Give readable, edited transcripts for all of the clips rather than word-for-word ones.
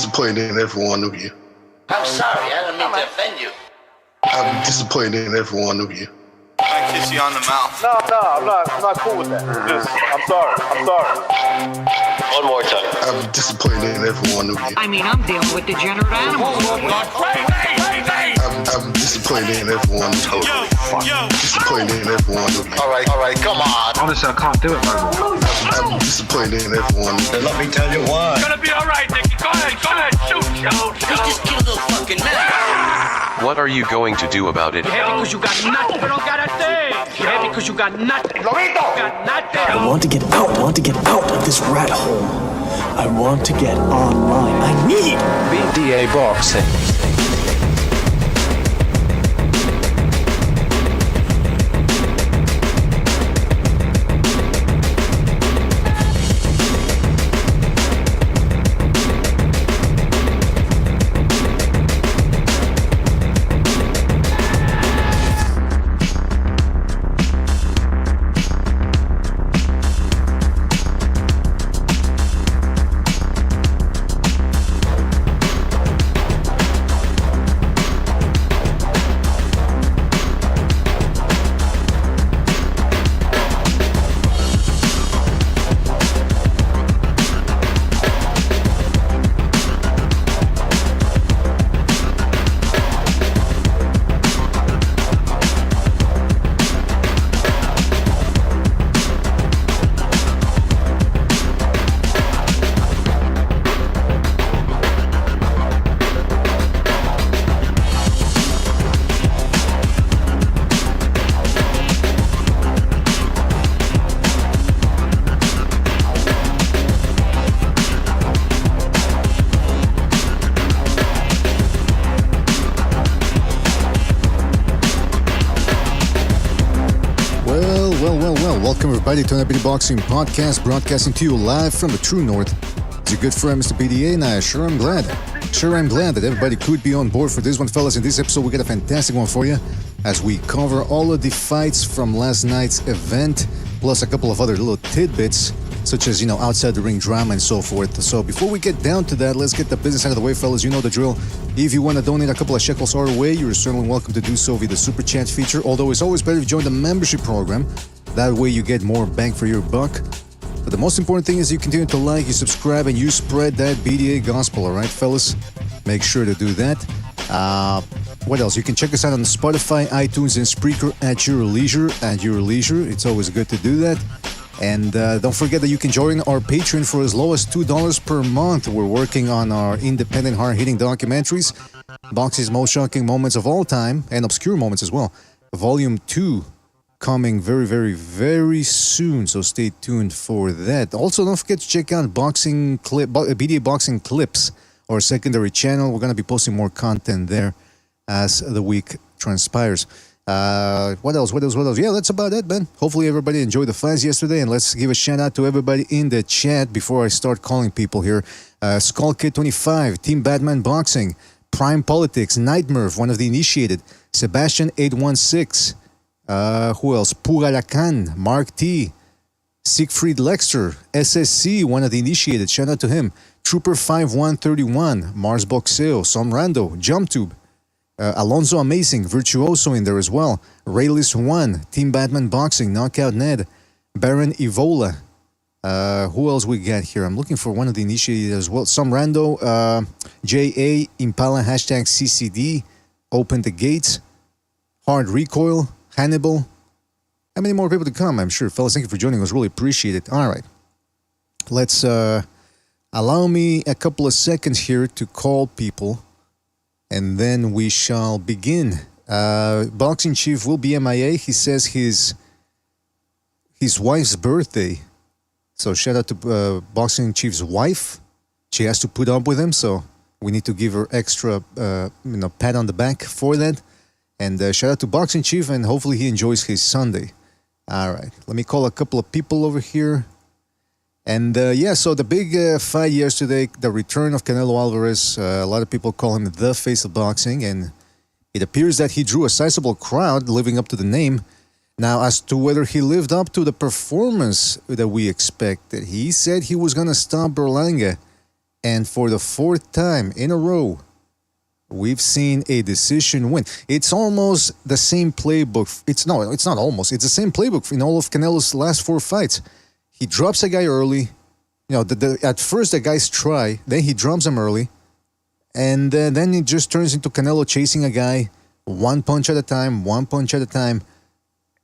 disappointed in every one of you. I'm sorry, I didn't mean to offend you. I'm disappointed in every one of you. I kiss you on the mouth. No, I'm not cool with that. Just, I'm sorry. One more time. I'm disappointed in every one of you. I mean, I'm dealing with degenerate animals. I'm disappointed in every one of you. Disappointed in every one of you. All right, come on. Honestly, I can't do it, man. I'm disappointed in every one of you. Let me tell you why. It's gonna be all right, Nicky. Go ahead, shoot. He just killed a little fucking man. What are you going to do about it? Yeah, because you got nothing. You don't got a thing. Yeah, because you got nothing. Got nothing. I want to get out of this rat hole. I want to get online. I need BDA boxing. Welcome everybody to another BDA Boxing Podcast, broadcasting to you live from the True North. It's your good friend Mr. BDA, and I sure am glad that everybody could be on board for this one, fellas. In this episode, we got a fantastic one for you as we cover all of the fights from last night's event, plus a couple of other little tidbits, such as, outside the ring drama and so forth. So before we get down to that, let's get the business out of the way, fellas. You know the drill. If you want to donate a couple of shekels our way, you're certainly welcome to do so via the Super Chat feature, although it's always better if you join the membership program. That way you get more bang for your buck. But the most important thing is you continue to like, you subscribe, and you spread that BDA gospel, all right, fellas? Make sure to do that. What else? You can check us out on Spotify, iTunes, and Spreaker at your leisure. It's always good to do that. And don't forget that you can join our Patreon for as low as $2 per month. We're working on our independent, hard-hitting documentaries, Boxing's Most Shocking Moments of All Time, and Obscure Moments as well. Volume 2 coming very, very, very soon, so stay tuned for that. Also, don't forget to check out BDA Boxing Clips, our secondary channel. We're going to be posting more content there as the week transpires. What else? Yeah, that's about it, man. Hopefully everybody enjoyed the fights yesterday, and let's give a shout out to everybody in the chat before I start calling people here. SkullKid25, Team Batman Boxing, Prime Politics, Nightmare, one of the initiated, Sebastian816, who else? Pugalakan, Mark T, Siegfried Lexter, SSC, one of the initiated, shout out to him, Trooper5131, Mars Boxeo, Somrando, JumpTube, Alonso Amazing, Virtuoso in there as well, Rayless1, Team Batman Boxing, Knockout Ned, Baron Evola. Who else we got here? I'm looking for one of the initiated as well. Somrando, JA, Impala, #CCD, Open the Gates, Hard Recoil, Hannibal. How many more people to come? I'm sure. Fellas, thank you for joining us. Really appreciate it. All right. Let's allow me a couple of seconds here to call people, and then we shall begin. Boxing Chief will be MIA. He says his wife's birthday. So shout out to Boxing Chief's wife. She has to put up with him, so we need to give her extra pat on the back for that. And shout out to Boxing Chief, and hopefully he enjoys his Sunday. All right, let me call a couple of people over here. And so the big fight yesterday, the return of Canelo Alvarez, a lot of people call him the face of boxing, and it appears that he drew a sizable crowd living up to the name. Now, as to whether he lived up to the performance that we expected, he said he was going to stop Berlanga, And for the fourth time in a row, we've seen a decision win. It's almost the same playbook. It's not almost. It's the same playbook in all of Canelo's last 4 fights. He drops a guy early. At first the guys try, then he drops him early. And then it just turns into Canelo chasing a guy one punch at a time,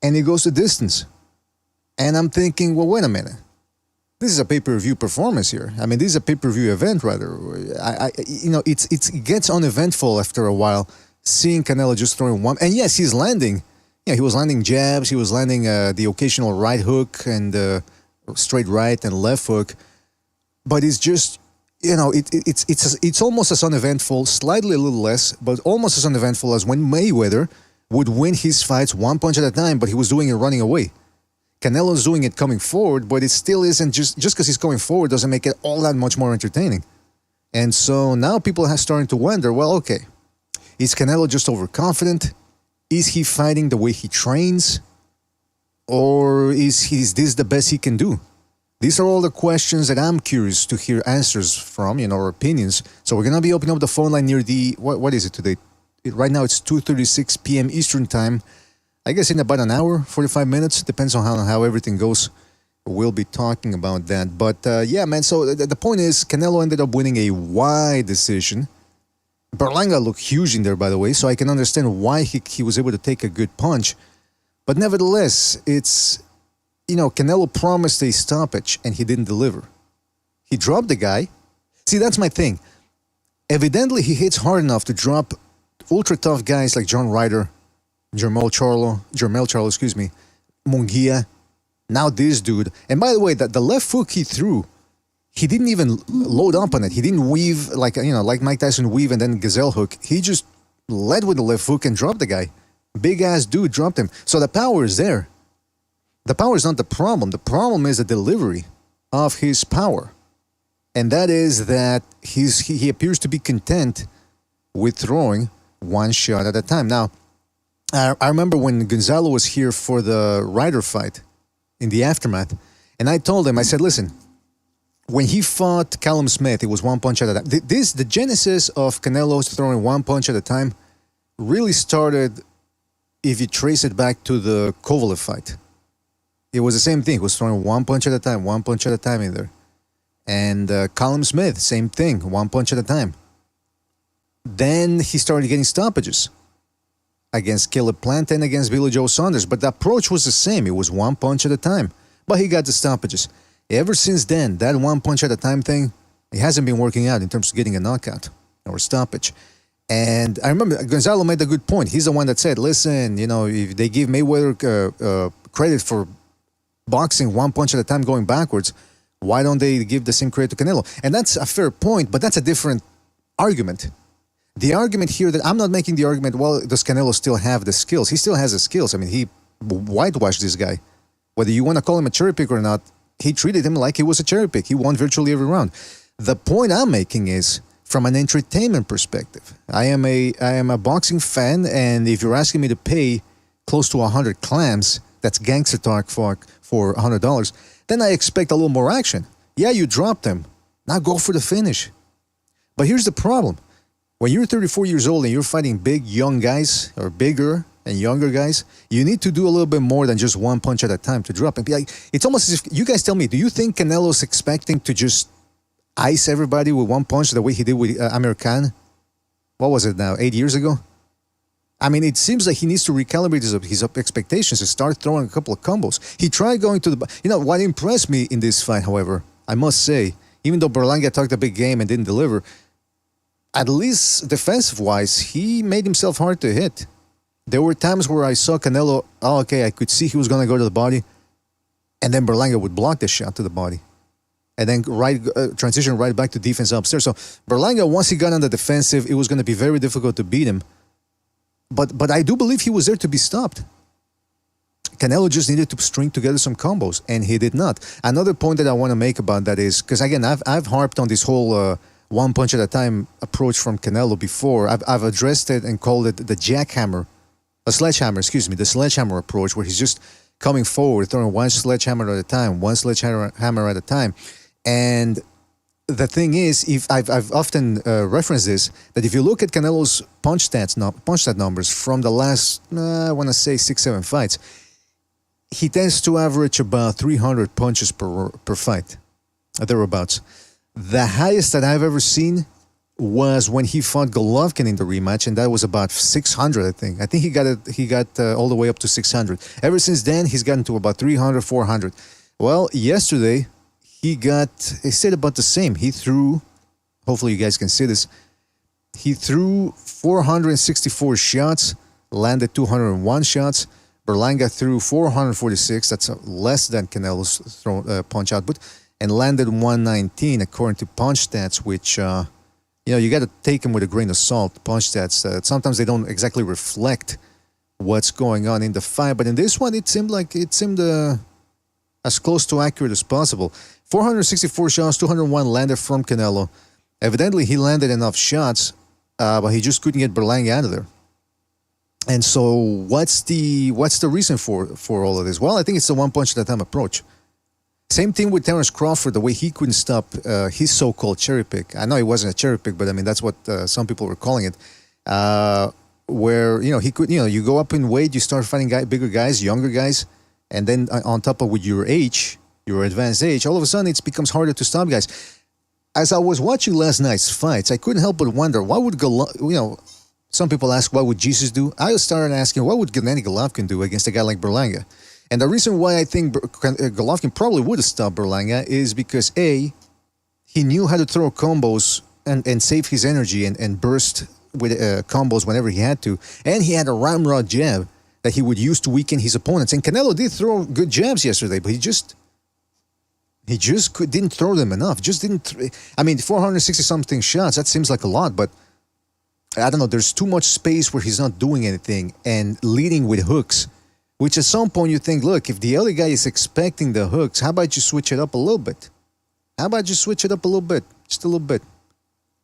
and he goes the distance. And I'm thinking, well, wait a minute. This is a pay-per-view performance here. I mean, this is a pay-per-view event, rather. It gets uneventful after a while, seeing Canelo just throwing one. And yes, he's landing. Yeah, he was landing jabs. He was landing the occasional right hook and straight right and left hook. But it's just, it's almost as uneventful, slightly a little less, but almost as uneventful as when Mayweather would win his fights one punch at a time, but he was doing it running away. Canelo's doing it coming forward, but it still isn't just because he's going forward doesn't make it all that much more entertaining. And so now people are starting to wonder, well, okay, is Canelo just overconfident? Is he fighting the way he trains? Or is this the best he can do? These are all the questions that I'm curious to hear answers from, or opinions. So we're going to be opening up the phone line near the, what is it today? Right now it's 2:36 p.m. Eastern Time. I guess in about an hour, 45 minutes, depends on how everything goes. We'll be talking about that. But yeah, man, so the point is Canelo ended up winning a wide decision. Berlanga looked huge in there, by the way, so I can understand why he was able to take a good punch. But nevertheless, it's, Canelo promised a stoppage and he didn't deliver. He dropped the guy. See, that's my thing. Evidently, he hits hard enough to drop ultra tough guys like John Ryder, Jermel Charlo, Munguia. Now this dude. And by the way, the left hook he threw, he didn't even load up on it. He didn't weave like Mike Tyson weave and then gazelle hook. He just led with the left hook and dropped the guy. Big ass dude dropped him. So the power is there. The power is not the problem. The problem is the delivery of his power. And that is that he appears to be content with throwing one shot at a time. Now, I remember when Gonzalo was here for the Ryder fight in the aftermath, and I told him, I said, listen, when he fought Callum Smith, it was one punch at a time. The genesis of Canelo's throwing one punch at a time really started, if you trace it back to the Kovalev fight. It was the same thing. He was throwing one punch at a time in there. And Callum Smith, same thing, one punch at a time. Then he started getting stoppages against Caleb Plant and against Billy Joe Saunders. But the approach was the same. It was one punch at a time. But he got the stoppages. Ever since then, that one punch at a time thing, it hasn't been working out in terms of getting a knockout or a stoppage. And I remember Gonzalo made a good point. He's the one that said, listen, if they give Mayweather credit for boxing one punch at a time going backwards, why don't they give the same credit to Canelo? And that's a fair point, but that's a different argument. The argument here that I'm not making the argument, well, does Canelo still have the skills? He still has the skills. I mean, he whitewashed this guy. Whether you want to call him a cherry pick or not, he treated him like he was a cherry pick. He won virtually every round. The point I'm making is from an entertainment perspective. I am a boxing fan, and if you're asking me to pay close to 100 clams, that's gangster talk for $100, then I expect a little more action. Yeah, you dropped him. Now go for the finish. But here's the problem. When you're 34 years old and you're fighting big, young guys, or bigger and younger guys, you need to do a little bit more than just one punch at a time to drop him. It's almost as if, you guys tell me, do you think Canelo's expecting to just ice everybody with one punch the way he did with Amir Khan? What was it now, 8 years ago? I mean, it seems like he needs to recalibrate his expectations and start throwing a couple of combos. He tried going to the... what impressed me in this fight, however, I must say, even though Berlanga talked a big game and didn't deliver, at least defensive-wise, he made himself hard to hit. There were times where I saw Canelo, I could see he was going to go to the body, and then Berlanga would block the shot to the body. And then transition right back to defense upstairs. So Berlanga, once he got on the defensive, it was going to be very difficult to beat him. But I do believe he was there to be stopped. Canelo just needed to string together some combos, and he did not. Another point that I want to make about that is, because again, I've harped on this whole one punch at a time approach from Canelo before. I've addressed it and called it the the sledgehammer approach, where he's just coming forward, throwing one sledgehammer at a time. And the thing is, if I've often referenced this, that if you look at Canelo's punch stat numbers from the last, I want to say 6-7 fights, he tends to average about 300 punches per fight, thereabouts. The highest that I've ever seen was when he fought Golovkin in the rematch, and that was about 600, I think. I think he got all the way up to 600. Ever since then, he's gotten to about 300, 400. Well, yesterday, he stayed about the same. He threw, hopefully you guys can see this, he threw 464 shots, landed 201 shots. Berlanga threw 446, that's less than Canelo's punch output, and landed 119 according to punch stats, which, you got to take them with a grain of salt. Punch stats, sometimes they don't exactly reflect what's going on in the fight, but in this one, it seemed as close to accurate as possible. 464 shots, 201 landed from Canelo. Evidently, he landed enough shots, but he just couldn't get Berlanga out of there. And so, what's the reason for all of this? Well, I think it's the one punch at a time approach. Same thing with Terence Crawford, the way he couldn't stop his so-called cherry pick. I know it wasn't a cherry pick, but I mean that's what some people were calling it. Where he could, you go up in weight, you start fighting bigger guys, younger guys, and then on top of with your age, your advanced age, all of a sudden it becomes harder to stop guys. As I was watching last night's fights, I couldn't help but wonder what would some people ask, what would Jesus do? I started asking, what would Gennady Golovkin do against a guy like Berlanga? And the reason why I think Golovkin probably would have stopped Berlanga is because, A, he knew how to throw combos and save his energy and burst with combos whenever he had to. And he had a ramrod jab that he would use to weaken his opponents. And Canelo did throw good jabs yesterday, but he just didn't throw them enough. Just didn't. 460-something shots, that seems like a lot, but I don't know, there's too much space where he's not doing anything and leading with hooks, which at some point you think, look, if the other guy is expecting the hooks, how about you switch it up a little bit? Just a little bit.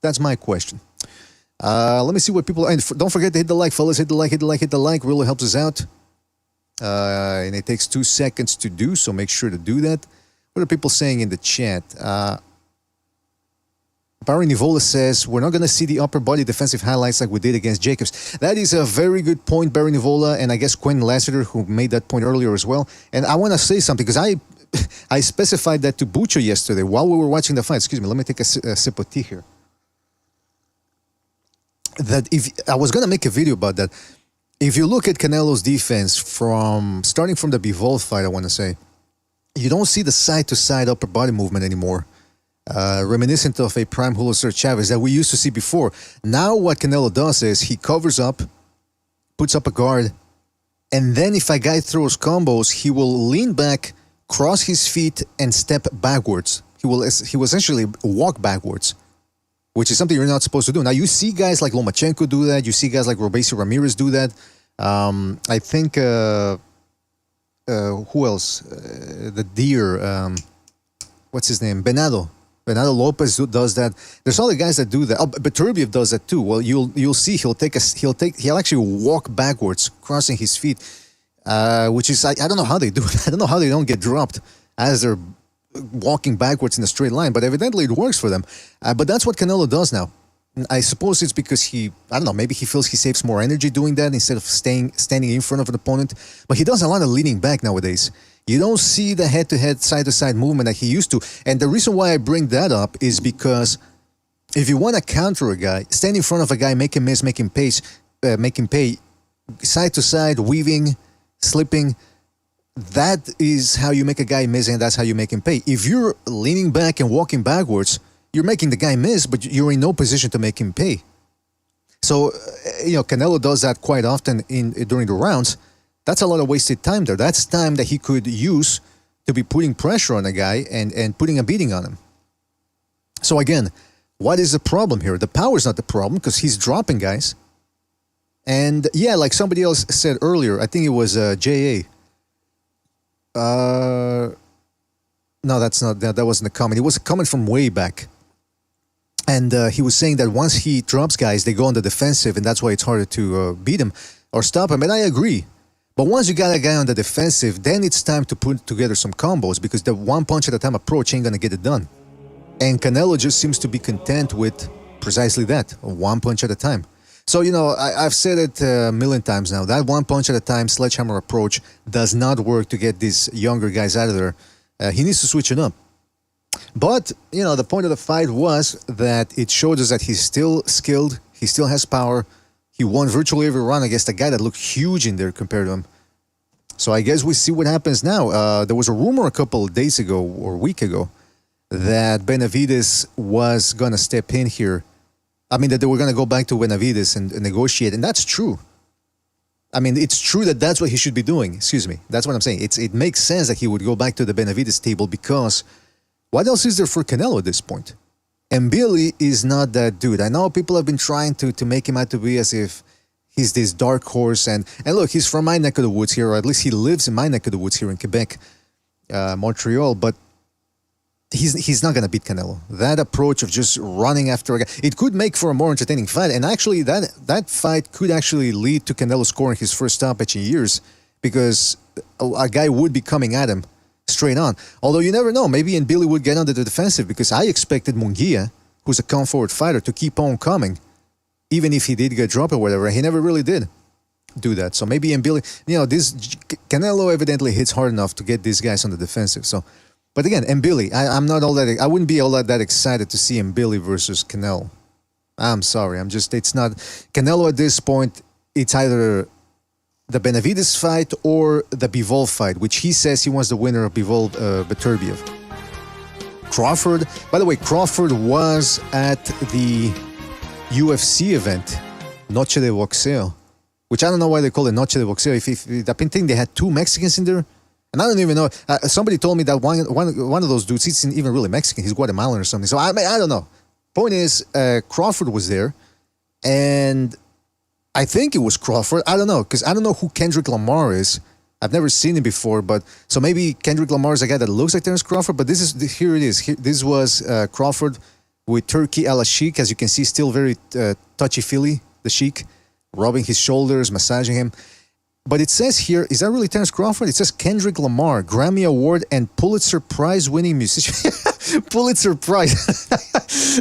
That's my question. Let me see what people, and don't forget to hit the like, fellas, hit the like, really helps us out. And it takes 2 seconds to do, so make sure to do that. What are people saying in the chat? Barry Nivola says, we're not going to see the upper body defensive highlights like we did against Jacobs. That is a very good point, Barry Nivola, and I guess Quentin Lassiter, who made that point earlier as well. And I want to say something, because I specified that to Bucho yesterday while we were watching the fight. Excuse me, let me take a sip of tea here. That if I was going to make a video about that, if you look at Canelo's defense starting from the Bivol fight, I want to say, you don't see the side-to-side upper body movement anymore. Reminiscent of a prime Julio Cesar Chavez that we used to see before. Now what Canelo does is he covers up, puts up a guard, and then if a guy throws combos, he will lean back, cross his feet, and step backwards. He will essentially walk backwards, which is something you're not supposed to do. Now you see guys like Lomachenko do that. You see guys like Robeisy Ramirez do that. I think who else? The deer. What's his name? Bernardo Lopez does that. There's other guys that do that. Oh, but Turbiev does that too. Well, you'll see he'll actually walk backwards, crossing his feet, which is I don't know how they do it. I don't know how they don't get dropped as they're walking backwards in a straight line. But evidently it works for them. But that's what Canelo does now. I suppose it's because maybe he feels he saves more energy doing that instead of standing in front of an opponent. But he does a lot of leaning back nowadays. You don't see the head-to-head, side-to-side movement that he used to. And the reason why I bring that up is because if you want to counter a guy, stand in front of a guy, make him miss, make him pay, side-to-side, weaving, slipping, that is how you make a guy miss, and that's how you make him pay. If you're leaning back and walking backwards, you're making the guy miss, but you're in no position to make him pay. So, Canelo does that quite often during the rounds. That's a lot of wasted time there. That's time that he could use to be putting pressure on a guy and putting a beating on him. So again, what is the problem here? The power is not the problem because he's dropping guys. And yeah, like somebody else said earlier, I think it was J.A. No, that wasn't a comment. It was a comment from way back. And he was saying that once he drops guys, they go on the defensive, and that's why it's harder to beat him or stop him. And I agree. But once you got a guy on the defensive, then it's time to put together some combos because the one punch at a time approach ain't going to get it done. And Canelo just seems to be content with precisely that, one punch at a time. So, I've said it a million times now. That one punch at a time sledgehammer approach does not work to get these younger guys out of there. He needs to switch it up. But, the point of the fight was that it showed us that he's still skilled. He still has power. He won virtually every round against a guy that looked huge in there compared to him. So I guess we see what happens now. There was a rumor a couple of days ago or a week ago that Benavidez was going to step in here. I mean, that they were going to go back to Benavidez and negotiate. And that's true. I mean, it's true that that's what he should be doing. Excuse me. That's what I'm saying. It makes sense that he would go back to the Benavidez table because what else is there for Canelo at this point? And Billy is not that dude. I know people have been trying to make him out to be as if he's this dark horse. And look, he's from my neck of the woods here, or at least he lives in my neck of the woods here in Quebec, Montreal. But he's not going to beat Canelo. That approach of just running after a guy, it could make for a more entertaining fight. And actually, that fight could actually lead to Canelo scoring his first stoppage in years because a guy would be coming at him straight on. Although you never know, maybe Billy would get under the defensive because I expected Munguia, who's a come-forward fighter, to keep on coming, even if he did get dropped or whatever. He never really did do that. So maybe Billy, this Canelo evidently hits hard enough to get these guys on the defensive. So, but again, Billy, I wouldn't be all that excited to see Billy versus Canelo. I'm sorry. It's not Canelo at this point. It's either the Benavidez fight or the Bivol fight, which he says he wants the winner of Bivol Beterbiev. Crawford, by the way, Crawford was at the UFC event, Noche de Boxeo, which I don't know why they call it Noche de Boxeo. If I think they had two Mexicans in there, and I don't even know. Somebody told me that one of those dudes, he's not even really Mexican, he's Guatemalan or something. So I don't know. Point is, Crawford was there, and I think it was Crawford. I don't know, because I don't know who Kendrick Lamar is. I've never seen him before, but so maybe Kendrick Lamar is a guy that looks like Terence Crawford. But here it is. This was Crawford with Turkey a la Sheik, as you can see, still very touchy-feely, the Sheik, rubbing his shoulders, massaging him. But it says here, is that really Terence Crawford? It says Kendrick Lamar, Grammy Award and Pulitzer Prize-winning musician. Pulitzer Prize.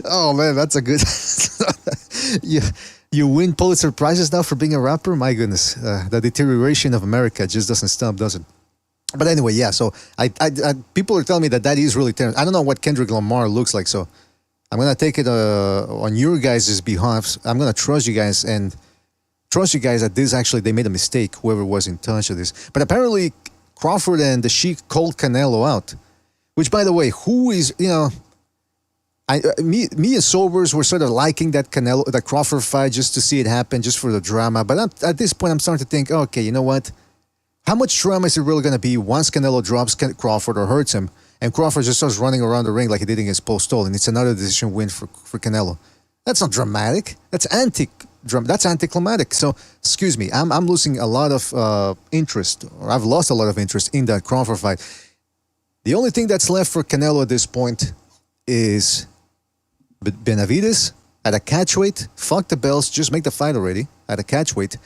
Oh, man, that's a good... You win Pulitzer Prizes now for being a rapper? My goodness. The deterioration of America just doesn't stop, does it? But anyway, yeah, so I people are telling me that is really Terence. I don't know what Kendrick Lamar looks like, so I'm going to take it on your guys' behalf. I'm going to trust you guys and trust you guys that this actually, they made a mistake, whoever was in touch with this. But apparently, Crawford and the Sheik called Canelo out, which, by the way, who is, me and Sobers were sort of liking that Crawford fight just to see it happen, just for the drama. But at this point, I'm starting to think, okay, you know what? How much drama is it really going to be once Canelo drops Crawford or hurts him, and Crawford just starts running around the ring like he did against Paul Stoll, and it's another decision win for Canelo? That's not dramatic. That's anticlimactic. So, excuse me, I'm losing a lot of interest, or I've lost a lot of interest in that Crawford fight. The only thing that's left for Canelo at this point is Benavidez at a catchweight. Fuck the belts, just make the fight already at a catchweight.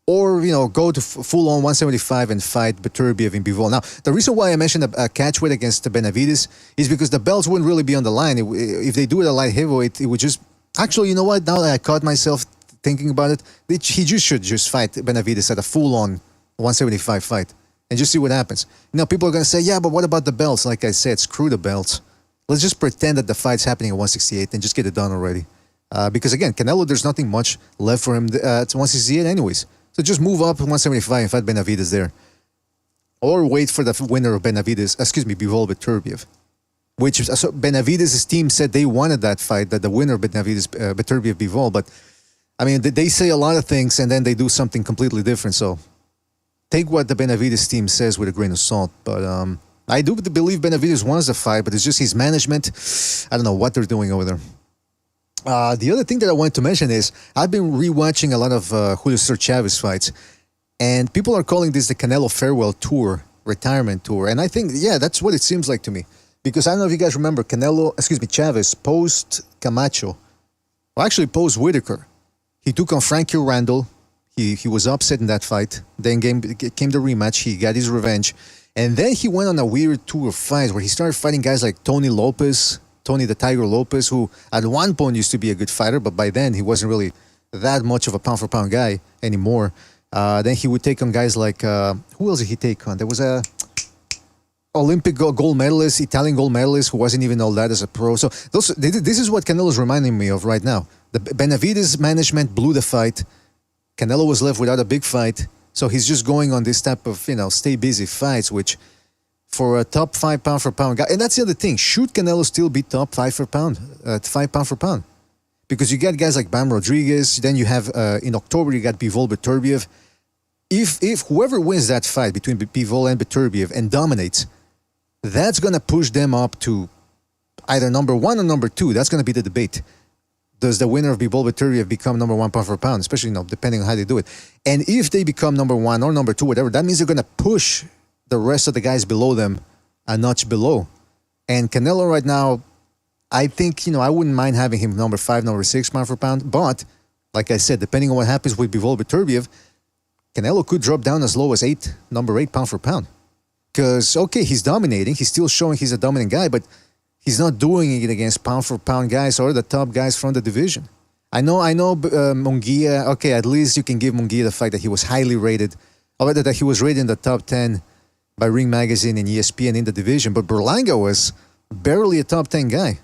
Or, go to full-on 175 and fight Beterbiev in Bivol. Now, the reason why I mentioned a catchweight against Benavidez is because the belts wouldn't really be on the line. If they do it at light heavyweight, it would just... Actually, you know what? Now that I caught myself thinking about it, he should just fight Benavidez at a full-on 175 fight and just see what happens. People are going to say, yeah, but what about the belts? Like I said, screw the belts. Let's just pretend that the fight's happening at 168 and just get it done already. Because again, Canelo, there's nothing much left for him at 168 anyways. So just move up to 175 and fight Benavidez there. Or wait for the winner of Bivol Beterbiev. Which Benavidez's team said they wanted that fight, that the winner of Beterbiev Bivol. But, I mean, they say a lot of things and then they do something completely different. So take what the Benavidez team says with a grain of salt. But I do believe Benavidez wants the fight, but it's just his management. I don't know what they're doing over there. The other thing that I wanted to mention is I've been rewatching a lot of Julio Cesar Chavez fights, and people are calling this the Canelo Farewell Tour, retirement tour. And I think, yeah, that's what it seems like to me. Because I don't know if you guys remember Chavez post Camacho, or actually post Whitaker. He took on Frankie Randall. He was upset in that fight. Then came the rematch. He got his revenge. And then he went on a weird tour of fights where he started fighting guys like Tony Lopez, Tony the Tiger Lopez, who at one point used to be a good fighter, but by then he wasn't really that much of a pound-for-pound guy anymore. Then he would take on guys like, who else did he take on? There was a Olympic gold medalist, Italian gold medalist, who wasn't even all that as a pro. So this is what Canelo's reminding me of right now. The Benavidez management blew the fight. Canelo was left without a big fight. So he's just going on this type of, stay busy fights, which for a top 5 pound-for-pound guy, and that's the other thing, should Canelo still be top 5 pound-for-pound? Because you get guys like Bam Rodriguez, then you have, in October, you got Bivol Beterbiev. If whoever wins that fight between Bivol and Beterbiev and dominates, that's going to push them up to either number 1 or number 2. That's going to be the debate. Does the winner of Bivol Beterbiev become number 1 pound-for-pound, especially, depending on how they do it. And if they become number 1 or number 2, whatever, that means they're going to push the rest of the guys below them a notch below. And Canelo right now, I think, I wouldn't mind having him number 5, number 6 pound-for-pound. But, like I said, depending on what happens with Bivol Beterbiev, Canelo could drop down as low as number 8 pound-for-pound. Because, okay, he's dominating. He's still showing he's a dominant guy, but he's not doing it against pound-for-pound guys or the top guys from the division. I know Munguia, okay, at least you can give Munguia the fact that he was highly rated, or rather that he was rated in the top 10 by Ring Magazine and ESPN in the division, but Berlanga was barely a top 10 guy.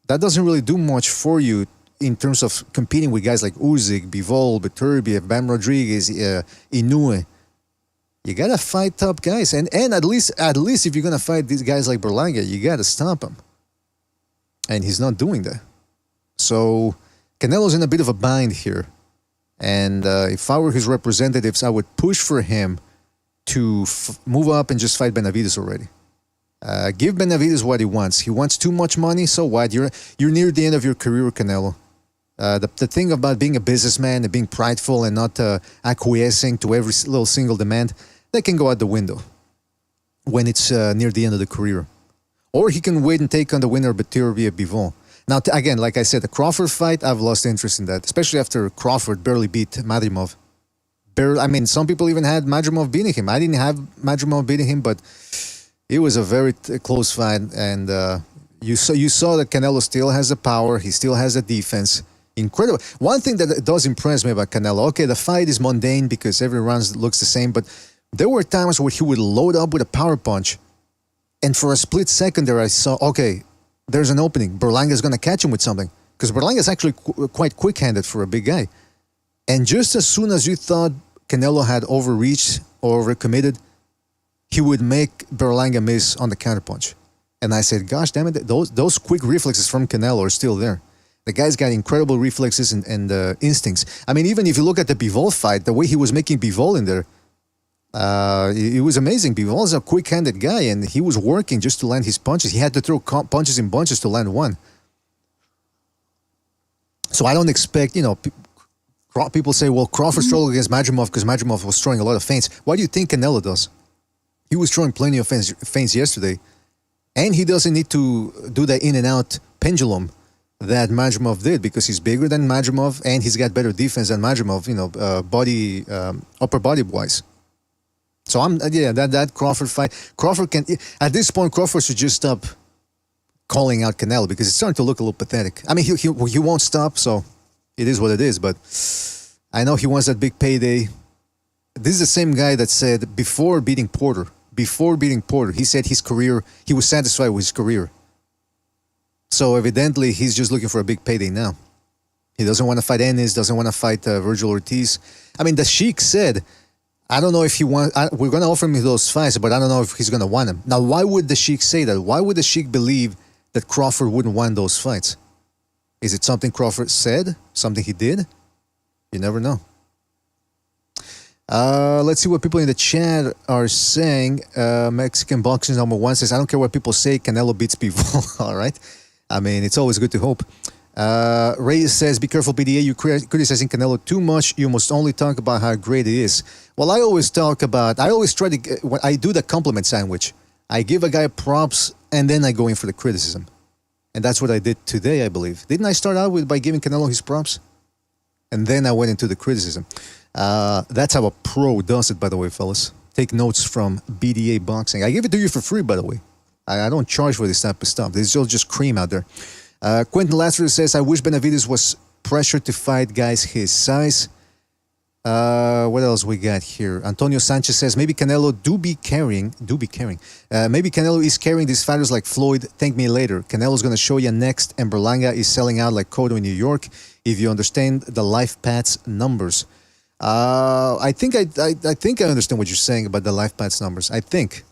That doesn't really do much for you in terms of competing with guys like Usyk, Bivol, Beterbiev, Bam Rodriguez, Inoue. You gotta fight top guys, and at least if you're gonna fight these guys like Berlanga, you gotta stop him. And he's not doing that. So Canelo's in a bit of a bind here, and if I were his representatives, I would push for him to move up and just fight Benavidez already. Give Benavidez what he wants. He wants too much money, so what? You're near the end of your career, Canelo. The thing about being a businessman and being prideful and not acquiescing to every little single demand, that can go out the window when it's near the end of the career. Or he can wait and take on the winner of Beterbiev Bivol. Now, again, like I said, the Crawford fight, I've lost interest in that, especially after Crawford barely beat Madrimov. Some people even had Madrimov beating him. I didn't have Madrimov beating him, but it was a very close fight, and you saw that Canelo still has the power. He still has the defense. Incredible. One thing that does impress me about Canelo, okay, the fight is mundane because every round looks the same, but there were times where he would load up with a power punch, and for a split second there I saw, okay, there's an opening. Berlanga's going to catch him with something, because Berlanga's actually quite quick-handed for a big guy. And just as soon as you thought Canelo had overreached or overcommitted, he would make Berlanga miss on the counterpunch. And I said, gosh damn it, those quick reflexes from Canelo are still there. The guy's got incredible reflexes and instincts. Even if you look at the Bivol fight, the way he was making Bivol in there, it was amazing. Bivol's a quick-handed guy, and he was working just to land his punches. He had to throw punches in bunches to land one. So I don't expect, people say, well, Crawford struggled against Madrimov because Madrimov was throwing a lot of feints. Why do you think Canelo does? He was throwing plenty of feints yesterday, and he doesn't need to do the in-and-out pendulum that Madrimov did, because he's bigger than Madrimov and he's got better defense than Madrimov, upper body wise. So that Crawford fight, at this point, Crawford should just stop calling out Canelo, because it's starting to look a little pathetic. He won't stop, so it is what it is, but I know he wants that big payday. This is the same guy that said before beating Porter, he said he was satisfied with his career. So evidently, he's just looking for a big payday now. He doesn't want to fight Ennis, doesn't want to fight Virgil Ortiz. The Sheik said, I don't know if we're going to offer him those fights, but I don't know if he's going to want them. Now, why would the Sheik say that? Why would the Sheik believe that Crawford wouldn't want those fights? Is it something Crawford said? Something he did? You never know. Let's see what people in the chat are saying. Mexican Boxing #1 says, I don't care what people say, Canelo beats Bivol. All right. It's always good to hope. Ray says, be careful, PDA. You're criticizing Canelo too much. You must only talk about how great he is. Well, I always try to, when I do the compliment sandwich, I give a guy props and then I go in for the criticism. And that's what I did today, I believe. Didn't I start out by giving Canelo his props? And then I went into the criticism. That's how a pro does it, by the way, fellas. Take notes from BDA Boxing. I gave it to you for free, by the way. I don't charge for this type of stuff. This is just cream out there. Quentin Lazarus says, I wish Benavidez was pressured to fight guys his size. What else we got here? Antonio Sanchez says, maybe Canelo maybe Canelo is carrying these fighters like Floyd. Thank me later. Canelo's going to show you next, and Berlanga is selling out like Cotto in New York. If you understand the life paths numbers. I think I understand what you're saying about the life paths numbers. I think.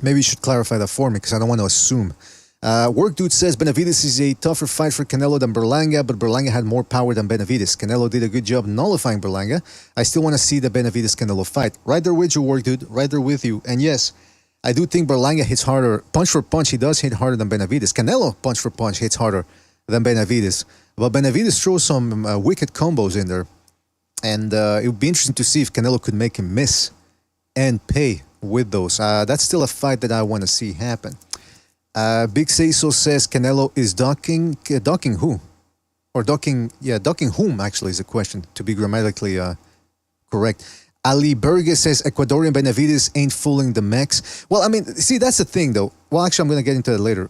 Maybe you should clarify that for me because I don't want to assume. Work Dude says Benavidez is a tougher fight for Canelo than Berlanga, but Berlanga had more power than Benavidez. Canelo did a good job nullifying Berlanga. I still want to see the Benavidez-Canelo fight. Right there with you, Work Dude. Right there with you. And yes, I do think Berlanga hits harder. Punch for punch, he does hit harder than Benavidez. Canelo, punch for punch, hits harder than Benavidez. But Benavidez throws some wicked combos in there. And it would be interesting to see if Canelo could make him miss and pay with those. That's still a fight that I want to see happen. Big Seiso says Canelo is docking who? Or docking whom actually is the question, to be grammatically correct. Ali Burgess says Ecuadorian Benavidez ain't fooling the Mex. Well, I mean, see, that's the thing though. Well, actually, I'm going to get into that later.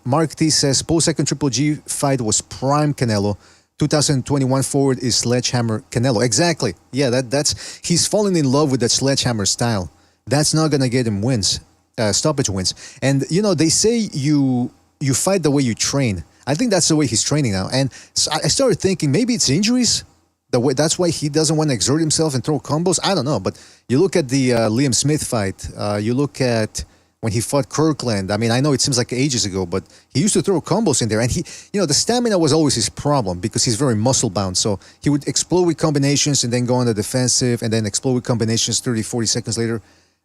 Mark T says post-second Triple G fight was prime Canelo. 2021 forward is Sledgehammer Canelo. Exactly. Yeah, that's he's fallen in love with that Sledgehammer style. That's not going to get him wins. Stoppage wins. And you know, they say you fight the way you train. I think that's the way he's training now. And so I started thinking maybe it's injuries. That's why he doesn't want to exert himself and throw combos. I don't know. But you look at the Liam Smith fight. You look at when he fought Kirkland. I mean, I know it seems like ages ago, but he used to throw combos in there. And the stamina was always his problem because he's very muscle bound. So he would explode with combinations and then go on the defensive and then explode with combinations 30, 40 seconds later.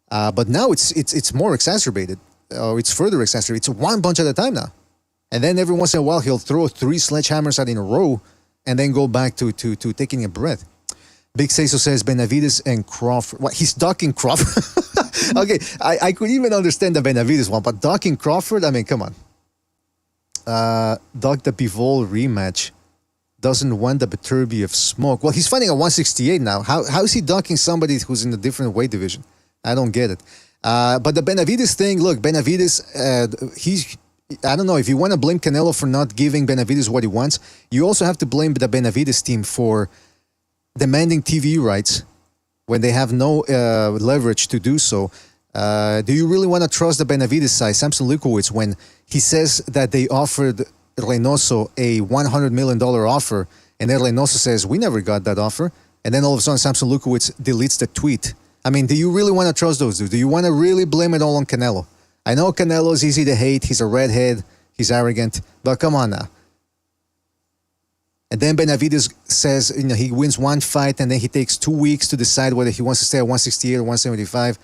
But now it's more exacerbated. It's further exacerbated. It's one punch at a time now. And then every once in a while, he'll throw 3 sledgehammers out in a row and then go back to taking a breath. Big Seiso says Benavidez and Crawford. What, he's docking Crawford? Okay, I could even understand the Benavidez one, but docking Crawford? I mean, come on. Doc the Bivol rematch doesn't want the Beterbie of smoke. Well, he's fighting at 168 now. How is he docking somebody who's in a different weight division? I don't get it. But the Benavidez thing, look, Benavidez, I don't know, if you want to blame Canelo for not giving Benavidez what he wants, you also have to blame the Benavidez team for demanding TV rights when they have no leverage to do so. Do you really want to trust the Benavidez side, Samson Lukowicz, when he says that they offered Reynoso a $100 million offer, and then Reynoso says, we never got that offer, and then all of a sudden Samson Lukowicz deletes the tweet. I mean, do you really want to trust those dudes? Do you want to really blame it all on Canelo? I know Canelo's easy to hate. He's a redhead. He's arrogant. But come on now. And then Benavidez says, he wins one fight and then he takes 2 weeks to decide whether he wants to stay at 168 or 175.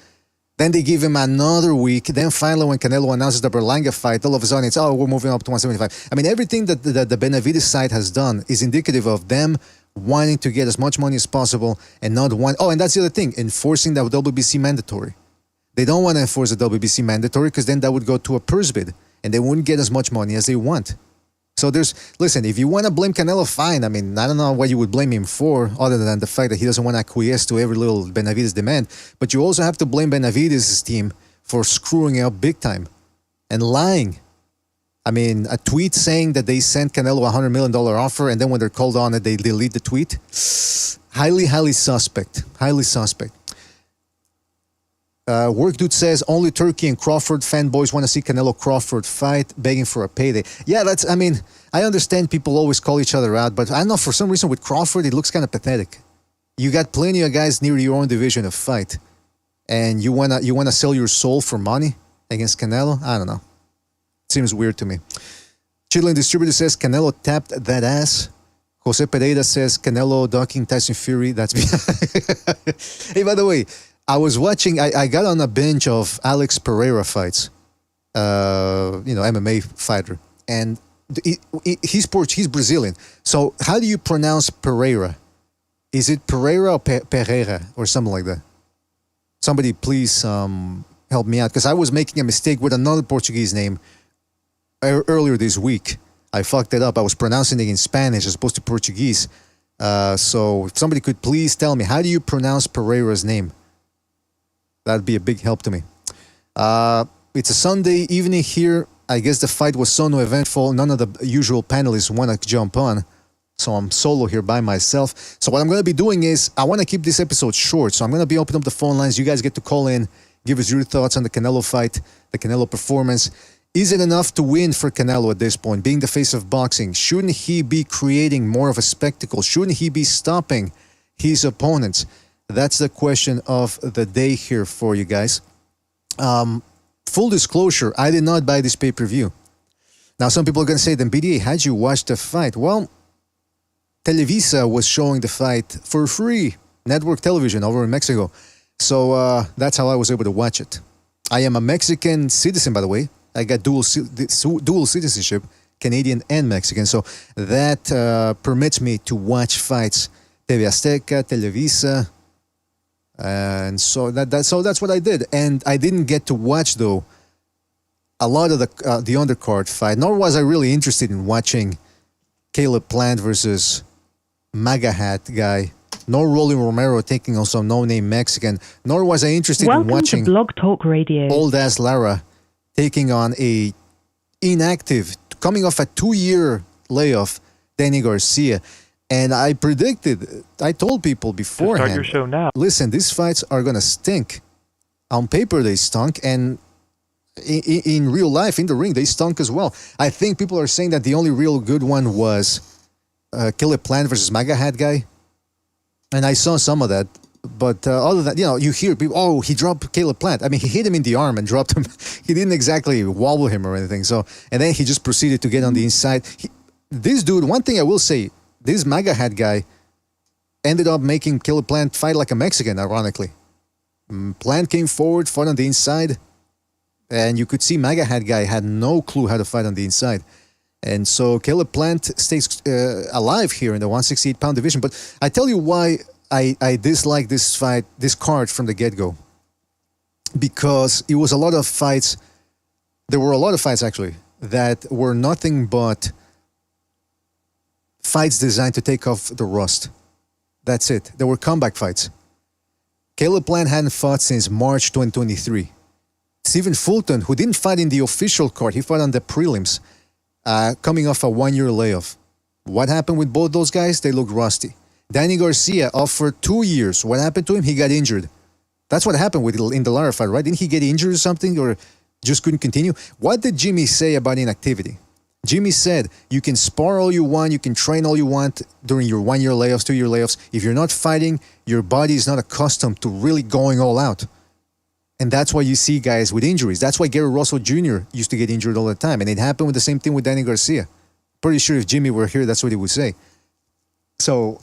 Then they give him another week. Then finally, when Canelo announces the Berlanga fight, all of a sudden it's, we're moving up to 175. I mean, everything that the Benavidez side has done is indicative of them wanting to get as much money as possible and not want... Oh, and that's the other thing, enforcing the WBC mandatory. They don't want to enforce the WBC mandatory because then that would go to a purse bid and they wouldn't get as much money as they want. So listen, if you want to blame Canelo, fine. I mean, I don't know what you would blame him for other than the fact that he doesn't want to acquiesce to every little Benavidez demand. But you also have to blame Benavidez' team for screwing up big time and lying. I mean, a tweet saying that they sent Canelo a $100 million offer, and then when they're called on it, they delete the tweet. Highly, highly suspect. Highly suspect. Work Dude says, only Turkey and Crawford fanboys want to see Canelo Crawford fight, begging for a payday. Yeah, I understand people always call each other out, but I don't know, for some reason with Crawford, it looks kind of pathetic. You got plenty of guys near your own division to fight, and you wanna sell your soul for money against Canelo? I don't know. Seems weird to me. Chilean Distributor says Canelo tapped that ass. Jose Pereira says Canelo docking Tyson Fury. That's Hey, by the way, I was watching. I got on a binge of Alex Pereira fights. MMA fighter, and he's Brazilian. So how do you pronounce Pereira? Is it Pereira or Pereira or something like that? Somebody please help me out because I was making a mistake with another Portuguese name. Earlier this week, I fucked it up. I was pronouncing it in Spanish as opposed to Portuguese. So if somebody could please tell me, how do you pronounce Pereira's name? That'd be a big help to me. it's a Sunday evening here. I guess the fight was so eventful. None of the usual panelists want to jump on. So I'm solo here by myself. So what I'm going to be doing is I want to keep this episode short. So I'm going to be opening up the phone lines. You guys get to call in, give us your thoughts on the Canelo fight, the Canelo performance. Is it enough to win for Canelo at this point, being the face of boxing? Shouldn't he be creating more of a spectacle? Shouldn't he be stopping his opponents? That's the question of the day here for you guys. Full disclosure, I did not buy this pay-per-view. Now, some people are going to say, then BDA, how'd you watch the fight? Well, Televisa was showing the fight for free, network television over in Mexico. So that's how I was able to watch it. I am a Mexican citizen, by the way. I got dual citizenship, Canadian and Mexican. So that permits me to watch fights, TV Azteca, Televisa. And so that's what I did. And I didn't get to watch, though, a lot of the undercard fight, nor was I really interested in watching Caleb Plant versus MAGA hat guy, nor Rolly Romero taking on some no-name Mexican, nor was I interested in watching Blog Talk Radio. Old-ass Lara taking on a inactive, coming off a 2-year layoff, Danny Garcia. And I told people beforehand, start your show now. Listen, these fights are going to stink. On paper, they stunk, and in real life, in the ring, they stunk as well. I think people are saying that the only real good one was Caleb Plant versus MAGA hat guy. And I saw some of that. But other than that, you hear people, oh, he dropped Caleb Plant. I mean, he hit him in the arm and dropped him. He didn't exactly wobble him or anything. So, and then he just proceeded to get on the inside. This dude, one thing I will say, this MAGA hat guy ended up making Caleb Plant fight like a Mexican, ironically. Plant came forward, fought on the inside, and you could see MAGA hat guy had no clue how to fight on the inside. And so Caleb Plant stays alive here in the 168-pound division. But I tell you why I dislike this fight, this card from the get-go. Because it was a lot of fights, there were a lot of fights actually, that were nothing but fights designed to take off the rust. That's it. There were comeback fights. Caleb Plant hadn't fought since March 2023. Stephen Fulton, who didn't fight in the official card, he fought on the prelims, coming off a 1-year layoff. What happened with both those guys? They looked rusty. Danny Garcia offered 2 years. What happened to him? He got injured. That's what happened in the Lara fight, right? Didn't he get injured or something, or just couldn't continue? What did Jimmy say about inactivity? Jimmy said, you can spar all you want, you can train all you want during your 1-year layoffs, 2-year layoffs. If you're not fighting, your body is not accustomed to really going all out. And that's why you see guys with injuries. That's why Gary Russell Jr. used to get injured all the time. And it happened with the same thing with Danny Garcia. Pretty sure if Jimmy were here, that's what he would say. So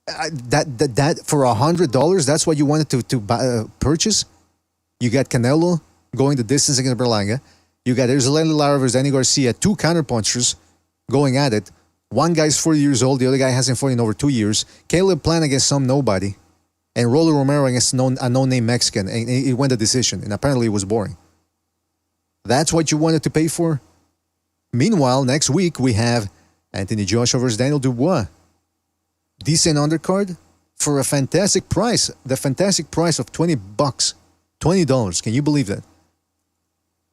that for $100, that's what you wanted to buy, purchase? You got Canelo going the distance against Berlanga. You got Erzaleli Lara versus Danny Garcia, 2 counterpunchers going at it. One guy's 40 years old, the other guy hasn't fought in over 2 years. Caleb Plant against some nobody. And Rolly Romero against a no-name Mexican. And it went a decision, and apparently it was boring. That's what you wanted to pay for? Meanwhile, next week we have Anthony Joshua versus Daniel Dubois. Decent undercard for a fantastic price. The fantastic price of $20. $20. Can you believe that?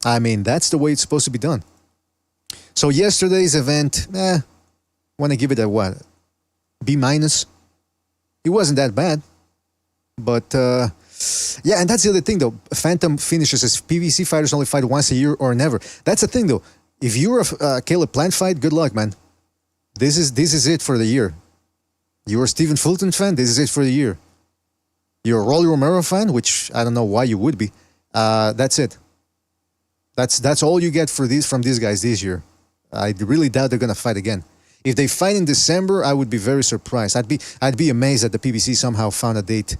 I mean, that's the way it's supposed to be done. So yesterday's event, want to give it a what? B-. It wasn't that bad. But, yeah, and that's the other thing, though. Phantom finishes as PBC fighters only fight once a year or never. That's the thing, though. If you're a Caleb Plant fight, good luck, man. This is it for the year. You're a Stephen Fulton fan, this is it for the year. You're a Rolly Romero fan, which I don't know why you would be. That's it. That's all you get from these guys this year. I really doubt they're gonna fight again. If they fight in December, I would be very surprised. I'd be amazed that the PBC somehow found a date,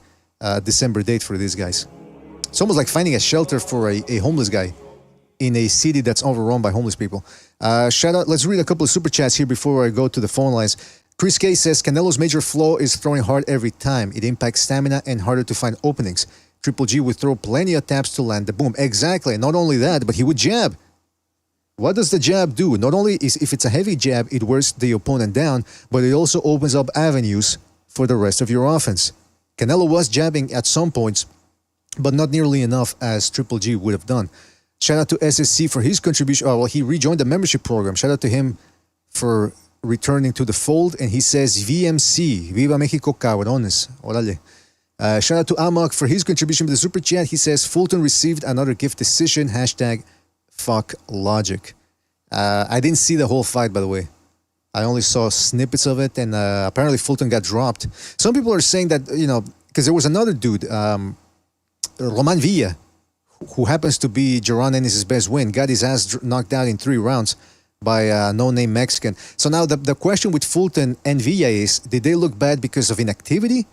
December date for these guys. It's almost like finding a shelter for a homeless guy in a city that's overrun by homeless people. Shout out. Let's read a couple of super chats here before I go to the phone lines. Chris K says Canelo's major flaw is throwing hard every time. It impacts stamina and harder to find openings. Triple G would throw plenty of taps to land the boom. Exactly. Not only that, but he would jab. What does the jab do? Not only if it's a heavy jab, it wears the opponent down, but it also opens up avenues for the rest of your offense. Canelo was jabbing at some points, but not nearly enough as Triple G would have done. Shout out to SSC for his contribution. Oh, well, he rejoined the membership program. Shout out to him for returning to the fold. And he says, VMC, Viva Mexico, cabrones. Órale. Shout out to Amok for his contribution with the super chat. He says, Fulton received another gift decision. Hashtag fuck logic. I didn't see the whole fight, by the way. I only saw snippets of it, and apparently Fulton got dropped. Some people are saying that, because there was another dude, Roman Villa, who happens to be Jaron Ennis' best win, got his ass knocked out in 3 rounds by a no-name Mexican. So now the question with Fulton and Villa is, did they look bad because of inactivity?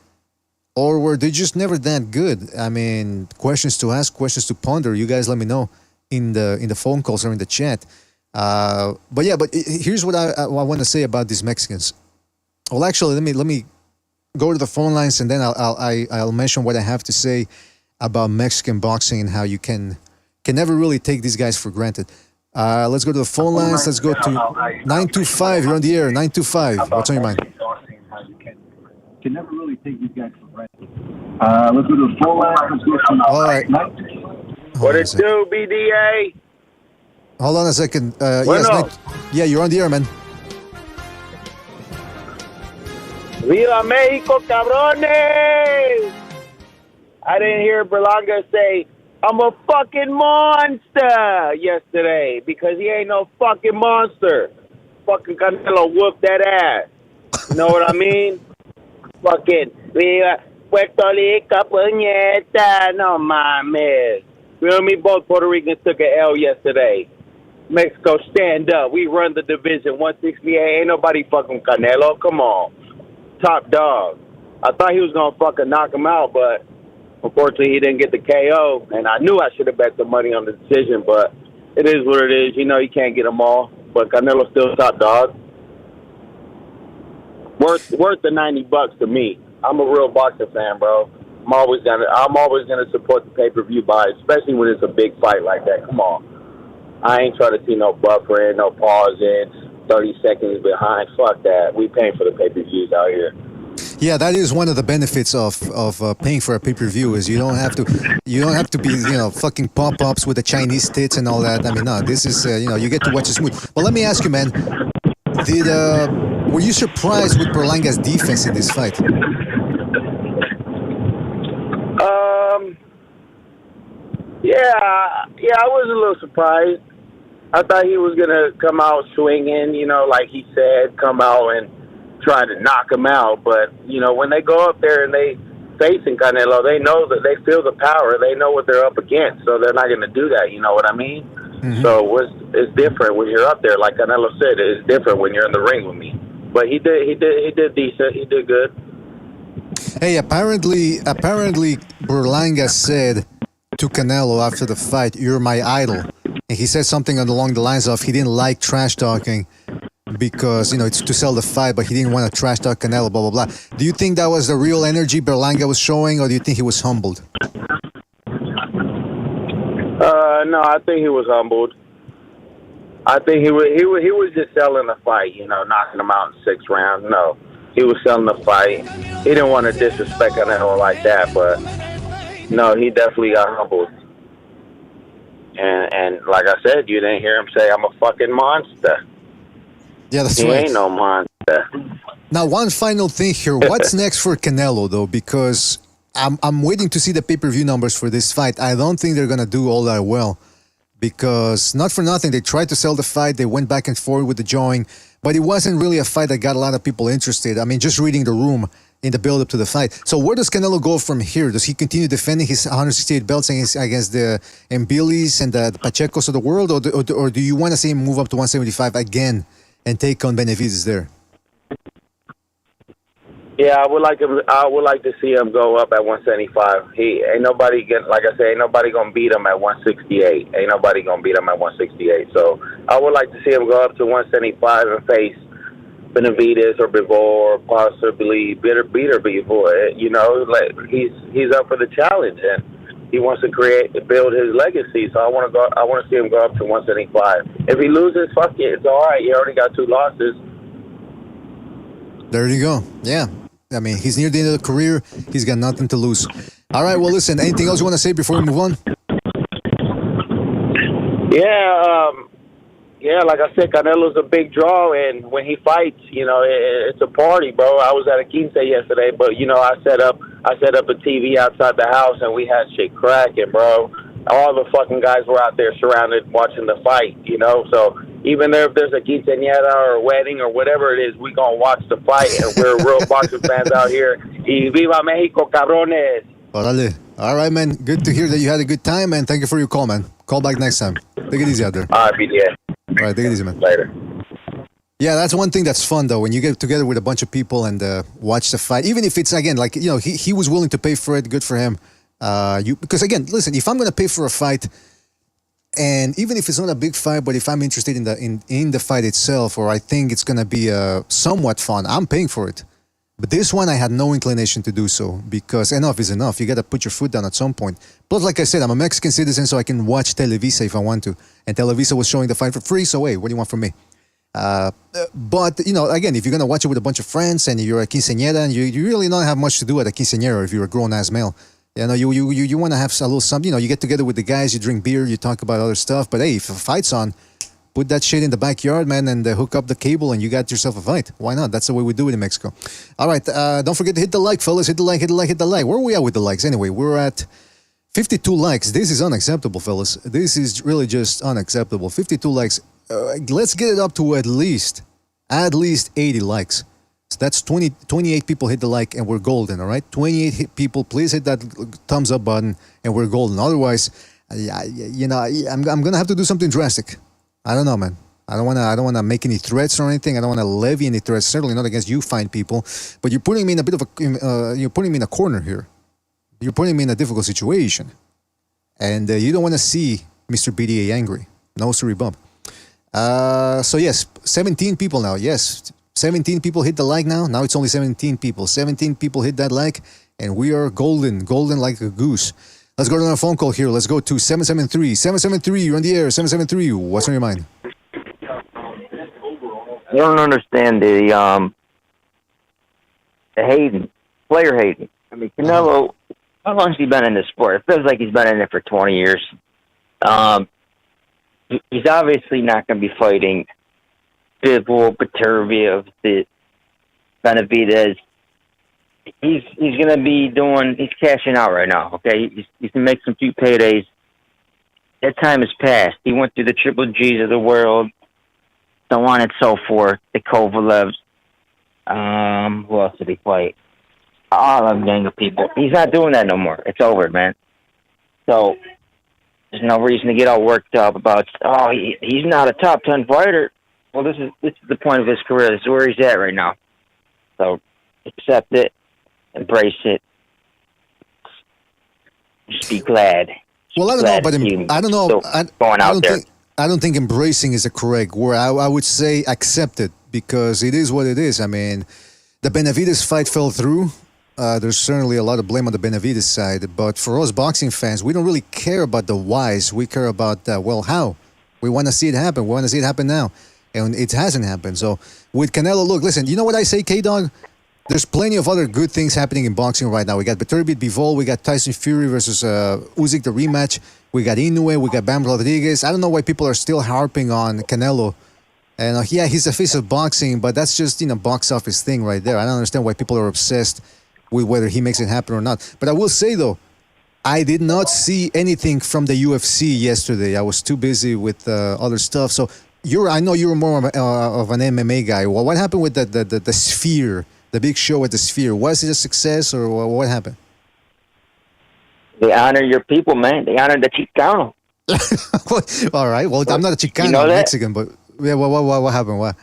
Or were they just never that good? I mean, questions to ask, questions to ponder. You guys let me know in the phone calls or in the chat. But here's what I want to say about these Mexicans. Well, actually, let me go to the phone lines, and then I'll mention what I have to say about Mexican boxing and how you can never really take these guys for granted. Let's go to the phone lines. Let's go to 925. You're on the air. 925. What's on your mind? Can never really take these guys for granted. Let's go to the phone lines. Let's go to all right. What it do, BDA? Hold on a second. Bueno. Yes, you're on the air, man. Viva Mexico, cabrones! I didn't hear Berlanga say, I'm a fucking monster yesterday, because he ain't no fucking monster. Fucking Canelo whooped that ass. You know what I mean? Fucking Viva Puerto Rico, puñeta. No mames. You know what I mean? Both Puerto Ricans took an L yesterday. Mexico, stand up. We run the division 168. Ain't nobody fucking Canelo. Come on. Top dog. I thought he was going to fucking knock him out, but unfortunately he didn't get the KO. And I knew I should have bet the money on the decision, but it is what it is. You know, you can't get them all. But Canelo's still top dog. Worth the $90 to me. I'm a real boxing fan, bro. I'm always gonna support the pay-per-view buy, especially when it's a big fight like that. Come on. I ain't trying to see no buffering, no pausing, 30 seconds behind. Fuck that. We paying for the pay-per-views out here. Yeah, that is one of the benefits of paying for a pay-per-view is you don't have to be fucking pop-ups with the Chinese tits and all that. I mean, no, this is you get to watch it smooth. But let me ask you, man, were you surprised with Berlanga's defense in this fight? Yeah, I was a little surprised. I thought he was going to come out swinging, like he said, come out and try to knock him out. But, when they go up there and they facing Canelo, they know that they feel the power. They know what they're up against, so they're not going to do that, you know what I mean? Mm-hmm. So it's different when you're up there. Like Canelo said, it's different when you're in the ring with me. But he did decent. He did good. Hey, apparently Berlanga said to Canelo after the fight, "You're my idol," and he said something along the lines of he didn't like trash talking because it's to sell the fight, but he didn't want to trash talk Canelo. Blah blah blah. Do you think that was the real energy Berlanga was showing, or do you think he was humbled? No, I think he was humbled. I think he was just selling the fight, knocking him out in 6 rounds. No, he was selling the fight. He didn't want to disrespect Canelo like that, but. No, he definitely got humbled. And like I said, you didn't hear him say, I'm a fucking monster. Yeah, that's right. He ain't no monster. Now, one final thing here. What's next for Canelo, though? Because I'm waiting to see the pay-per-view numbers for this fight. I don't think they're going to do all that well. Because, not for nothing, they tried to sell the fight. They went back and forth with the jawing. But it wasn't really a fight that got a lot of people interested. I mean, just reading the room in the build-up to the fight. So where does Canelo go from here? Does he continue defending his 168 belts against the Mbilis and the Pachecos of the world? Or do you want to see him move up to 175 again and take on Benavides there? Yeah, I would like to see him go up at 175. Ain't nobody gonna beat him at 168. Ain't nobody gonna beat him at 168. So I would like to see him go up to 175 and face Benavides or Bivol or possibly Bitter Bivol. He's up for the challenge and he wants to build his legacy. So I want to see him go up to 175. If he loses, fuck it, it's all right. He already got 2 losses. There you go. Yeah. I mean, he's near the end of the career. He's got nothing to lose. All right, well, listen, anything else you want to say before we move on? Yeah, like I said, Canelo's a big draw, and when he fights, it's a party, bro. I was at a quince yesterday, but I set up a TV outside the house, and we had shit cracking, bro. All the fucking guys were out there surrounded watching the fight, So even there, if there's a quinceañera or a wedding or whatever it is, we gonna watch the fight, and we're real boxing fans out here. Y viva Mexico, cabrones! Orale. All right, man. Good to hear that you had a good time, and thank you for your call, man. Call back next time. Take it easy out there. All right, BDA. All right, take it easy, man. Later. Yeah, that's one thing that's fun, though, when you get together with a bunch of people and watch the fight. Even if it's, again, like, he was willing to pay for it. Good for him. Because, again, listen, if I'm going to pay for a fight, and even if it's not a big fight, but if I'm interested in the fight itself, or I think it's going to be somewhat fun, I'm paying for it. But this one, I had no inclination to do so, because enough is enough. You got to put your foot down at some point. Plus, like I said, I'm a Mexican citizen, so I can watch Televisa if I want to. And Televisa was showing the fight for free, so hey, what do you want from me? But, again, if you're going to watch it with a bunch of friends and you're a quinceañera and you really don't have much to do at a quinceañera if you're a grown-ass male. You want to have a little something, you get together with the guys, you drink beer, you talk about other stuff. But hey, if a fight's on, put that shit in the backyard, man, and hook up the cable, and you got yourself a fight. Why not? That's the way we do it in Mexico. All right, don't forget to hit the like, fellas. Hit the like. Where are we at with the likes? Anyway, we're at 52 likes. This is unacceptable, fellas. This is really just unacceptable. 52 likes. Let's get it up to at least 80 likes. So that's 28 people hit the like, and we're golden, all right? 28 people, please hit that thumbs up button, and we're golden. Otherwise, I'm going to have to do something drastic. I don't know, man. I don't want to make any threats or anything. I don't want to levy any threats. Certainly not against you, fine people. But you're putting me in a bit of you're putting me in a corner here. You're putting me in a difficult situation, and you don't want to see Mr. BDA angry. No, sorry, Bob. So yes, 17 people now. Yes, 17 people hit the like now. Now it's only 17 people. 17 people hit that like, and we are golden like a goose. Let's go to another phone call here. Let's go to 773. 773, you're on the air. 773, what's on your mind? I don't understand the hating, player hating. I mean, Canelo, how long has he been in this sport? It feels like he's been in it for 20 years. He's obviously not going to be fighting Bivol, Beterbiev, the Benavidez. He's going to be he's cashing out right now, okay? He's going to make some few paydays. That time has passed. He went through the Triple Gs of the world, so on and so forth, the Kovalevs. Who else did he fight? All of them gang of people. He's not doing that no more. It's over, man. So there's no reason to get all worked up about, he's not a top 10 fighter. Well, this is the point of his career. This is where he's at right now. So accept it. Embrace it. Just be glad. Well, I don't know, but I don't know. I don't think embracing is a correct word. I would say accept it, because it is what it is. I mean, the Benavidez fight fell through. There's certainly a lot of blame on the Benavidez side, but for us boxing fans, we don't really care about the whys. We care about, how. We want to see it happen. We want to see it happen now. And it hasn't happened. So with Canelo, look, listen, you know what I say, K-Dog? There's plenty of other good things happening in boxing right now. We got Beterbiev, Bivol, we got Tyson Fury versus Usyk, the rematch. We got Inoue, we got Bam Rodriguez. I don't know why people are still harping on Canelo. And he's the face of boxing, but that's just, box office thing right there. I don't understand why people are obsessed with whether he makes it happen or not. But I will say, though, I did not see anything from the UFC yesterday. I was too busy with other stuff. So I know you're more of an MMA guy. Well, what happened with the Sphere? The big show at the Sphere, was it a success, or what happened? They honor your people, man. They honor the Chicano. All right. Well, I'm not a Chicano, I'm Mexican, but yeah. What happened? What?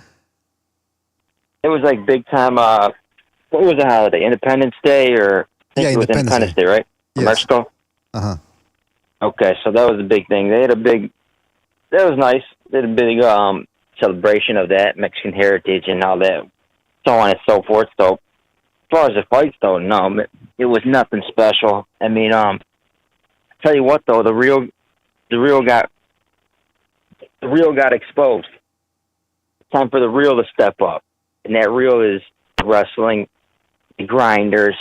It was like big time. What was the holiday? Independence Day, or it was Independence Day, right? Yes. Mexico. Okay, so that was the big thing. They had that was nice. They had a big celebration of that Mexican heritage and all that. So on and so forth. So as far as the fights, though, no, it was nothing special. I mean, tell you what, though, the real got exposed. It's time for the real to step up, and that real is wrestling, the grinders,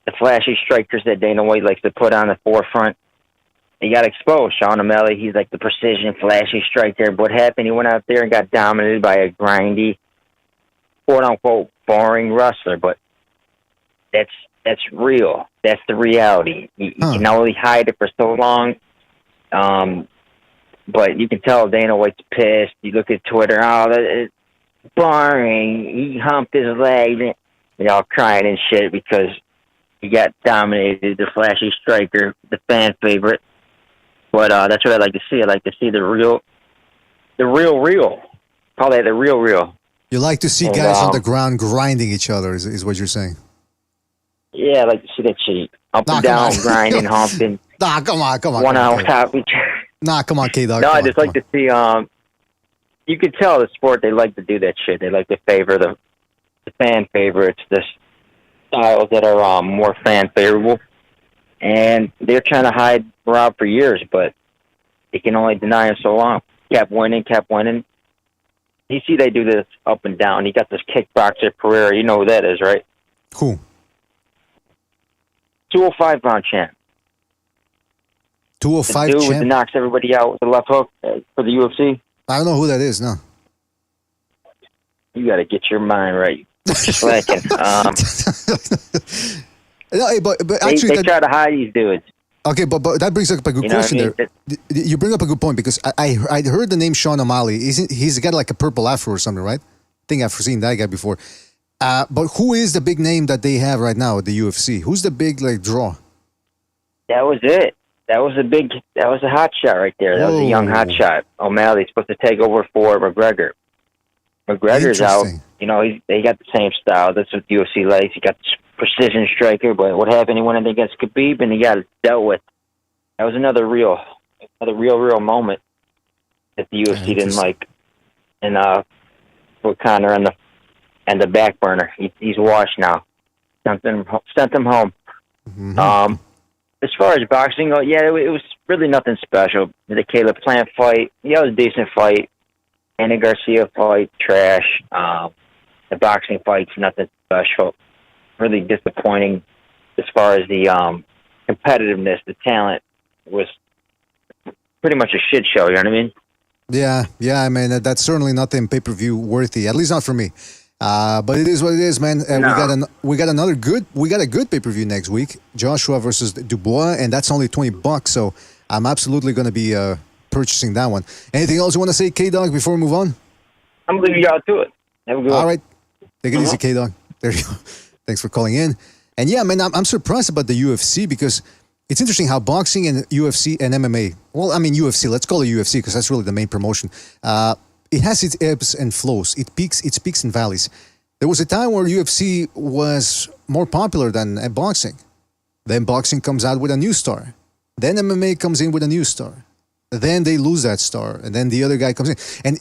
the flashy strikers that Dana White likes to put on the forefront. he got exposed. Sean O'Malley, he's like the precision, flashy striker. But what happened? He went out there and got dominated by a grindy, quote-unquote, boring wrestler. But that's real. That's the reality. You can only hide it for so long. But you can tell Dana White's pissed. You look at Twitter, it's boring. He humped his leg. They're all crying and shit because he got dominated, the flashy striker, the fan favorite. But that's what I like to see. I like to see the real. Call that the real. You like to see guys on the ground grinding each other, is what you're saying? Yeah, I like to see that shit. Up and down, grinding, humping. Nah, come on. One on top of each other. Nah, come on, K-Dog. No, I just like to see, you can tell the sport, they like to do that shit. They like to favor the fan favorites, the styles that are more fan favorable. And they're trying to hide Rob for years, but they can only deny him so long. Kept winning. You see they do this up and down. He got this kickboxer Pereira. You know who that is, right? Who? 205-pound champ. 205 the dude champ? that knocks everybody out with the left hook for the UFC. I don't know who that is, no. You got to get your mind right. Slacking. No, but actually, they try to hide these dudes. Okay, but that brings up a good question there. You bring up a good point because I heard the name Sean O'Malley. He's got like a purple afro or something, right? I think I've seen that guy before. But who is the big name that they have right now at the UFC? Who's the big draw? That was it. That was a hot shot right there. That was a young hot shot. O'Malley's supposed to take over for McGregor. McGregor's out. You know, they got the same style. That's what UFC likes. He got this precision striker, but what happened? He went in against Khabib and he got dealt with. That was another real moment that the UFC didn't like. And put Conor on the back burner. He's washed now. Sent him home. Mm-hmm. As far as boxing, it was really nothing special. The Caleb Plant fight, it was a decent fight. And the Garcia fight, trash. The boxing fights, nothing special. Really disappointing as far as the competitiveness, the talent was pretty much a shit show, you know what I mean? Yeah, I mean, that's certainly nothing pay-per-view worthy, at least not for me. But it is what it is, man. We got a good pay-per-view next week. Joshua versus Dubois, and that's only $20, so I'm absolutely going to be purchasing that one. Anything else you want to say, K-Dog, before we move on? I'm leaving y'all to it. Have a good one. All right. Take it easy, K-Dog. There you go. Thanks for calling in. And yeah, man, I'm surprised about the UFC because it's interesting how boxing and UFC and MMA, well, I mean UFC, let's call it UFC because that's really the main promotion. It has its ebbs and flows. It peaks and valleys. There was a time where UFC was more popular than boxing. Then boxing comes out with a new star. Then MMA comes in with a new star. Then they lose that star, and then the other guy comes in. And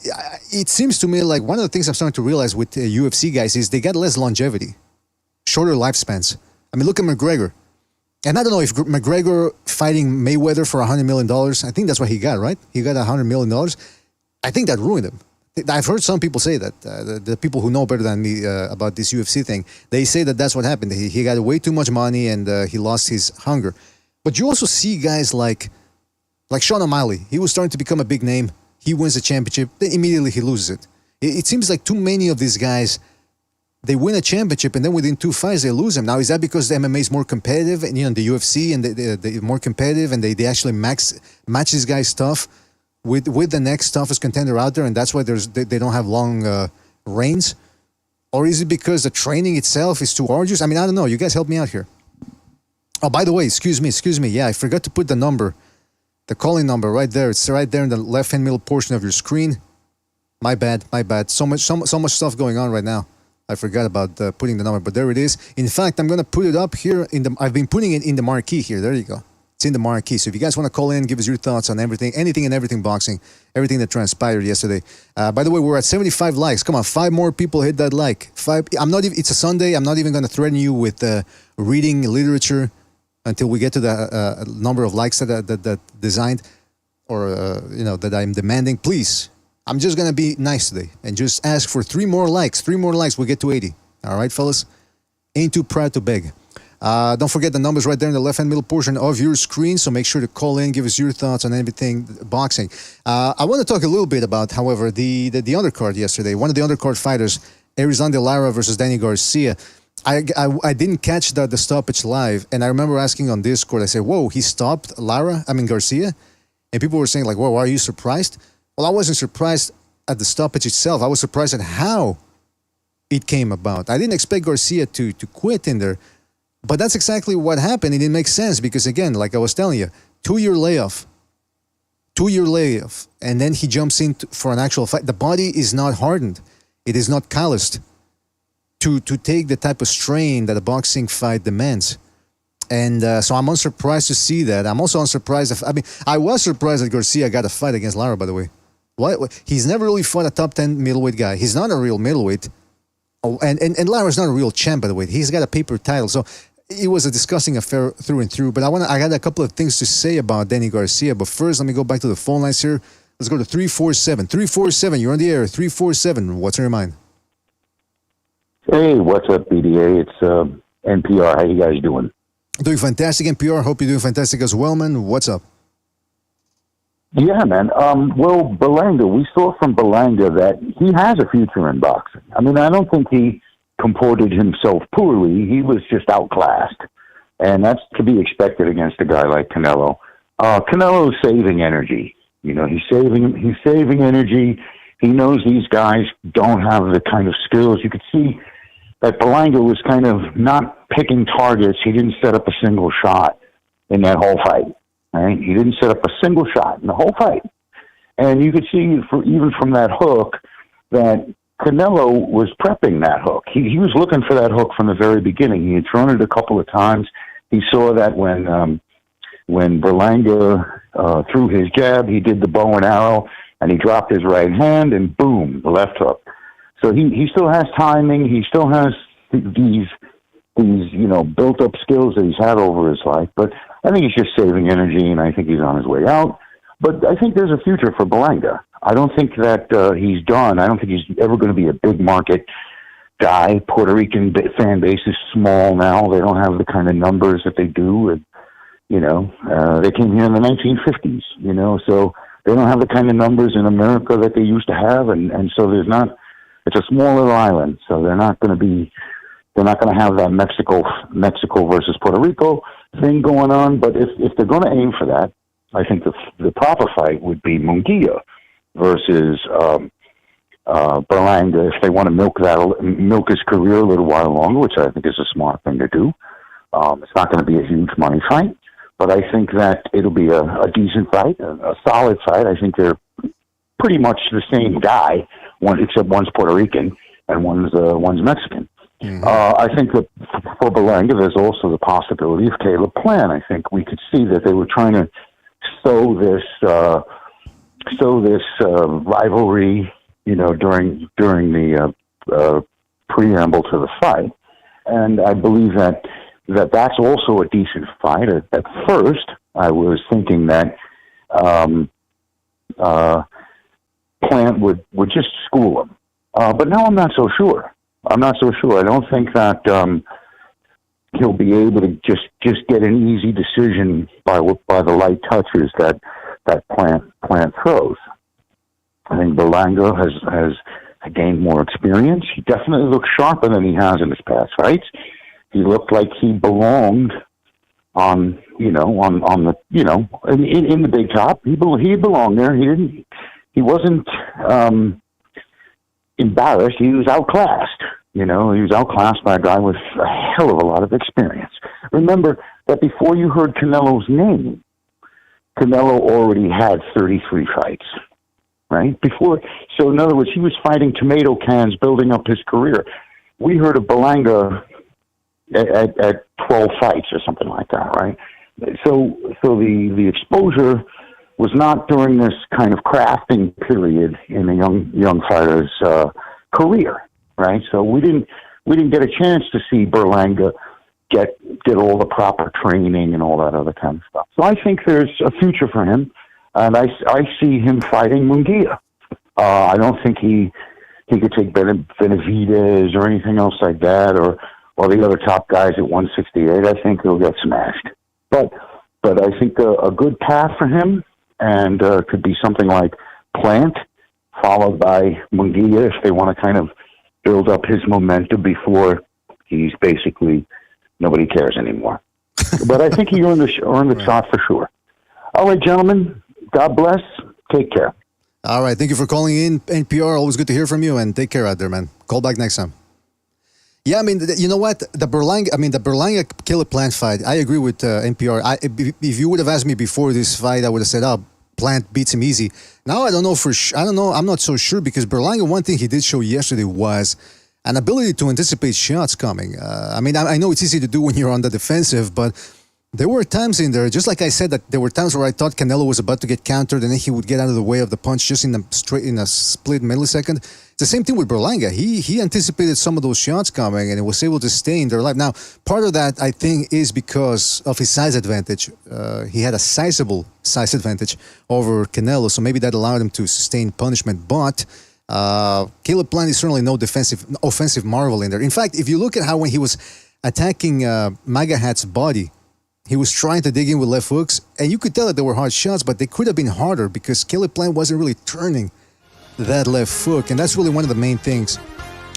it seems to me like one of the things I'm starting to realize with UFC guys is they got less longevity, shorter lifespans. I mean, look at McGregor. And I don't know if McGregor fighting Mayweather for $100 million, I think that's what he got, right? He got $100 million. I think that ruined him. I've heard some people say that, the people who know better than me about this UFC thing, they say that that's what happened. He got way too much money and he lost his hunger. But you also see guys like Sean O'Malley. He was starting to become a big name. He wins a championship, then immediately he loses it. It seems like too many of these guys, they win a championship and then within 2 fights they lose them. Now, is that because the MMA is more competitive and the UFC and they're more competitive and they actually match these guys' stuff with the next toughest contender out there, and that's why they don't have long reigns? Or is it because the training itself is too arduous? I mean, I don't know. You guys help me out here. Oh, by the way, excuse me. Yeah, I forgot to put the number, the calling number right there. It's right there in the left-hand middle portion of your screen. My bad. So much stuff going on right now. I forgot about putting the number, but there it is. In fact, I'm going to put it up here I've been putting it in the marquee here. There you go. It's in the marquee. So if you guys want to call in, give us your thoughts on anything and everything boxing, everything that transpired yesterday. By the way, we're at 75 likes. Come on, 5 more people hit that like. 5. It's a Sunday. I'm not even going to threaten you with reading literature until we get to the number of likes that designed or that I'm demanding. Please, I'm just going to be nice today and just ask for 3 more likes. 3 more likes, we'll get to 80. All right, fellas? Ain't too proud to beg. Don't forget the numbers right there in the left-hand middle portion of your screen, so make sure to call in, give us your thoughts on everything boxing. I want to talk a little bit about, however, the undercard yesterday. One of the undercard fighters, Erislandy Lara versus Danny Garcia. I didn't catch the stoppage live, and I remember asking on Discord, I said, whoa, he stopped Garcia? And people were saying, like, whoa, are you surprised? Well, I wasn't surprised at the stoppage itself. I was surprised at how it came about. I didn't expect Garcia to quit in there, but that's exactly what happened. It didn't make sense because, again, like I was telling you, 2-year layoff, and then he jumps in for an actual fight. The body is not hardened. It is not calloused to take the type of strain that a boxing fight demands. And so I'm unsurprised to see that. I'm also unsurprised. I was surprised that Garcia got a fight against Lara, by the way. What? He's never really fought a top 10 middleweight guy. He's not a real middleweight. Oh, and Lara's not a real champ, by the way. He's got a paper title. So it was a disgusting affair through and through. But I got a couple of things to say about Danny Garcia. But first, let me go back to the phone lines here. Let's go to 347. 347, you're on the air. 347, what's on your mind? Hey, what's up, BDA? It's NPR. How you guys doing? Doing fantastic, NPR. Hope you're doing fantastic as well, man. What's up? Yeah, man. Well, Berlanga, we saw from Berlanga that he has a future in boxing. I mean, I don't think he comported himself poorly. He was just outclassed. And that's to be expected against a guy like Canelo. Canelo's saving energy. You know, he's saving energy. He knows these guys don't have the kind of skills. You could see that Berlanga was kind of not picking targets. He didn't set up a single shot in that whole fight. Right? He didn't set up a single shot in the whole fight. And you could see even from that hook that Canelo was prepping that hook. He was looking for that hook from the very beginning. He had thrown it a couple of times. He saw that when Berlanga threw his jab, he did the bow and arrow, and he dropped his right hand, and boom, the left hook. So he still has timing. He still has these built-up skills that he's had over his life. But I think he's just saving energy, and I think he's on his way out. But I think there's a future for Berlanga. I don't think that he's done. I don't think he's ever going to be a big-market guy. Puerto Rican fan base is small now. They don't have the kind of numbers that they do. And, they came here in the 1950s, so they don't have the kind of numbers in America that they used to have. And so it's a small little island, so they're not going to have that Mexico versus Puerto Rico thing going on. But if they're going to aim for that, I think the proper fight would be Munguia versus Berlanga if they want to milk his career a little while longer, which I think is a smart thing to do. It's not going to be a huge money fight, but I think that it'll be a decent fight, a solid fight. I think they're pretty much the same guy, except one's Puerto Rican and one's Mexican. Mm-hmm. I think that for Berlanga, there's also the possibility of Caleb Plant. I think we could see that they were trying to sow this rivalry, during the preamble to the fight, and I believe that's also a decent fight. At first, I was thinking that Plant would just school him, but now I'm not so sure. I don't think that he'll be able to just get an easy decision by the light touches that Plant throws. I think Berlanga has gained more experience. He definitely looks sharper than he has in his past fights. He looked like he belonged in the big top. He belonged there. He wasn't embarrassed. He was outclassed. He was outclassed by a guy with a hell of a lot of experience. Remember that before you heard Canelo's name, Canelo already had 33 fights, right? So in other words, he was fighting tomato cans, building up his career. We heard of Berlanga at 12 fights or something like that, right? So the exposure was not during this kind of crafting period in a young fighter's career, right? So we didn't get a chance to see Berlanga get all the proper training and all that other kind of stuff. So I think there's a future for him, and I see him fighting Munguia. I don't think he could take Benavidez or anything else like that, or while the other top guys at 168, I think he'll get smashed. But I think a good path for him and could be something like Plant, followed by Munguia if they want to kind of build up his momentum before he's basically nobody cares anymore. But I think he earned the shot for sure. All right, gentlemen, God bless. Take care. All right, thank you for calling in, NPR. Always good to hear from you, and take care out there, man. Call back next time. Yeah, I mean, you know what? The Berlanga Caleb Plant fight, I agree with NPR. If you would have asked me before this fight, I would have said, oh, Plant beats him easy. Now I don't know for sure. I don't know. I'm not so sure because Berlanga, one thing he did show yesterday was an ability to anticipate shots coming. I mean, I know it's easy to do when you're on the defensive, but there were times in there, just like I said, that there were times where I thought Canelo was about to get countered and then he would get out of the way of the punch just in a split millisecond. It's the same thing with Berlanga. He anticipated some of those shots coming and he was able to stay in their life. Now, part of that, I think, is because of his size advantage. He had a sizable size advantage over Canelo, so maybe that allowed him to sustain punishment. But Caleb Plant is certainly no offensive marvel in there. In fact, if you look at how when he was attacking MAGA Hat's body, he was trying to dig in with left hooks, and you could tell that they were hard shots, but they could have been harder because Caleb Plant wasn't really turning that left hook, and that's really one of the main things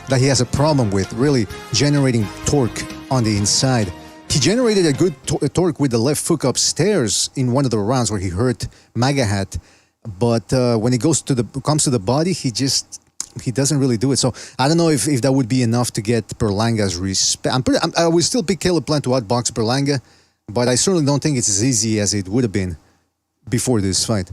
that he has a problem with, really generating torque on the inside. He generated a good torque with the left hook upstairs in one of the rounds where he hurt MAGA Hat, but when it comes to the body, he doesn't really do it. So I don't know if that would be enough to get Berlanga's respect. I would still pick Caleb Plant to outbox Berlanga, but I certainly don't think it's as easy as it would have been before this fight.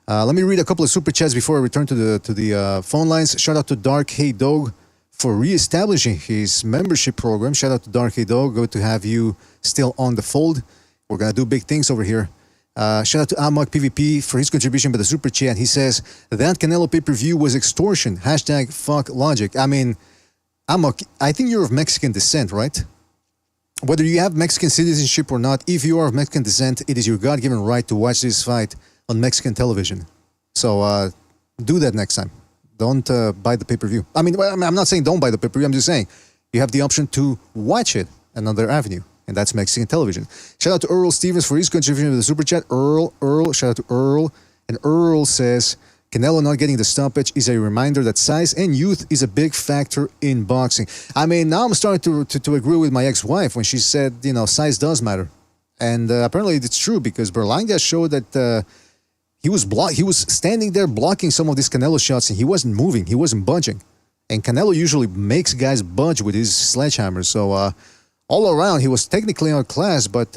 Let me read a couple of super chats before I return to the phone lines. Shout out to Dark Hey Dog for reestablishing his membership program. Shout out to Dark Hey Dog. Good to have you still on the fold. We're going to do big things over here. Shout out to Amok PvP for his contribution by the super chat. He says, that Canelo pay-per-view was extortion. # fuck logic. I mean, Amok, I think you're of Mexican descent, right? Whether you have Mexican citizenship or not, if you are of Mexican descent, it is your God-given right to watch this fight on Mexican television. So do that next time. Don't buy the pay-per-view. I mean, I'm not saying don't buy the pay-per-view. I'm just saying you have the option to watch it another avenue, and that's Mexican television. Shout out to Earl Stevens for his contribution to the super chat. Earl, shout out to Earl. And Earl says, Canelo not getting the stoppage is a reminder that size and youth is a big factor in boxing. I mean, now I'm starting to agree with my ex-wife when she said, size does matter. And apparently it's true because Berlanga showed that he was standing there blocking some of these Canelo shots and he wasn't moving. He wasn't budging. And Canelo usually makes guys budge with his sledgehammer. So all around, he was technically outclassed, but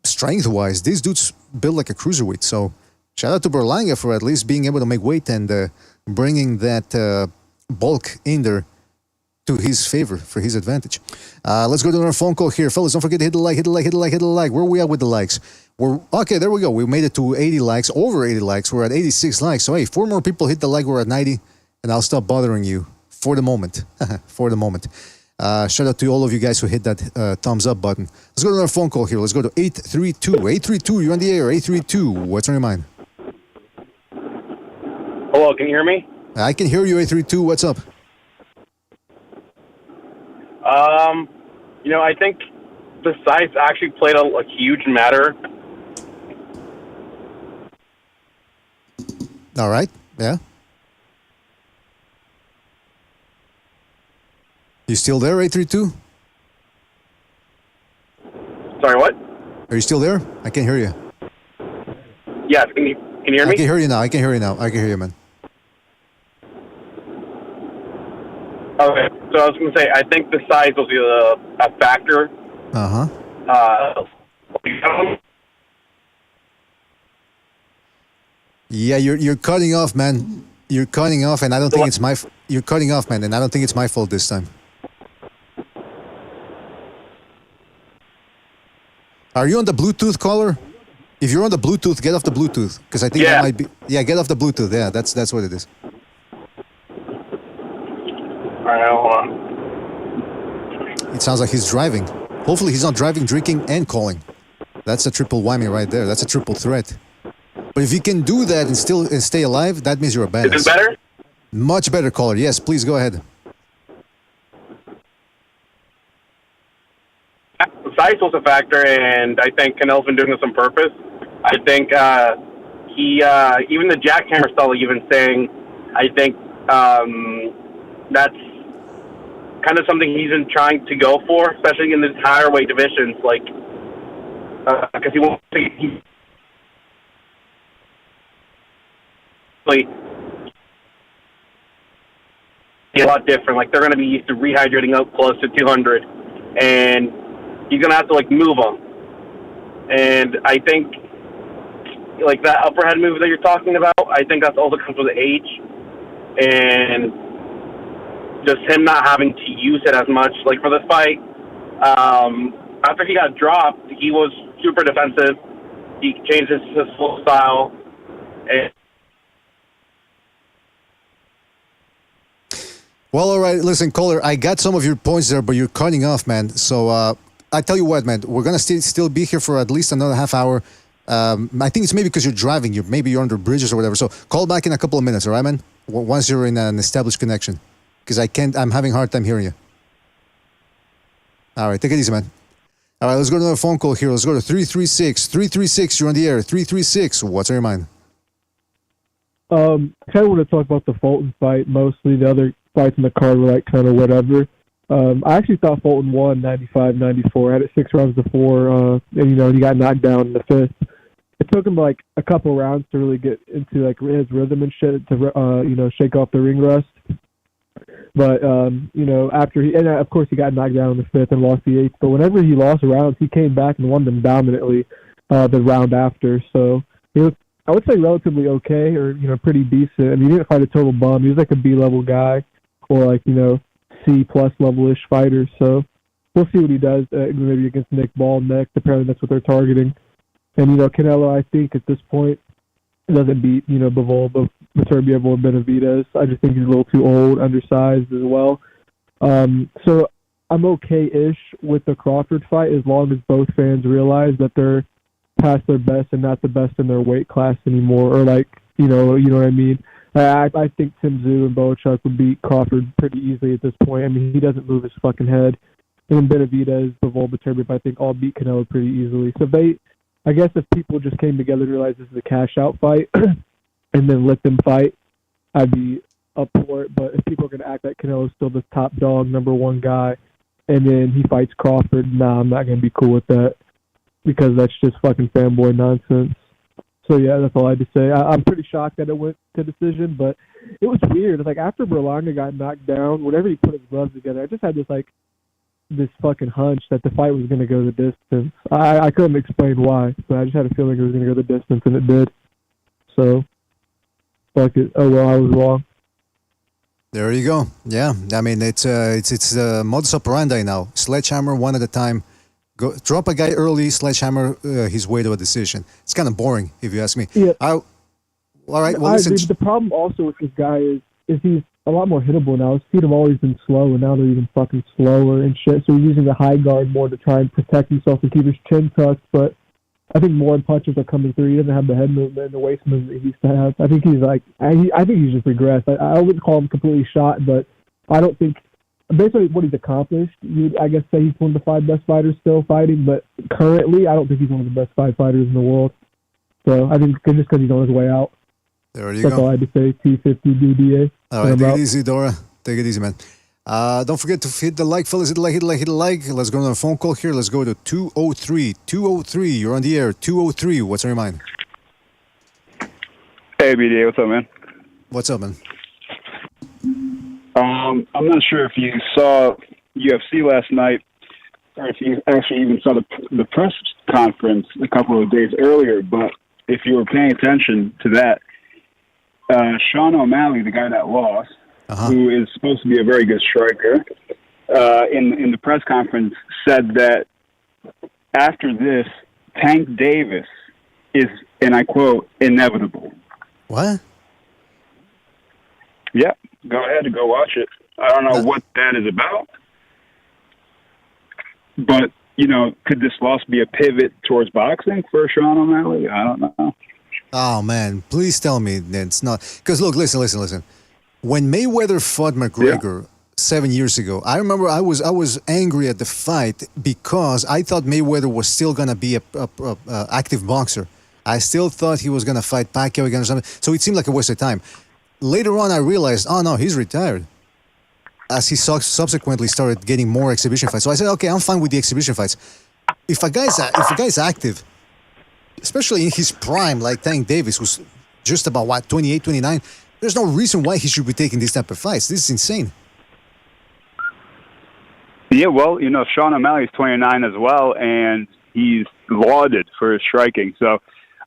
strength-wise, these dudes built like a cruiserweight. So shout out to Berlanga for at least being able to make weight and bringing that bulk in there to his favor, for his advantage. Let's go to another phone call here. Fellas, don't forget to hit the like. Where are we at with the likes? Okay, there we go. We made it to 80 likes, over 80 likes. We're at 86 likes. So, hey, 4 more people hit the like. We're at 90, and I'll stop bothering you for the moment. Shout out to all of you guys who hit that thumbs up button. Let's go to another phone call here. Let's go to 832. 832, you're on the air. 832, what's on your mind? Hello, can you hear me? I can hear you, 832. What's up? I think the size actually played a huge matter. All right. Yeah. You still there, 832? Sorry, what? Are you still there? I can't hear you. Yes, can you hear me? I can hear you now. I can hear you, man. Okay, so I was going to say, I think the size was a factor. Yeah, you're cutting off, man. You're cutting off, and I don't think it's my. You're cutting off, man, and I don't think it's my fault this time. Are you on the Bluetooth caller? If you're on the Bluetooth, get off the Bluetooth, because I think that might be. Yeah, get off the Bluetooth. Yeah, that's what it is. All right, hold on. It sounds like he's driving. Hopefully, he's not driving, drinking, and calling. That's a triple whammy right there. That's a triple threat. But if you can do that and still stay alive, that means you're a badass. Is it better? Much better, caller. Yes, please go ahead. size was a factor, and I think Canelo's been doing this on purpose. I think he even the jackhammer style even saying, I think that's kind of something he's been trying to go for, especially in the higher weight divisions, like because he wants to. A lot different. Like they're going to be used to rehydrating up close to 200, and he's going to have to like move them. And I think like that upper head move that you're talking about, I think that's also comes with age, and just him not having to use it as much. Like for this fight, after he got dropped, he was super defensive. He changed his full style. And well, all right. Listen, caller, I got some of your points there, but you're cutting off, man. So I tell you what, man, we're gonna still be here for at least another half hour. I think it's maybe because you're driving. Maybe you're under bridges or whatever. So call back in a couple of minutes, all right, man? Once you're in an established connection, because I'm having a hard time hearing you. All right, take it easy, man. All right, let's go to another phone call here. Let's go to 336. 336, you're on the air. 336, what's on your mind? I kind of want to talk about the Fulton fight mostly. The other fights in the card were like kind of whatever. I actually thought Fulton won 95-94. Had it 6 rounds to 4, and he got knocked down in the 5th. It took him like a couple rounds to really get into like his rhythm and shit to shake off the ring rust. But after of course he got knocked down in the 5th and lost the 8th. But whenever he lost rounds, he came back and won them dominantly the round after. So he was, I would say, relatively okay, or pretty decent. I mean, he didn't fight a total bum. He was like a B-level guy, or like C+ level-ish fighter. So we'll see what he does maybe against Nick Ball next. Apparently that's what they're targeting. And Canelo, I think at this point doesn't beat Bivol, Beterbiev, or Benavidez. I just think he's a little too old, undersized as well. So I'm okay-ish with the Crawford fight as long as both fans realize that they're past their best and not the best in their weight class anymore, or like you know what I mean. I think Tim Tszyu and Boachuk would beat Crawford pretty easily at this point. I mean, he doesn't move his fucking head. And Benavidez, Bivol, Beterbiev, I think all beat Canelo pretty easily. So I guess if people just came together and realized this is a cash-out fight and then let them fight, I'd be up for it. But if people are going to act like Canelo's still the top dog, number one guy, and then he fights Crawford, nah, I'm not going to be cool with that, because that's just fucking fanboy nonsense. So, yeah, that's all I had to say. I'm pretty shocked that it went to decision, but it was weird. It's like after Berlanga got knocked down, whenever he put his gloves together, I just had this fucking hunch that the fight was going to go the distance. I couldn't explain why, but I just had a feeling it was going to go the distance, and it did. So, fuck it. Oh, well, I was wrong. There you go. Yeah, I mean, it's modus operandi now. Sledgehammer one at a time. Go drop a guy early, sledgehammer his way to a decision. It's kind of boring, if you ask me. Yeah. All right. Well, listen. The problem also with this guy is he's a lot more hittable now. His feet have always been slow, and now they're even fucking slower and shit. So he's using the high guard more to try and protect himself and keep his chin tucked. But I think more punches are coming through. He doesn't have the head movement and the waist movement he used to have. I think he's I think he's just regressed. I wouldn't call him completely shot, but I don't think. Based on what he's accomplished, I guess say he's one of the 5 best fighters still fighting, but currently I don't think he's one of the best 5 fighters in the world. So I think just because he's on his way out. There you That's go. all I had to say. T50 DDA. All right, take it easy, Dora. Take it easy, man. Don't forget to hit the like, fellas. Hit the like. Let's go on a phone call here. Let's go to 203. 203, you're on the air. 203, what's on your mind? Hey, BDA, what's up, man? What's up, man? I'm not sure if you saw UFC last night, or if you actually even saw the press conference a couple of days earlier, but if you were paying attention to that, Sean O'Malley, the guy that lost, who is supposed to be a very good striker, in the press conference said that after this, Tank Davis is, and I quote, inevitable. What? Yep. Go ahead and go watch it. I don't know what that is about. But, could this loss be a pivot towards boxing for Sean O'Malley? I don't know. Oh, man. Please tell me it's not. Because, look, listen. When Mayweather fought McGregor, 7 years ago. I remember I was angry at the fight because I thought Mayweather was still gonna be a active boxer. I still thought he was gonna fight Pacquiao again or something. So it seemed like a waste of time. Later on, I realized, oh no, he's retired. As he subsequently started getting more exhibition fights, so I said, okay, I'm fine with the exhibition fights. If a guy's active, especially in his prime, like Tank Davis, who's just about 28, 29, there's no reason why he should be taking these type of fights. This is insane. Yeah, well, Sean O'Malley's 29 as well, and he's lauded for his striking. So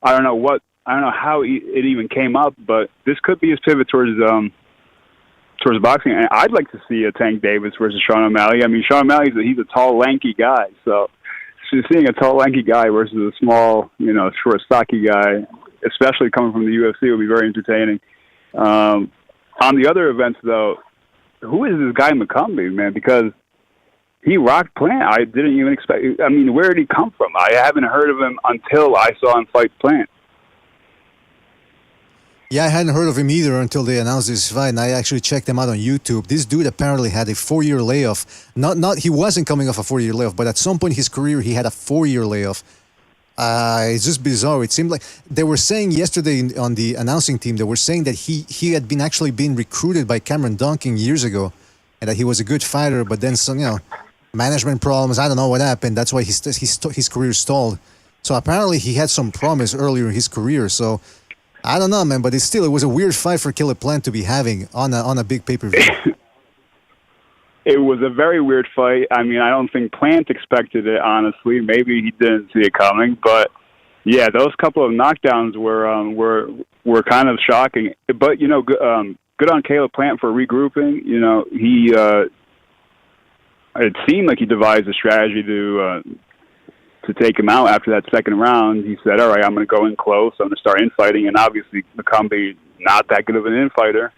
I don't know how it even came up, but this could be his pivot towards boxing. And I'd like to see a Tank Davis versus Sean O'Malley. I mean, Sean O'Malley's he's a tall, lanky guy, so seeing a tall, lanky guy versus a small, short, stocky guy, especially coming from the UFC, would be very entertaining. On the other events, though, who is this guy McCumbee, man? Because he rocked Plant. I didn't even expect. I mean, where did he come from? I haven't heard of him until I saw him fight Plant. Yeah, I hadn't heard of him either until they announced this fight, and I actually checked him out on YouTube. This dude apparently had a 4-year layoff. He wasn't coming off a 4-year layoff, but at some point in his career, he had a 4-year layoff. It's just bizarre. It seemed like they were saying yesterday on the announcing team, they were saying that he had been recruited by Cameron Dunking years ago, and that he was a good fighter, but then some, management problems. I don't know what happened. That's why his career stalled. So apparently he had some promise earlier in his career. So I don't know, man, but it was a weird fight for Caleb Plant to be having on a big pay-per-view. It was a very weird fight. I mean, I don't think Plant expected it, honestly. Maybe he didn't see it coming, but yeah, those couple of knockdowns were kind of shocking. But good on Caleb Plant for regrouping. He it seemed like he devised a strategy to take him out after that second round. He said, all right, I'm going to go in close. I'm going to start infighting. And obviously, McCumbee, not that good of an infighter.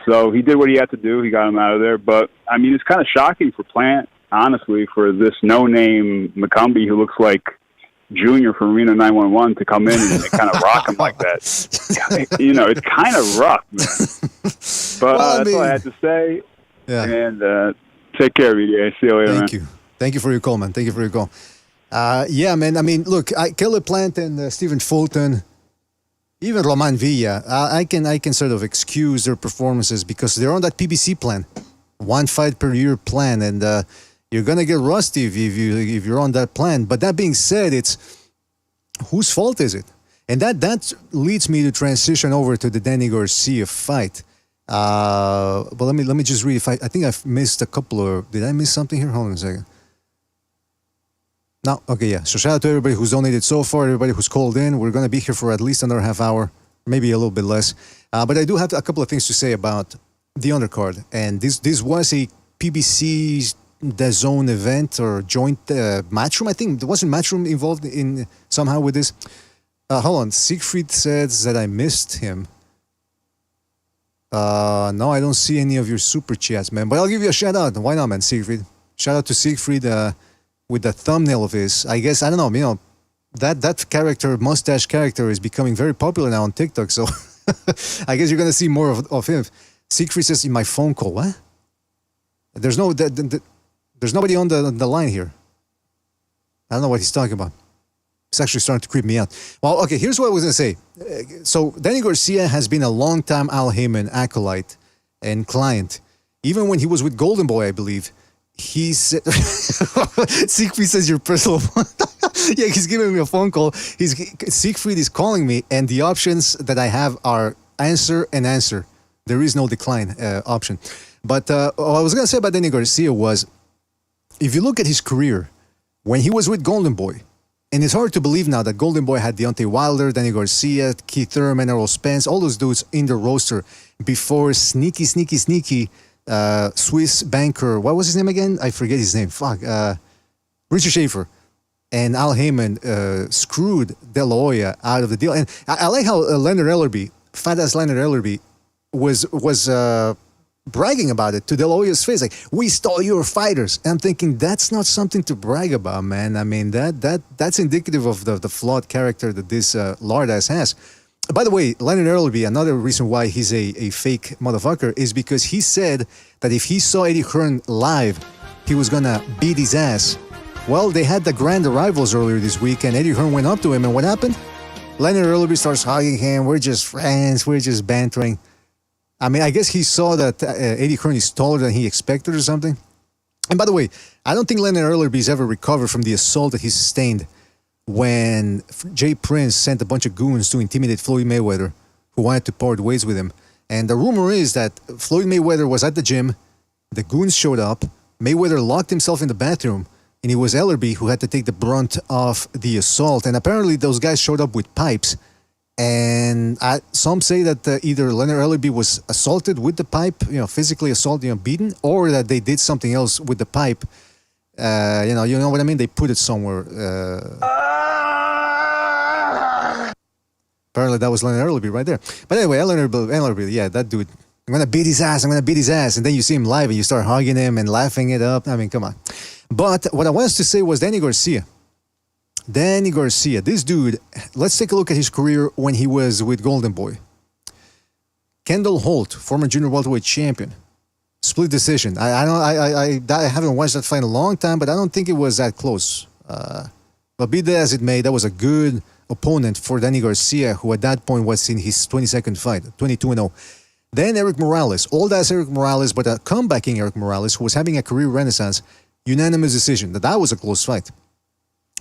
So he did what he had to do. He got him out of there. But, I mean, it's kind of shocking for Plant, honestly, for this no-name McCumbee who looks like Junior from Reno 911 to come in and kind of rock him like that. It's kind of rough, man. But that's all I had to say. Yeah. And take care, VDA. See you later, man. Thank you. Thank you for your call, man. Thank you for your call. Yeah, man. I mean, look, Caleb Plant and Stephen Fulton, even Roman Villa, I can sort of excuse their performances because they're on that PBC plan, 1 fight per year plan, and you're gonna get rusty if you're on that plan. But that being said, it's whose fault is it? And that leads me to transition over to the Danny Garcia fight. But let me just read. I think I've missed a couple of. Did I miss something here? Hold on a second. No, okay, yeah. So shout out to everybody who's donated so far, everybody who's called in. We're going to be here for at least another half hour, maybe a little bit less. But I do have a couple of things to say about the undercard. And this was a PBC DAZN event or joint Matchroom. I think there wasn't Matchroom involved in somehow with this. Hold on. Siegfried says that I missed him. No, I don't see any of your super chats, man. But I'll give you a shout out. Why not, man, Siegfried? Shout out to Siegfried. With the thumbnail of his, I guess, I don't know, that character, mustache character, is becoming very popular now on TikTok, so I guess you're going to see more of him. Siegfried says in my phone call, what? There's nobody on the line here. I don't know what he's talking about. It's actually starting to creep me out. Well, okay, here's what I was going to say. So Danny Garcia has been a long-time Al Heyman acolyte and client. Even when he was with Golden Boy, I believe. He said, Siegfried says your personal phone. Yeah, he's giving me a phone call. Siegfried is calling me, and the options that I have are answer and answer. There is no decline option. But what I was going to say about Danny Garcia was, if you look at his career, when he was with Golden Boy, and it's hard to believe now that Golden Boy had Deontay Wilder, Danny Garcia, Keith Thurman, Errol Spence, all those dudes in the roster before sneaky Swiss banker, what was his name again? I forget his name. Richard Schaefer and Al Heyman screwed De La Hoya out of the deal. And I like how Leonard Ellerby, fat-ass Leonard Ellerby, was bragging about it to De La Hoya's face, like, we stole your fighters. And I'm thinking, that's not something to brag about, man. I mean, that's indicative of the flawed character that this lard-ass has. By the way, Leonard Earlby, another reason why he's a fake motherfucker is because he said that if he saw Eddie Hearn live, he was gonna beat his ass. Well, they had the grand arrivals earlier this week, and Eddie Hearn went up to him, and what happened? Leonard Earlby starts hugging him. We're just friends. We're just bantering. I mean, I guess he saw that Eddie Hearn is taller than he expected or something. And by the way, I don't think Leonard Earlby's ever recovered from the assault that he sustained when Jay Prince sent a bunch of goons to intimidate Floyd Mayweather, who wanted to part ways with him. And the rumor is that Floyd Mayweather was at the gym, the goons showed up, Mayweather locked himself in the bathroom, and it was Ellerby who had to take the brunt of the assault. And apparently those guys showed up with pipes. And some say that either Leonard Ellerby was assaulted with the pipe, physically assaulted, beaten, or that they did something else with the pipe. You know what I mean? They put it somewhere. Apparently that was Leonard Ellerby right there. But anyway, Leonard Ellerby, yeah, that dude. I'm going to beat his ass. And then you see him live and you start hugging him and laughing it up. I mean, come on. But what I wanted to say was Danny Garcia. This dude, let's take a look at his career when he was with Golden Boy. Kendall Holt, former junior welterweight champion. Split decision. I haven't watched that fight in a long time, but I don't think it was that close. But be that as it may, that was a good opponent for Danny Garcia, who at that point was in his 22nd fight, 22-0. Then Eric Morales, old-ass Eric Morales, but a comebacking Eric Morales, who was having a career renaissance. Unanimous decision. That was a close fight.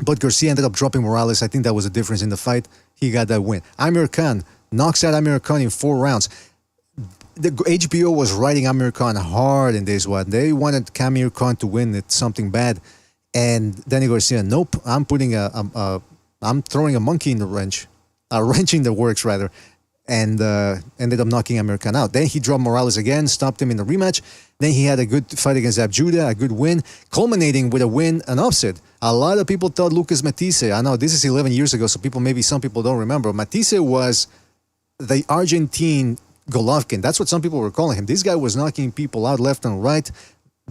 But Garcia ended up dropping Morales. I think that was the difference in the fight. He got that win. Amir Khan knocks out Amir Khan in 4 rounds. The HBO was riding Amir Khan hard in this one. They wanted Amir Khan to win it, something bad. And Danny Garcia, nope, I'm throwing a monkey in the wrench. A wrench in the works, rather. And ended up knocking Amir Khan out. Then he dropped Morales again, stopped him in the rematch. Then he had a good fight against Abjuda, a good win, culminating with a win, an upset. A lot of people thought Lucas Matisse, I know this is 11 years ago, so some people don't remember. Matisse was the Argentine Golovkin. That's what some people were calling him. This guy was knocking people out left and right.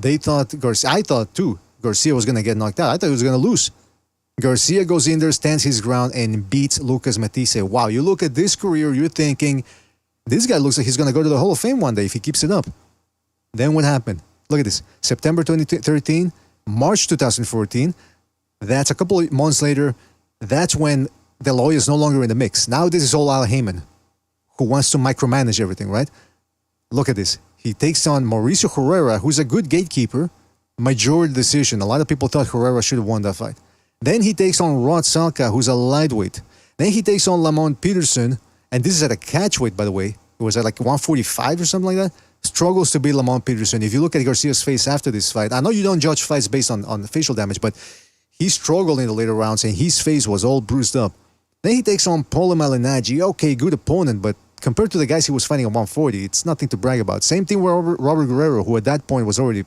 I thought too, Garcia was going to get knocked out. I thought he was going to lose. Garcia goes in there, stands his ground, and beats Lucas Matisse. Wow, you look at this career, you're thinking, this guy looks like he's going to go to the Hall of Fame one day if he keeps it up. Then what happened? Look at this. September 2013, March 2014. That's a couple of months later. That's when De La Hoya is no longer in the mix. Now this is all Al Heyman, who wants to micromanage everything, right? Look at this. He takes on Mauricio Herrera, who's a good gatekeeper. Majority decision. A lot of people thought Herrera should have won that fight. Then he takes on Rod Salka, who's a lightweight. Then he takes on Lamont Peterson, and this is at a catchweight, by the way. It was at like 145 or something like that. Struggles to beat Lamont Peterson. If you look at Garcia's face after this fight, I know you don't judge fights based on facial damage, but he struggled in the later rounds, and his face was all bruised up. Then he takes on Paulo Malignaggi. Okay, good opponent, but compared to the guys he was fighting at 140, it's nothing to brag about. Same thing with Robert Guerrero, who at that point was already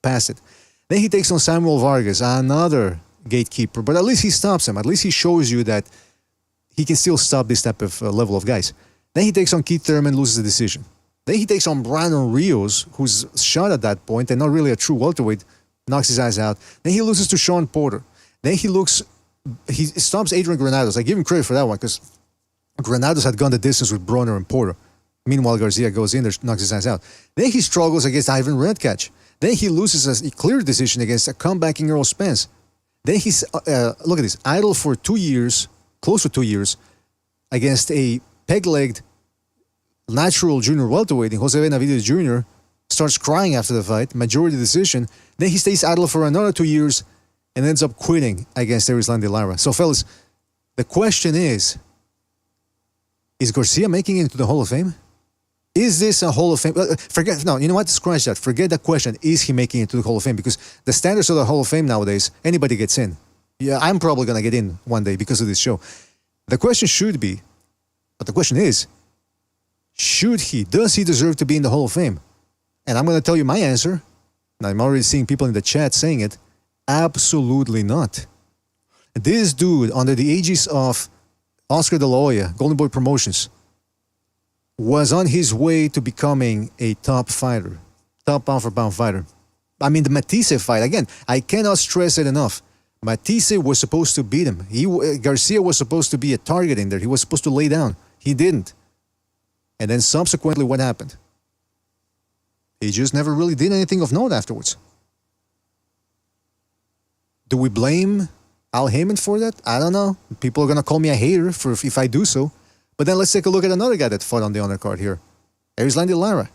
past it. Then he takes on Samuel Vargas, another gatekeeper, but at least he stops him. At least he shows you that he can still stop this type of level of guys. Then he takes on Keith Thurman, loses the decision. Then he takes on Brandon Rios, who's shot at that point and not really a true welterweight, knocks his ass out. Then he loses to Sean Porter. Then he stops Adrian Granados. I give him credit for that one because Granados had gone the distance with Broner and Porter. Meanwhile, Garcia goes in there, knocks his ass out. Then he struggles against Ivan Redkach. Then he loses a clear decision against a comebacking Earl Spence. Then he's, look at this, idle for 2 years, close to 2 years, against a peg-legged natural junior welterweight in Jose Benavidez Jr., starts crying after the fight, majority decision. Then he stays idle for another 2 years and ends up quitting against Erislandy Lara. So, fellas, the question is Garcia making it into the Hall of Fame? Is this a Hall of Fame? You know what? Scratch that. Forget that question. Is he making it to the Hall of Fame? Because the standards of the Hall of Fame nowadays, anybody gets in. Yeah, I'm probably going to get in one day because of this show. The question should be, but the question is, does he deserve to be in the Hall of Fame? And I'm going to tell you my answer. And I'm already seeing people in the chat saying it. Absolutely not. This dude, under the aegis of Oscar De La Hoya, Golden Boy Promotions, was on his way to becoming a top fighter, top pound-for-pound fighter. I mean, the Matisse fight, again, I cannot stress it enough. Matisse was supposed to beat him. Garcia was supposed to be a target in there. He was supposed to lay down. He didn't. And then subsequently, what happened? He just never really did anything of note afterwards. Do we blame Al Heyman for that? I don't know. People are going to call me a hater if I do so. But then let's take a look at another guy that fought on the undercard here. Erislandy Lara.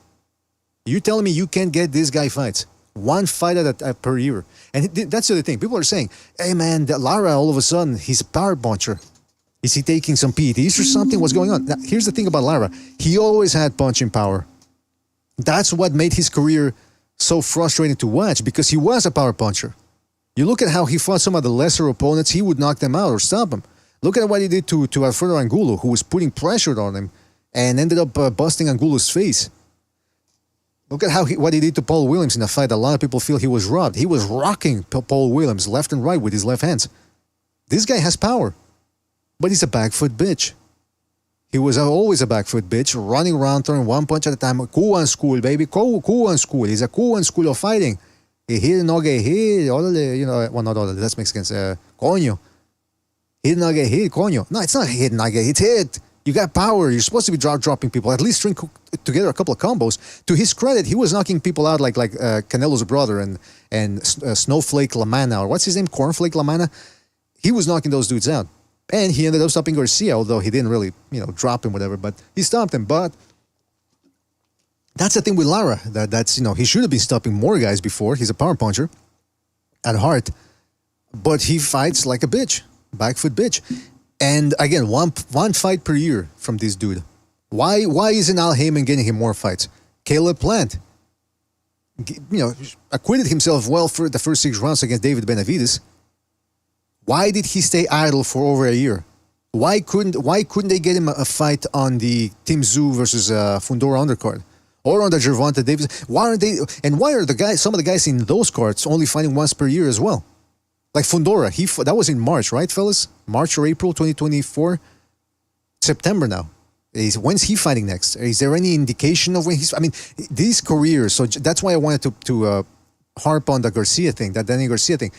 You telling me you can't get this guy fights? One fight per year. And that's the other thing. People are saying, hey man, Lara, all of a sudden, he's a power puncher. Is he taking some PEDs or something? What's going on? Now, here's the thing about Lara. He always had punching power. That's what made his career so frustrating to watch, because he was a power puncher. You look at how he fought some of the lesser opponents, he would knock them out or stop them. Look at what he did to Alfredo Angulo, who was putting pressure on him and ended up busting Angulo's face. Look at what he did to Paul Williams in a fight a lot of people feel he was robbed. He was rocking Paul Williams left and right with his left hands. This guy has power, but he's a back foot bitch. He was always a back foot bitch, running around, throwing one punch at a time. Kuan school, baby. Kuan school. He's a Kuan school of fighting. He hit, no get hit. You know, well, not all. That's Mexicans. Coño. Hit, no get hit. Coño. No, it's not hit, no get hit. It's hit. You got power. You're supposed to be dropping people. At least string together a couple of combos. To his credit, he was knocking people out like Canelo's brother and Snowflake Lamana, or what's his name? Cornflake Lamana. He was knocking those dudes out. And he ended up stopping Garcia, although he didn't really, drop him, whatever. But he stopped him. But that's the thing with Lara. That's he should have been stopping more guys before. He's a power puncher at heart. But he fights like a bitch. Back foot bitch. And again, one fight per year from this dude. Why isn't Al Heyman getting him more fights? Caleb Plant, acquitted himself well for the first 6 rounds against David Benavidez. Why did he stay idle for over a year? Why couldn't they get him a fight on the Tim Tszyu versus Fundora undercard? Or on the Gervonta Davis? Why are some of the guys in those cards only fighting once per year as well? Like Fundora, that was in March, right, fellas? March or April 2024? September now. When's he fighting next? Is there any indication of when he's... I mean, these careers, so that's why I wanted to harp on the Garcia thing, that Danny Garcia thing.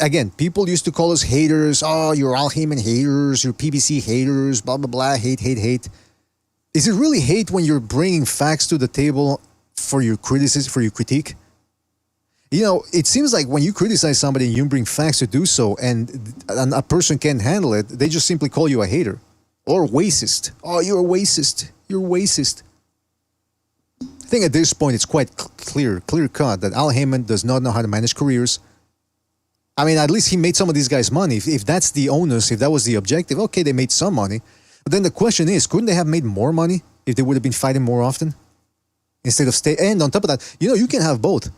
Again, people used to call us haters. Oh, you're Al Heyman haters, you're PBC haters, blah, blah, blah, hate. Is it really hate when you're bringing facts to the table for your criticism, for your critique? It seems like when you criticize somebody and you bring facts to do so and a person can't handle it, they just simply call you a hater or racist. Oh, you're a racist. You're racist. I think at this point it's quite clear cut that Al Heyman does not know how to manage careers. I mean, at least he made some of these guys money. If that's the onus, if that was the objective, okay, they made some money. But then the question is, couldn't they have made more money if they would have been fighting more often? Instead of stay. And on top of that, you can have both.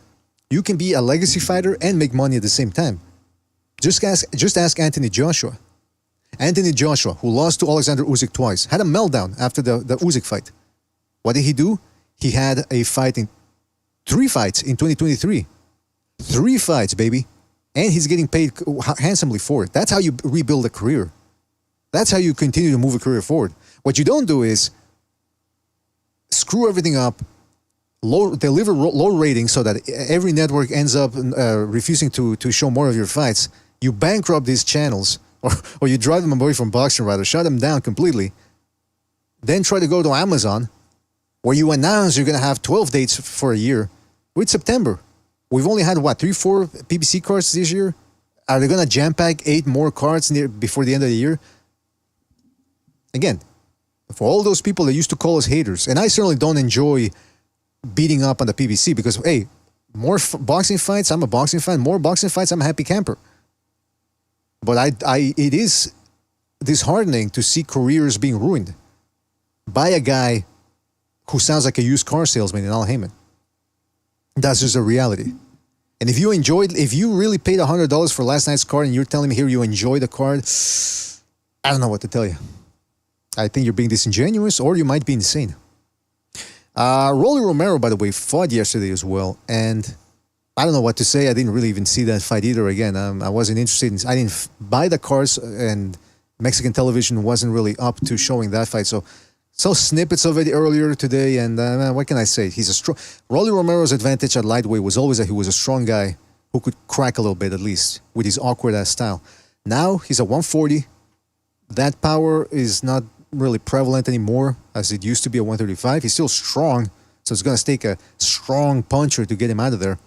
You can be a legacy fighter and make money at the same time. Just ask Anthony Joshua. Anthony Joshua, who lost to Alexander Usyk twice, had a meltdown after the Usyk fight. What did he do? He had 3 fights in 2023. 3 fights, baby. And he's getting paid handsomely for it. That's how you rebuild a career. That's how you continue to move a career forward. What you don't do is screw everything up, deliver low ratings so that every network ends up refusing to show more of your fights. You bankrupt these channels, or you drive them away from boxing, rather, shut them down completely. Then try to go to Amazon, where you announce you're going to have 12 dates for a year. With September. We've only had, 3-4 PBC cards this year? Are they going to jam-pack 8 more cards before the end of the year? Again, for all those people that used to call us haters, and I certainly don't enjoy beating up on the PBC because, hey, more boxing fights, I'm a boxing fan. More boxing fights, I'm a happy camper. But it is disheartening to see careers being ruined by a guy who sounds like a used car salesman in Al Heyman. That's just a reality. And if you really paid $100 for last night's card and you're telling me here you enjoy the card, I don't know what to tell you. I think you're being disingenuous or you might be insane. Rolly Romero, by the way, fought yesterday as well. And I don't know what to say. I didn't really even see that fight either. Again, I wasn't interested. I didn't buy the cards and Mexican television wasn't really up to showing that fight. So snippets of it earlier today, and what can I say? He's a strong... Rolly Romero's advantage at lightweight was always that he was a strong guy who could crack a little bit, at least, with his awkward-ass style. Now, he's at 140. That power is not really prevalent anymore as it used to be at 135. He's still strong, so it's going to take a strong puncher to get him out of there.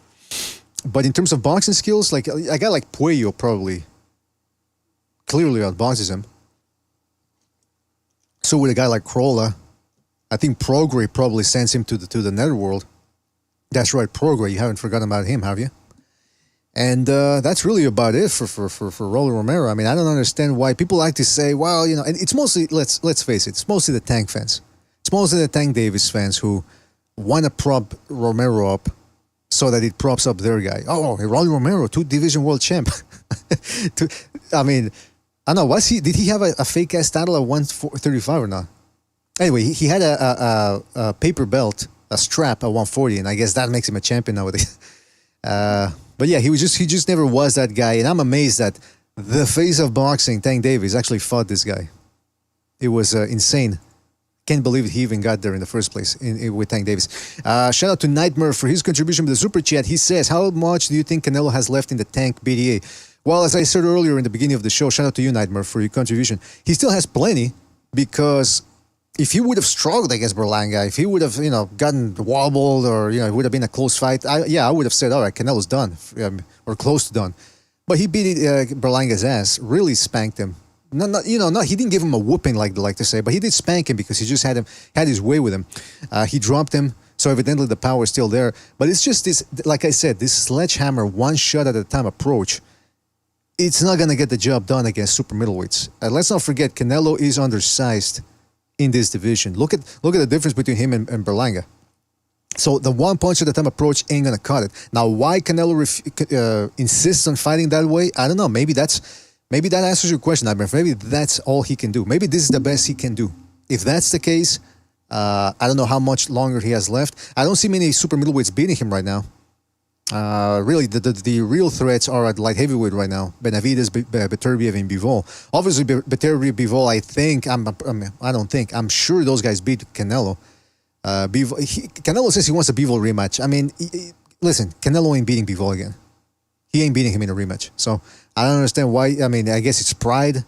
But in terms of boxing skills, like a guy like Puello probably clearly outboxes him. So with a guy like Crolla, I think Prograis probably sends him to the netherworld. That's right, Prograis. You haven't forgotten about him, have you? And that's really about it for Rolly Romero. I mean, I don't understand why people like to say, well, you know, and it's mostly, let's face it, it's mostly the Tank fans. It's mostly the Tank Davis fans who want to prop Romero up so that it props up their guy. Oh, Rolly Romero, 2-division world champ. I mean, I don't know, did he have a fake ass title at 135 or not? Anyway, he had a paper belt, a strap at 140, and I guess that makes him a champion nowadays. But yeah, he just never was that guy, and I'm amazed that the face of boxing, Tank Davis, actually fought this guy. It was insane. Can't believe he even got there in the first place with Tank Davis. Shout out to Nightmare for his contribution with the super chat. He says, how much do you think Canelo has left in the Tank BDA? Well, as I said earlier in the beginning of the show, shout out to you, Nightmare, for your contribution. He still has plenty, because if he would have struggled against Berlanga, if he would have, gotten wobbled, or, it would have been a close fight, I would have said, all right, Canelo's done, or close to done. But he beat Berlanga's ass, really spanked him. He didn't give him a whooping, like they like to say, but he did spank him because he just had his way with him. He dropped him, so evidently the power is still there. But it's just this, like I said, this sledgehammer, one shot at a time approach. It's not going to get the job done against super middleweights. Let's not forget, Canelo is undersized in this division. Look at the difference between him and Berlanga. So the one punch at a time approach ain't going to cut it. Now, why Canelo insists on fighting that way, I don't know. Maybe that answers your question, Nightmare. Maybe that's all he can do. Maybe this is the best he can do. If that's the case, I don't know how much longer he has left. I don't see many super middleweights beating him right now. Really, the real threats are at light heavyweight right now. Benavidez, Beterbiev, and Bivol. Obviously, Beterbiev, Bivol, I'm sure those guys beat Canelo. Canelo says he wants a Bivol rematch. I mean, listen, Canelo ain't beating Bivol again. He ain't beating him in a rematch. So I don't understand why. I mean, I guess it's pride.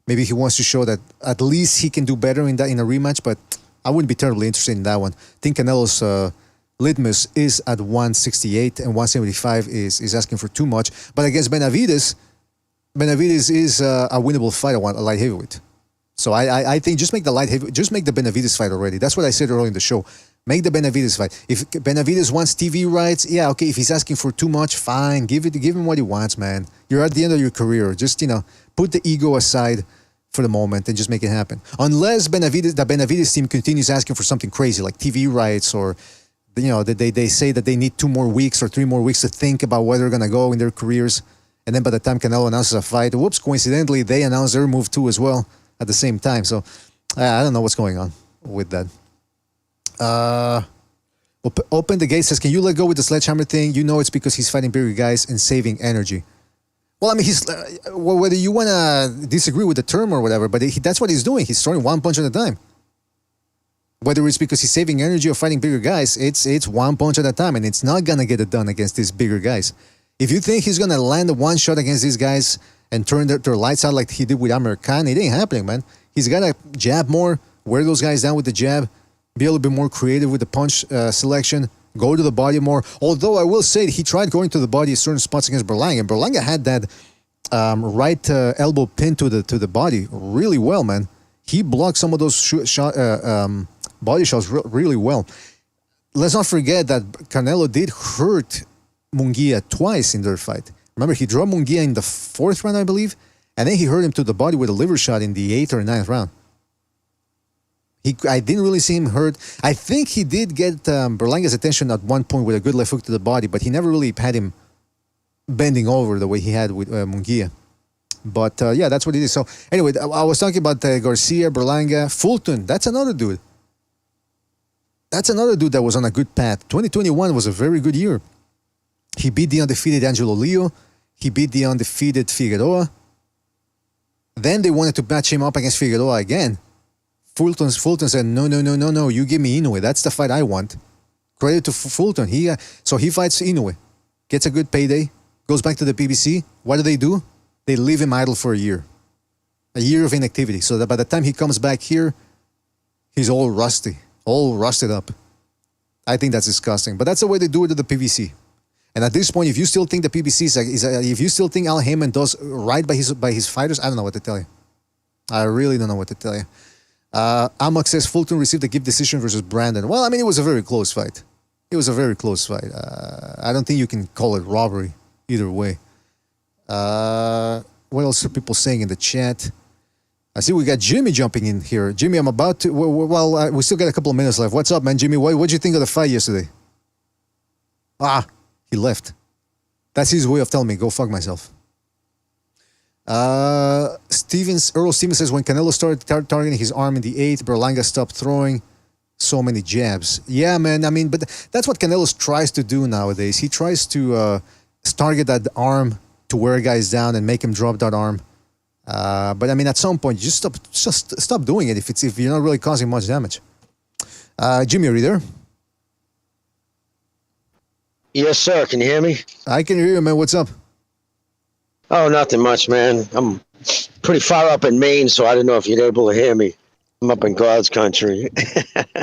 Maybe he wants to show that at least he can do better in a rematch, but I wouldn't be terribly interested in that one. I think Canelo's litmus is at 168, and 175 is asking for too much. But against Benavidez is a winnable fight at light heavyweight. So I think just make the Benavidez fight already. That's what I said earlier in the show. Make the Benavidez fight. If Benavidez wants TV rights, yeah, okay. If he's asking for too much, fine. Give him what he wants, man. You're at the end of your career. Just put the ego aside for the moment and just make it happen. Unless the Benavidez team continues asking for something crazy like TV rights, or they say that they need 2 more weeks or 3 more weeks to think about where they're gonna go in their careers, and then by the time Canelo announces a fight, whoops, coincidentally they announce their move too as well at the same time. So I don't know what's going on with that. Open the Gate says, can you let go with the sledgehammer thing? It's because he's fighting bigger guys and saving energy. Well, I mean, he's whether you want to disagree with the term or whatever, but that's what he's doing. He's throwing one punch at a time. Whether it's because he's saving energy or fighting bigger guys, it's one punch at a time, and it's not gonna get it done against these bigger guys. If you think he's gonna land one shot against these guys and turn their lights out like he did with Amir Khan, it ain't happening, man. He's gotta jab more, wear those guys down with the jab, be a little bit more creative with the punch selection, go to the body more. Although I will say he tried going to the body at certain spots against Berlanga, and Berlanga had that right elbow pin to the body really well, man. He blocked some of those body shots really well. Let's not forget that Canelo did hurt Munguia twice in their fight. Remember, he dropped Munguia in the 4th round, I believe, and then he hurt him to the body with a liver shot in the 8th or 9th round. I didn't really see him hurt. I think he did get Berlanga's attention at one point with a good left hook to the body, but he never really had him bending over the way he had with Munguia. But yeah, that's what it is. So anyway, I was talking about Garcia, Berlanga, Fulton. That's another dude. That's another dude that was on a good path. 2021 was a very good year. He beat the undefeated Angelo Leo. He beat the undefeated Figueroa. Then they wanted to match him up against Figueroa again. Fulton said, no, you give me Inoue. That's the fight I want. Credit to Fulton. So he fights Inoue, gets a good payday, goes back to the PBC. What do? They leave him idle for a year. A year of inactivity. So that by the time he comes back here, he's all rusty, all rusted up. I think that's disgusting. But that's the way they do it to the PBC. And at this point, if you still think the PBC if you still think Al Heyman does right by his fighters, I don't know what to tell you. I really don't know what to tell you. Amok says Fulton received a gift decision versus Brandon. Well, I mean, it was a very close fight. It was a very close fight. I don't think you can call it robbery either way. What else are people saying in the chat? I see we got Jimmy jumping in here. Jimmy, I'm about to... Well, we still got a couple of minutes left. What's up, man? Jimmy, what'd you think of the fight yesterday? He left. That's his way of telling me, go fuck myself. Earl Stevens says, when Canelo started targeting his arm in the 8th, Berlanga stopped throwing so many jabs. Yeah, man, I mean, but that's what Canelo tries to do nowadays. He tries to target that arm to wear guys down and make him drop that arm. But I mean, at some point, you just stop doing it if you're not really causing much damage. Jimmy, are you there? Yes, sir. Can you hear me? I can hear you, man. What's up? Oh, nothing much, man. I'm pretty far up in Maine, so I don't know if you're able to hear me. I'm up in God's country.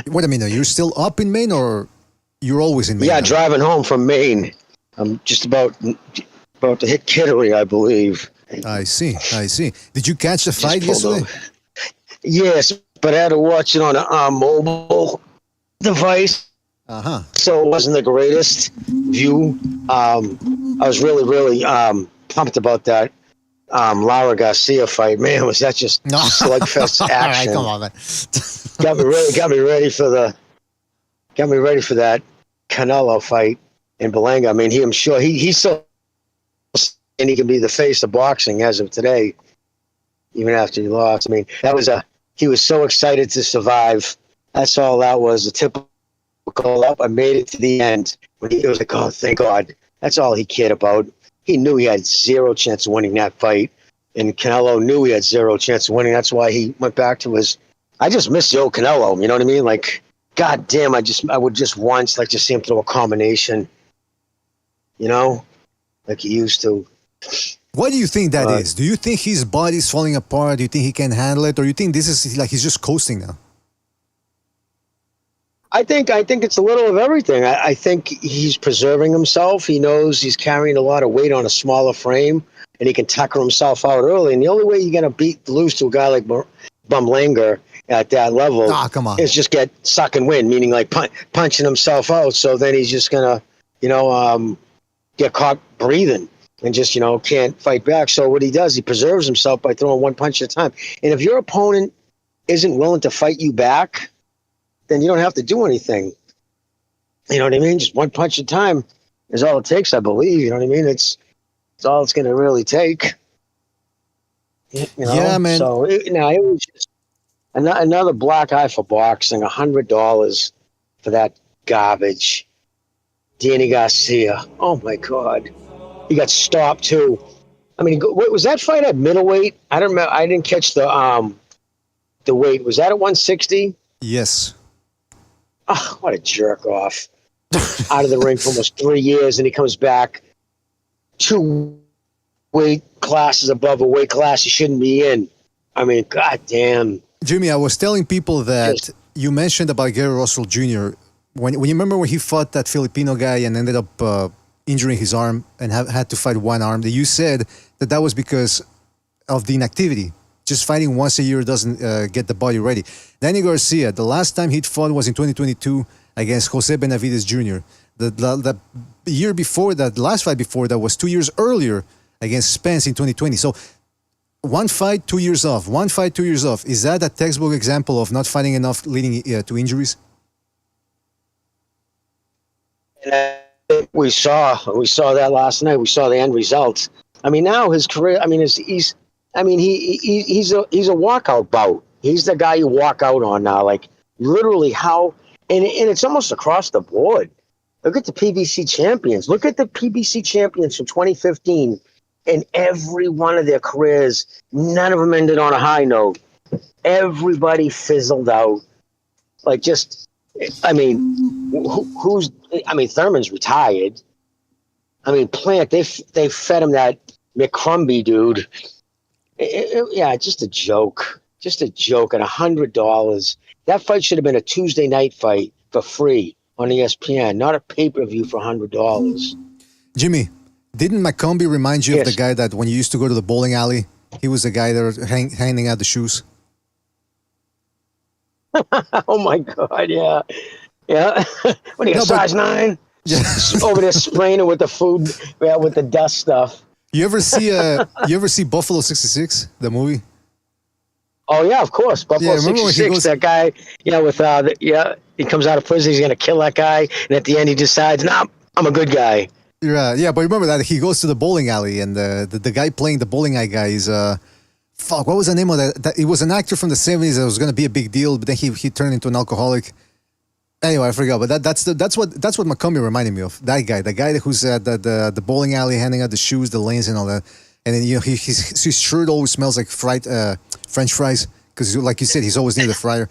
Wait a minute. You're still up in Maine, or you're always in Maine? Yeah, now? driving home from Maine. I'm just about to hit Kittery, I believe. I see. Did you catch the fight yesterday? Yes, but I had to watch it on a mobile device. So it wasn't the greatest view. I was really pumped about that Lara Garcia fight. Man, was that just slugfest action? All right, come on, man. got me ready for that Canelo fight in Berlanga. I mean, I'm sure he's so, and he can be the face of boxing as of today, even after he lost. I mean, he was so excited to survive. That's all that was, a typical up. I made it to the end. When he was like, oh, thank God. That's all he cared about. He knew he had zero chance of winning that fight. And Canelo knew he had zero chance of winning. That's why he went back to I just miss the old Canelo. You know what I mean? Like, God damn, I would just once like to see him throw a combination, you know, like he used to. What do you think that is? Do you think his body's falling apart? Do you think he can handle it? Or do you think this is like he's just coasting now? I think it's a little of everything. I think he's preserving himself. He knows he's carrying a lot of weight on a smaller frame, and he can tucker himself out early. And the only way you're going to lose to a guy like Berlanga at that level is just get suck and win, meaning like punching himself out. So then he's just going to, get caught breathing and just, can't fight back. So what he does, he preserves himself by throwing one punch at a time. And if your opponent isn't willing to fight you back, then you don't have to do anything. You know what I mean? Just one punch at a time is all it takes, I believe. You know what I mean? It's all it's going to really take. Yeah, man. So it was just another black eye for boxing. $100 for that garbage. Danny Garcia. Oh my God, he got stopped too. I mean, was that fight at middleweight? I don't remember. I didn't catch the weight. Was that at 160? Yes. Oh, what a jerk off. Out of the ring for almost 3 years, and he comes back 2 weight classes above a weight class he shouldn't be in. I mean, God damn. Jimmy, I was telling people that you mentioned about Gary Russell Jr. When you remember when he fought that Filipino guy and ended up injuring his arm and had to fight one arm, that you said that was because of the inactivity. Just fighting once a year doesn't get the body ready. Danny Garcia, the last time he'd fought was in 2022 against Jose Benavidez Jr. The year before that, the last fight before that was 2 years earlier against Spence in 2020. So one fight, 2 years off. One fight, 2 years off. Is that a textbook example of not fighting enough leading to injuries? And we saw that last night. We saw the end result. I mean, now his career. I mean, he's a walkout bout. He's the guy you walk out on now. Like literally how, and it's almost across the board. Look at the PBC champions. Look at the PBC champions from 2015. And every one of their careers, none of them ended on a high note. Everybody fizzled out. Like just, I mean, Thurman's retired. I mean, Plant, they fed him that McCrumbie dude. Yeah, just a joke. Just a joke at $100. That fight should have been a Tuesday night fight for free on ESPN, not a pay-per-view for $100. Jimmy, didn't McCombie remind you of the Yes. guy that when you used to go to the bowling alley, he was the guy that was handing out the shoes? Oh my God, yeah. Yeah. What are you, size 9? Over there spraying it with the food, with the dust stuff. You ever see Buffalo 66, the movie? Oh yeah, of course. Buffalo remember when he 66, goes- that guy, he comes out of prison, he's gonna kill that guy, and at the end he decides, nah, I'm a good guy. Yeah, but remember that he goes to the bowling alley, and the guy playing the bowling alley guy is fuck. What was the name of that? It was an actor from the 70s that was going to be a big deal, but then he turned into an alcoholic. Anyway, I forgot. But that's what McCombie reminded me of. That guy, the guy who's at the bowling alley handing out the shoes, the lanes, and all that. And then his shirt always smells like fried French fries because, like you said, he's always near the fryer.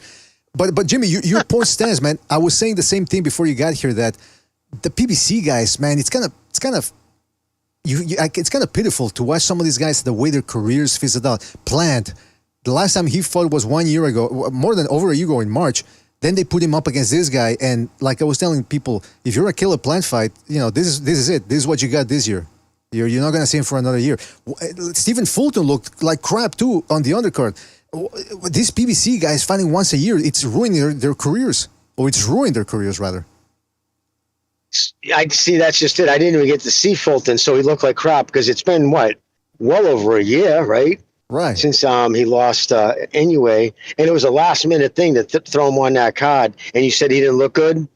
But Jimmy, your point stands, man. I was saying the same thing before you got here that the PBC guys, man, it's kind of it's kind of pitiful to watch some of these guys, the way their careers fizzled out. Plant, the last time he fought was 1 year ago, more than over a year ago in March. Then they put him up against this guy, and like I was telling people, if you're a killer Plant fight, this is it. This is what you got this year. You're not gonna see him for another year. Stephen Fulton looked like crap too on the undercard. These PBC guys fighting once a year, it's ruining their careers, or it's ruined their careers rather. I see. That's just it. I didn't even get to see Fulton, so he looked like crap because it's been well over a year, right? Right. Since he lost anyway, and it was a last minute thing to throw him on that card. And you said he didn't look good.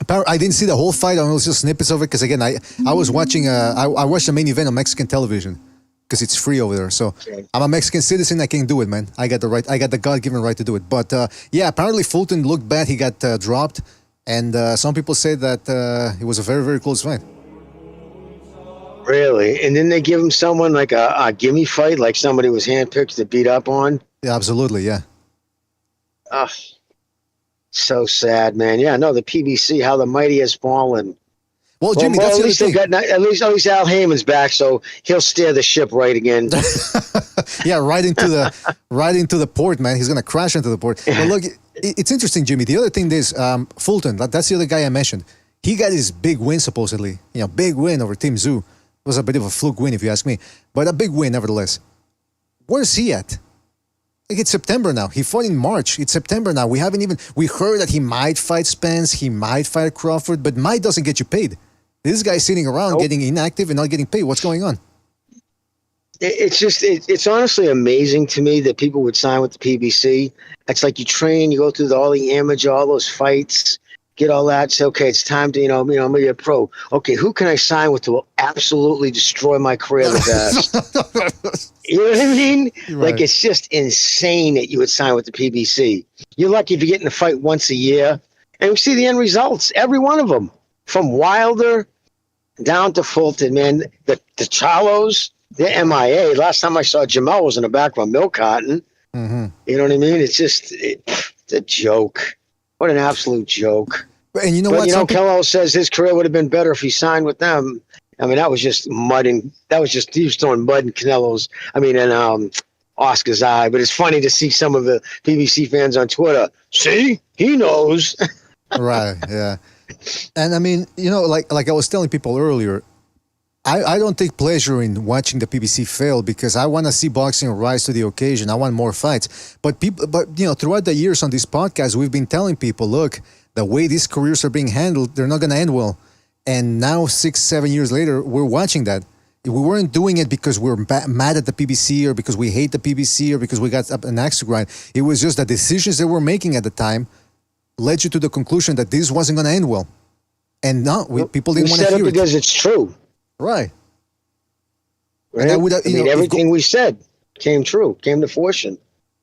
I didn't see the whole fight. I was just snippets of it because again, I was watching. I watched the main event on Mexican television because it's free over there. So I'm a Mexican citizen. I can do it, man. I got the right. I got the God-given right to do it. But yeah, apparently Fulton looked bad. He got dropped. And some people say that it was a very, very close fight. Really? And then they give him someone like a gimme fight, like somebody was handpicked to beat up on? Yeah, absolutely, yeah. Ugh. So sad, man. Yeah, no, the PBC, how the mighty has fallen. Well, Jimmy, that's at the least other thing. at least Al Heyman's back, so he'll steer the ship right again. Yeah, right into the port, man. He's gonna crash into the port. But look, it's interesting, Jimmy. The other thing is Fulton. That's the other guy I mentioned. He got his big win supposedly. Big win over Tim Tszyu. It was a bit of a fluke win, if you ask me, but a big win nevertheless. Where's he at? It's September now. He fought in March. It's September now. We heard that he might fight Spence. He might fight Crawford, but might doesn't get you paid. This guy's sitting around getting inactive and not getting paid. What's going on? It's honestly amazing to me that people would sign with the PBC. It's like you train, you go through all the amateur, all those fights, get all that. Say, okay, it's time to, I'm going to be a pro. Okay, who can I sign with to absolutely destroy my career the best? You know what I mean? Right. Like, it's just insane that you would sign with the PBC. You're lucky if you get in a fight once a year. And we see the end results, every one of them. From Wilder down to Fulton, man. The Chalos, they're MIA. Last time I saw Jamel was in the back of a milk carton. Mm-hmm. You know what I mean? It's just it's a joke. What an absolute joke. And you know but, what? Canelo says his career would have been better if he signed with them. I mean, that was just mud and he was throwing mud in Canelo's. And Oscar's eye. But it's funny to see some of the PBC fans on Twitter. See, he knows. Right. Yeah. And I mean, like I was telling people earlier, I don't take pleasure in watching the PBC fail because I want to see boxing rise to the occasion. I want more fights. But throughout the years on this podcast, we've been telling people, look, the way these careers are being handled, they're not going to end well. And now 6-7 years later, we're watching that. We weren't doing it because we're mad at the PBC or because we hate the PBC or because we got an axe to grind. It was just the decisions they were making at the time led you to the conclusion that this wasn't going to end well. And no, people didn't want to hear it. Because it's true. Right. Right? Everything we said came true, came to fruition.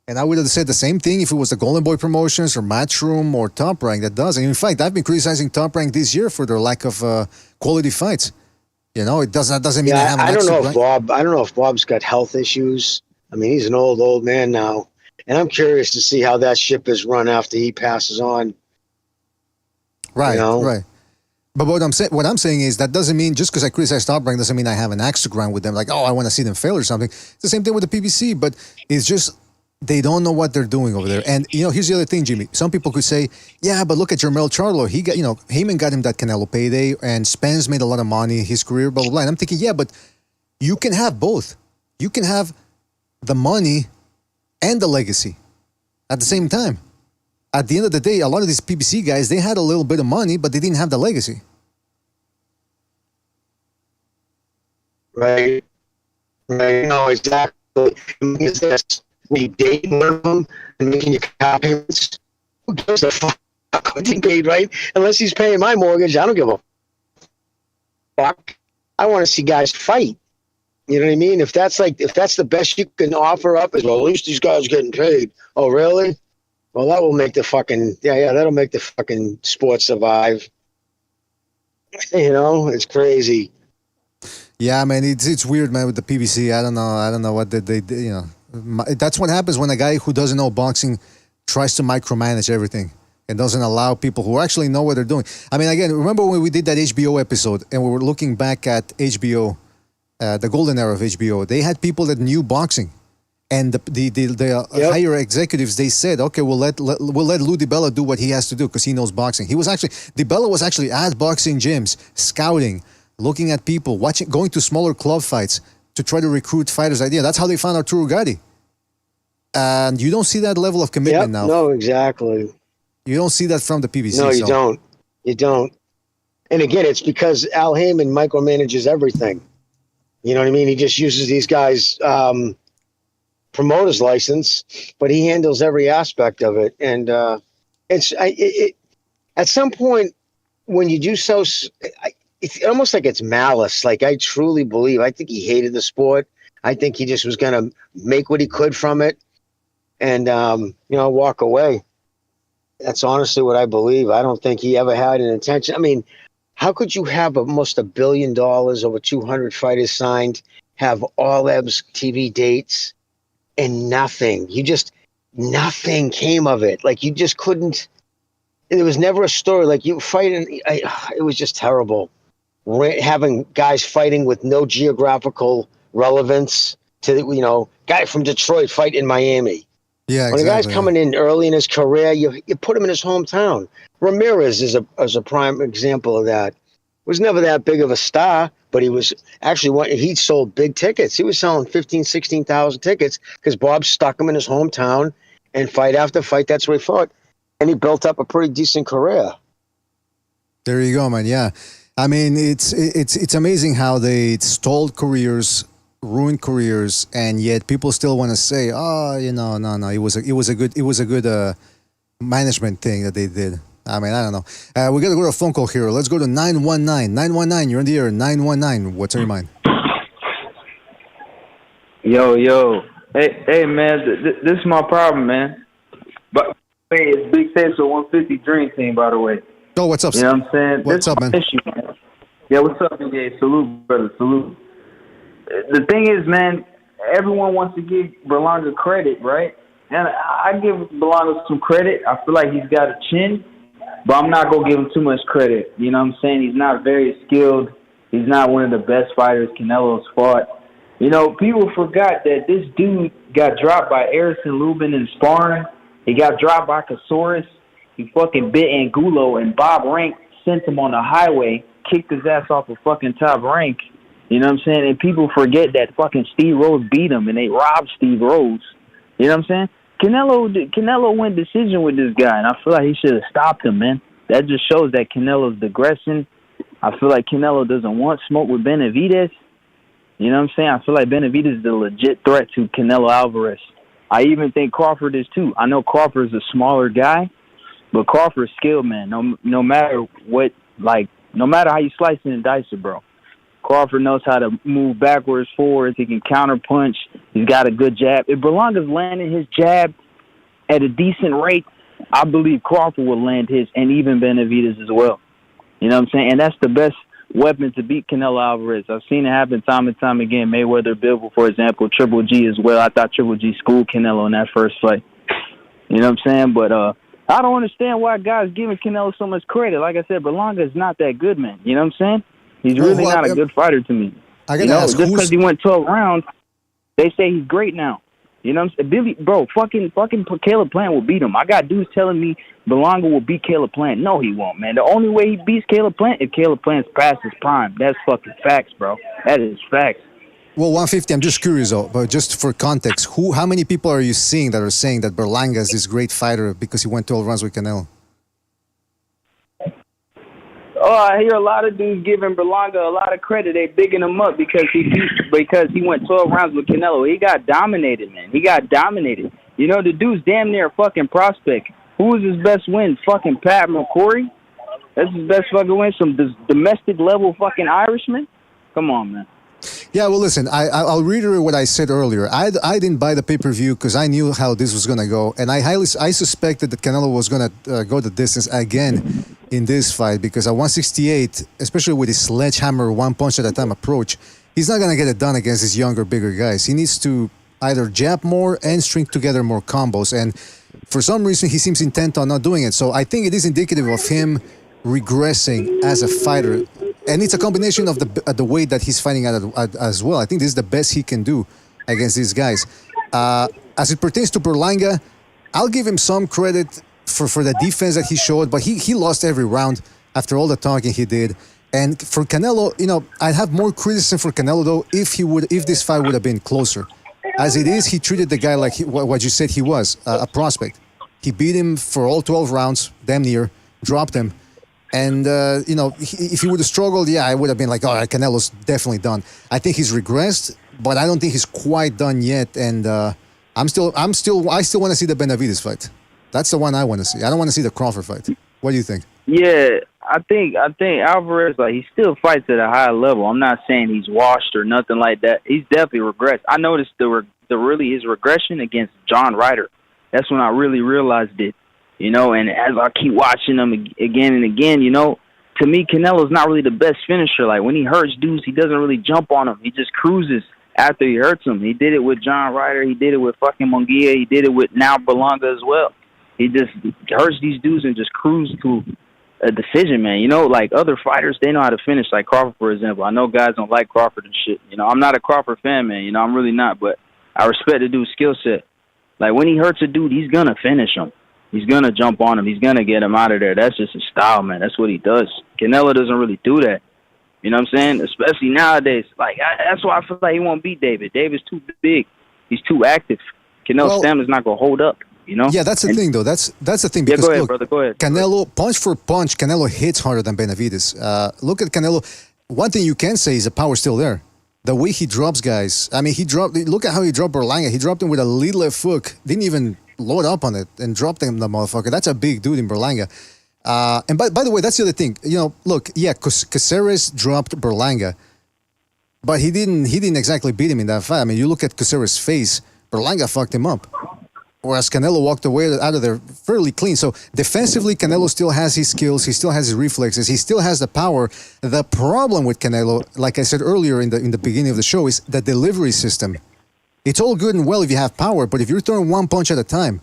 And I would have said the same thing if it was the Golden Boy Promotions or Matchroom or Top Rank that does. And in fact, I've been criticizing Top Rank this year for their lack of quality fights. It doesn't mean I have an I don't know if Bob's got health issues. I mean, he's an old man now. And I'm curious to see how that ship is run after he passes on. Right, right. But what I'm saying is that doesn't mean just because I criticize Top Rank doesn't mean I have an axe to grind with them. Like, oh, I want to see them fail or something. It's the same thing with the PBC, but it's just they don't know what they're doing over there. And here's the other thing, Jimmy. Some people could say, yeah, but look at Jermell Charlo. He got, Heyman got him that Canelo payday, and Spence made a lot of money in his career, blah blah blah. And I'm thinking, yeah, but you can have both. You can have the money and the legacy at the same time. At the end of the day, a lot of these PBC guys, they had a little bit of money, but they didn't have the legacy. Right. No, exactly. Is this me dating one of them and making your car payments? Who gives a fuck? I'm getting paid, right? Unless he's paying my mortgage, I don't give a fuck. I want to see guys fight. You know what I mean? If that's the best you can offer up, is, well, at least these guys are getting paid. Oh, really? Well, that will make the fucking that'll make the fucking sport survive. It's crazy. Yeah, man, it's weird, man, with the PBC. I don't know what they that's what happens when a guy who doesn't know boxing tries to micromanage everything and doesn't allow people who actually know what they're doing. I mean, again, remember when we did that HBO episode and we were looking back at HBO, the golden era of HBO? They had people that knew boxing, and the higher executives, they said, okay, we'll let Lou DiBella do what he has to do because he knows boxing. DiBella was actually at boxing gyms, scouting, looking at people, going to smaller club fights to try to recruit fighters' idea. That's how they found Arturo Gatti. And you don't see that level of commitment now. No, exactly. You don't see that from the PBC. No, you don't. You don't. And again, it's because Al Heyman micromanages everything. You know what I mean? He just uses these guys' promoter's license, but he handles every aspect of it. And at some point, when you do so, it's almost like it's malice. Like, I truly believe, I think he hated the sport. I think he just was going to make what he could from it and, walk away. That's honestly what I believe. I don't think he ever had an intention. I mean, how could you have almost $1 billion, over 200 fighters signed, have all Eb's TV dates, and nothing? Nothing came of it. Like, you just couldn't. There was never a story. Like, you fighting. It was just terrible. Having guys fighting with no geographical relevance to, guy from Detroit fight in Miami. Yeah, when a guy's coming in early in his career, you put him in his hometown. Ramirez is a prime example of that. Was never that big of a star, but he was actually he sold big tickets. He was selling 15,000, 16,000 tickets because Bob stuck him in his hometown, and fight after fight, that's where he fought. And he built up a pretty decent career. There you go, man. Yeah. I mean, it's amazing how they stalled careers, ruined careers, and yet people still want to say, oh, no, it was a good management thing that they did. I mean, I don't know. We got to go to a phone call here. Let's go to 919. 919, you're in the air. 919, what's on your mind? Yo. Hey, man, this is my problem, man. But hey, it's Big Facial 150 Dream Team, by the way. Oh, what's up? You know what I'm saying? What's up, man? Issue, man? Yeah, what's up, nigga? Salute, brother. Salute. The thing is, man, everyone wants to give Berlanga credit, right? And I give Berlanga some credit. I feel like he's got a chin, but I'm not going to give him too much credit. You know what I'm saying? He's not very skilled. He's not one of the best fighters Canelo's fought. People forgot that this dude got dropped by Erison Lubin in sparring. He got dropped by Casaurus. He fucking bit Angulo, and Bob Rank sent him on the highway, kicked his ass off of fucking Top Rank. You know what I'm saying? And people forget that fucking Steve Rose beat him, and they robbed Steve Rose. You know what I'm saying? Canelo went decision with this guy, and I feel like he should have stopped him, man. That just shows that Canelo's digressing. I feel like Canelo doesn't want smoke with Benavidez. You know what I'm saying? I feel like Benavidez is a legit threat to Canelo Alvarez. I even think Crawford is too. I know Crawford's a smaller guy, but Crawford's skilled, man. No matter what, no matter how you slice it and dice it, bro. Crawford knows how to move backwards, forwards. He can counterpunch. He's got a good jab. If Berlanga's landing his jab at a decent rate, I believe Crawford will land his, and even Benavidez as well. You know what I'm saying? And that's the best weapon to beat Canelo Alvarez. I've seen it happen time and time again. Mayweather, Bivol, for example, Triple G as well. I thought Triple G schooled Canelo in that first fight. You know what I'm saying? But I don't understand why guys giving Canelo so much credit. Like I said, Berlanga is not that good, man. You know what I'm saying? He's really not a good fighter to me. I gotta ask, just because he went 12 rounds, they say he's great now. You know what I'm saying? Billy, bro, fucking Caleb Plant will beat him. I got dudes telling me Berlanga will beat Caleb Plant. No, he won't, man. The only way he beats Caleb Plant is Caleb Plant's past his prime. That's fucking facts, bro. That is facts. Well, 150, I'm just curious, though, but just for context, how many people are you seeing that are saying that Berlanga is this great fighter because he went 12 rounds with Canelo? Oh, I hear a lot of dudes giving Berlanga a lot of credit. They bigging him up because he went 12 rounds with Canelo. He got dominated, man. He got dominated. You know, the dude's damn near a fucking prospect. Who was his best win? Fucking Pat McCrory? That's his best fucking win? Some domestic level fucking Irishman? Come on, man. Yeah, well, listen, I'll reiterate what I said earlier. I didn't buy the pay-per-view because I knew how this was going to go, and I suspected that Canelo was going to go the distance again in this fight because at 168, especially with his sledgehammer one punch at a time approach, he's not going to get it done against these younger, bigger guys. He needs to either jab more and string together more combos, and for some reason, he seems intent on not doing it. So I think it is indicative of him regressing as a fighter. And it's a combination of the weight that he's fighting at as well. I think this is the best he can do against these guys. As it pertains to Berlanga, I'll give him some credit for the defense that he showed, but he lost every round after all the talking he did. And for Canelo, you know, I'd have more criticism for Canelo though if this fight would have been closer. As it is, he treated the guy like what you said he was, a prospect. He beat him for all 12 rounds, damn near, dropped him. And, you know, if he would have struggled, yeah, I would have been like, all right, Canelo's definitely done. I think he's regressed, but I don't think he's quite done yet. And I still want to see the Benavidez fight. That's the one I want to see. I don't want to see the Crawford fight. What do you think? Yeah, I think Alvarez, like, he still fights at a high level. I'm not saying he's washed or nothing like that. He's definitely regressed. I noticed his regression against John Ryder. That's when I really realized it. You know, and as I keep watching him again and again, you know, to me, Canelo's not really the best finisher. Like, when he hurts dudes, he doesn't really jump on them. He just cruises after he hurts them. He did it with John Ryder. He did it with fucking Munguia. He did it with now Berlanga as well. He just hurts these dudes and just cruises to a decision, man. You know, like other fighters, they know how to finish, like Crawford, for example. I know guys don't like Crawford and shit. You know, I'm not a Crawford fan, man. You know, I'm really not, but I respect the dude's skill set. Like, when he hurts a dude, he's going to finish him. He's going to jump on him. He's going to get him out of there. That's just his style, man. That's what he does. Canelo doesn't really do that. You know what I'm saying? Especially nowadays. Like, that's why I feel like he won't beat David. David's too big. He's too active. Canelo's stamina's not going to hold up, you know? Yeah, that's the thing, though. That's the thing. Because, go ahead, look, brother. Go ahead. Canelo, punch for punch, Canelo hits harder than Benavidez. Look at Canelo. One thing you can say is the power's still there. The way he drops guys. I mean, look at how he dropped Berlanga. He dropped him with a lead left hook. Didn't even load up on it and dropped him, the motherfucker. That's a big dude in Berlanga. And by the way, that's the other thing. You know, look, yeah, Caceres dropped Berlanga, but he didn't exactly beat him in that fight. I mean, you look at Caceres' face, Berlanga fucked him up. Whereas Canelo walked away out of there fairly clean. So defensively, Canelo still has his skills. He still has his reflexes. He still has the power. The problem with Canelo, like I said earlier in the beginning of the show, is the delivery system. It's all good and well if you have power, but if you're throwing one punch at a time,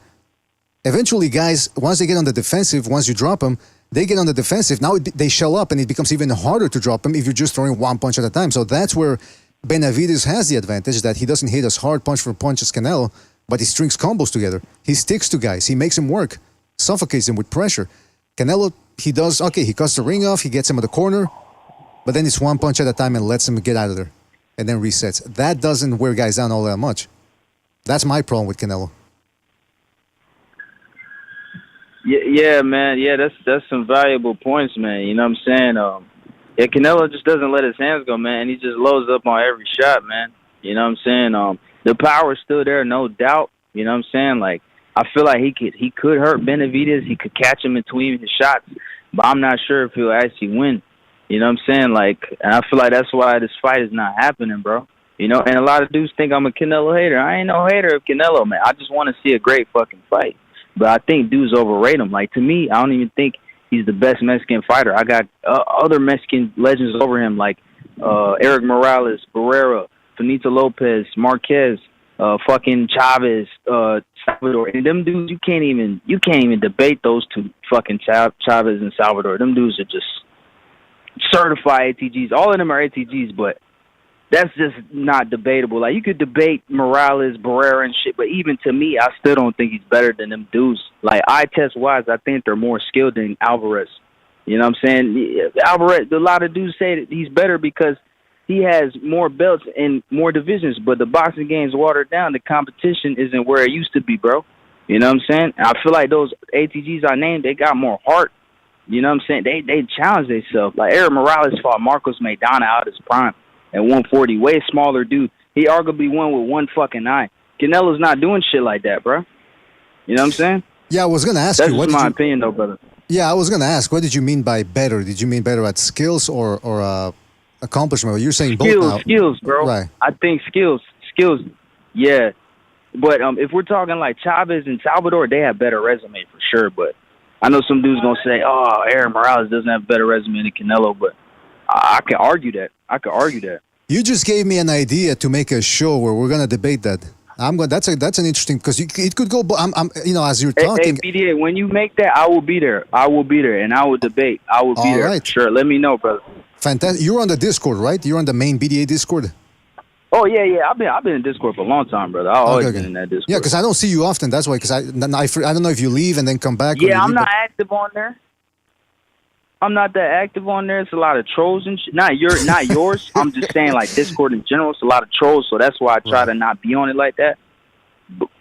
eventually guys, once they get on the defensive, once you drop them, they get on the defensive. Now they shell up and it becomes even harder to drop them if you're just throwing one punch at a time. So that's where Benavidez has the advantage, that he doesn't hit as hard punch for punch as Canelo, but he strings combos together. He sticks to guys. He makes them work, suffocates them with pressure. Canelo, he cuts the ring off, he gets him at the corner, but then it's one punch at a time and lets him get out of there. And then resets. That doesn't wear guys down all that much. That's my problem with Canelo. Yeah, man. Yeah, that's some valuable points, man. You know what I'm saying? Yeah, Canelo just doesn't let his hands go, man. He just loads up on every shot, man. You know what I'm saying? The power's still there, no doubt. You know what I'm saying? Like, I feel like he could hurt Benavidez. He could catch him between his shots, but I'm not sure if he'll actually win. You know what I'm saying? Like, and I feel like that's why this fight is not happening, bro. You know, and a lot of dudes think I'm a Canelo hater. I ain't no hater of Canelo, man. I just want to see a great fucking fight. But I think dudes overrate him. Like, to me, I don't even think he's the best Mexican fighter. I got other Mexican legends over him, like Eric Morales, Barrera, Benito Lopez, Marquez, fucking Chavez, Salvador. And them dudes, you can't even debate those two fucking Chavez and Salvador. Them dudes are just certified ATGs. All of them are ATGs, but that's just not debatable. Like, you could debate Morales, Barrera, and shit, but even to me, I still don't think he's better than them dudes. Like, eye test wise, I think they're more skilled than Alvarez. You know what I'm saying? Alvarez, a lot of dudes say that he's better because he has more belts and more divisions, but the boxing game's watered down. The competition isn't where it used to be, bro. You know what I'm saying? I feel like those ATGs I named, they got more heart. You know what I'm saying? They challenge themselves. Like, Eric Morales fought Marcos Maidana out his prime at 140, way smaller dude. He arguably won with one fucking eye. Canelo's not doing shit like that, bro. You know what I'm saying? Yeah, I was gonna ask That's you. just my opinion, though, brother. Yeah, I was gonna ask. What did you mean by better? Did you mean better at skills or accomplishment? Well, you're saying both now. Skills, bro. Right. I think skills. Yeah. But if we're talking like Chavez and Salvador, they have better resume for sure. But I know some dudes gonna say, "Oh, Aaron Morales doesn't have a better resume than Canelo," but I can argue that. You just gave me an idea to make a show where we're gonna debate that. That's an interesting, because it could go. As you're talking. Hey, PDA, when you make that, I will be there. And I will debate. I will be there. Right. Sure. Let me know, brother. Fantastic. You're on the Discord, right? You're on the main BDA Discord. Oh yeah. I've been in Discord for a long time, brother. I've always been in that Discord. Yeah, because I don't see you often. That's why. Because I don't know if you leave and then come back. Yeah, I'm not active on there. I'm not that active on there. It's a lot of trolls and shit. Not yours. I'm just saying, like, Discord in general. It's a lot of trolls, so that's why I try to not be on it like that.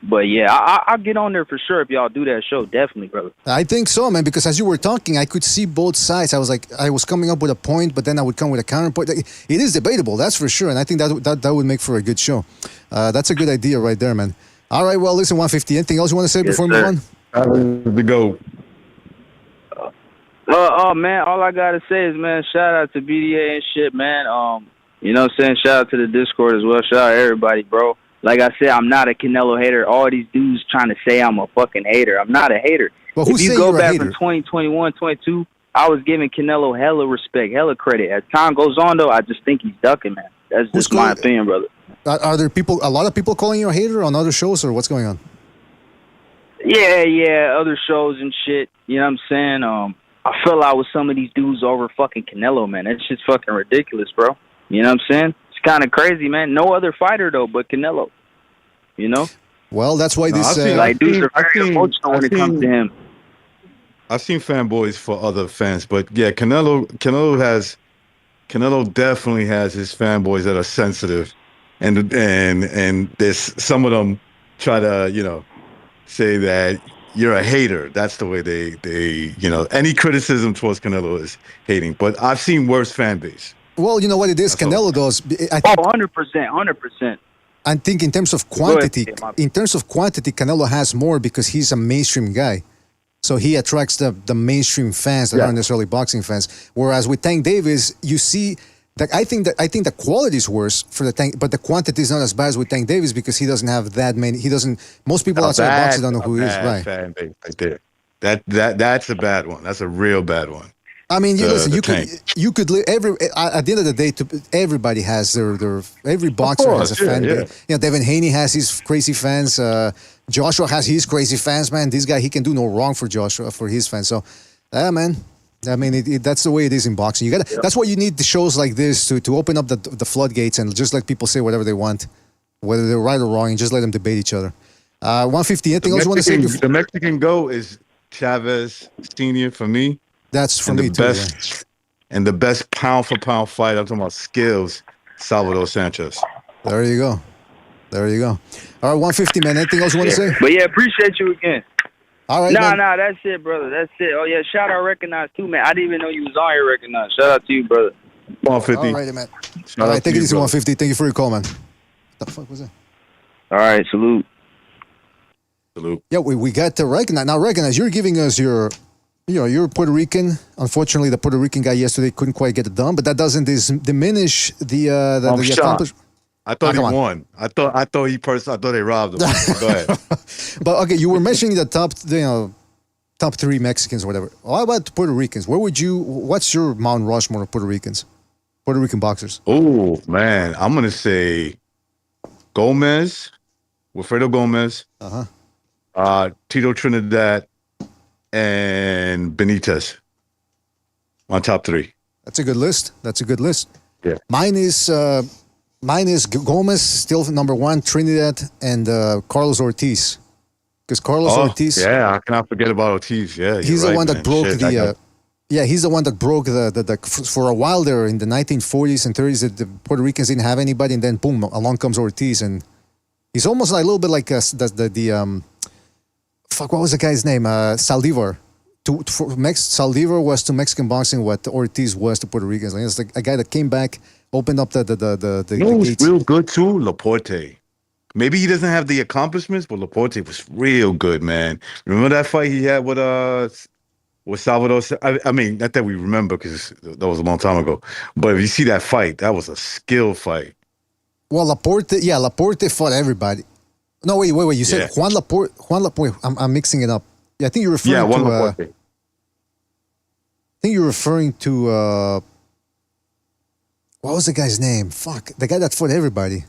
But yeah, I'll get on there for sure if y'all do that show. Definitely, brother. I think so, man, because as you were talking, I could see both sides. I was coming up with a point, but then I would come with a counterpoint. It is debatable, that's for sure, and I think that would make for a good show. That's a good idea right there, man. All right, well, listen, 150. Anything else you want to say before we move on? To go. Man, all I gotta say is, man, shout out to BDA and shit, man. You know what I'm saying? Shout out to the Discord as well. Shout out to everybody, bro. Like I said, I'm not a Canelo hater. All these dudes trying to say I'm a fucking hater. I'm not a hater. Well, if you go back from 2021, 22, I was giving Canelo hella respect, hella credit. As time goes on, though, I just think he's ducking, man. That's just my opinion, brother. Are there a lot of people calling you a hater on other shows, or what's going on? Yeah, other shows and shit. You know what I'm saying? I fell out with some of these dudes over fucking Canelo, man. That shit's fucking ridiculous, bro. You know what I'm saying? It's kind of crazy, man. No other fighter, though, but Canelo. You know? Well, that's why this... dudes are very emotional when it comes to him. I've seen fanboys for other fans, but yeah, Canelo definitely has his fanboys that are sensitive, and there's some of them try to, say that you're a hater. That's the way they any criticism towards Canelo is hating. But I've seen worse fan base. Well, you know what it is, Canelo does. I think, 100%. I think in terms of quantity, Canelo has more because he's a mainstream guy. So he attracts the mainstream fans that aren't necessarily boxing fans. Whereas with Tank Davis, you see that I think the quality is worse for the Tank, but the quantity is not as bad as with Tank Davis because he doesn't have that many. Most people outside of boxing don't know who he is. Right. Fan base right there. That's a bad one. That's a real bad one. I mean, listen. You could live at the end of the day. Everybody has their every boxer has a fan base. Devin Haney has his crazy fans. Joshua has his crazy fans. Man, this guy, he can do no wrong for Joshua, for his fans. So, man. I mean, that's the way it is in boxing. That's why you need the shows like this to open up the floodgates and just let people say whatever they want, whether they're right or wrong, and just let them debate each other. 150. Anything else you want to say? The Mexican GOAT is Chavez Senior for me. That's for me too. And the best pound for pound fight, I'm talking about skills, Salvador Sanchez. There you go. All right, 150, man. Anything else you want to say? But yeah, appreciate you again. All right, Nah, that's it, brother. That's it. Oh, yeah, shout out Recognize, too, man. I didn't even know you was on here, Recognize. Shout out to you, brother. 150. All right, man. All right, take it easy, 150. Thank you for your call, man. What the fuck was that? All right, salute. Yeah, we got to Recognize. Now, Recognize, you're giving us you're Puerto Rican. Unfortunately, the Puerto Rican guy yesterday couldn't quite get it done, but that doesn't diminish the accomplishment. I thought he won. I thought they robbed him. Go ahead. But okay, you were mentioning the top 3 Mexicans or whatever. How about Puerto Ricans? What's your Mount Rushmore of Puerto Ricans? Puerto Rican boxers. Oh man, I'm gonna say Gomez, Wilfredo Gomez. Tito Trinidad, and Benitez. My top three. That's a good list. Yeah. Mine is Gomez, still number one, Trinidad, and Carlos Ortiz. Because Carlos Ortiz. Yeah, I cannot forget about Ortiz. Yeah, he's the one that broke the. Yeah, he's the one that broke the for a while there in the 1940s and 30s. The Puerto Ricans didn't have anybody, and then boom, along comes Ortiz, and he's almost like a little bit like fuck, what was the guy's name? Saldivar. Saldivar was to Mexican boxing what Ortiz was to Puerto Ricans. Like, it's like a guy that came back, opened up the gates. Real good too, Laporte. Maybe he doesn't have the accomplishments, but Laporte was real good, man. Remember that fight he had with Salvador? I mean, not that we remember because that was a long time ago. But if you see that fight, that was a skill fight. Well, Laporte fought everybody. No, wait. You said Juan Laporte. I'm mixing it up. Yeah, I think you're referring to. Laporte. I think you're referring to. What was the guy's name? Fuck, the guy that fought everybody.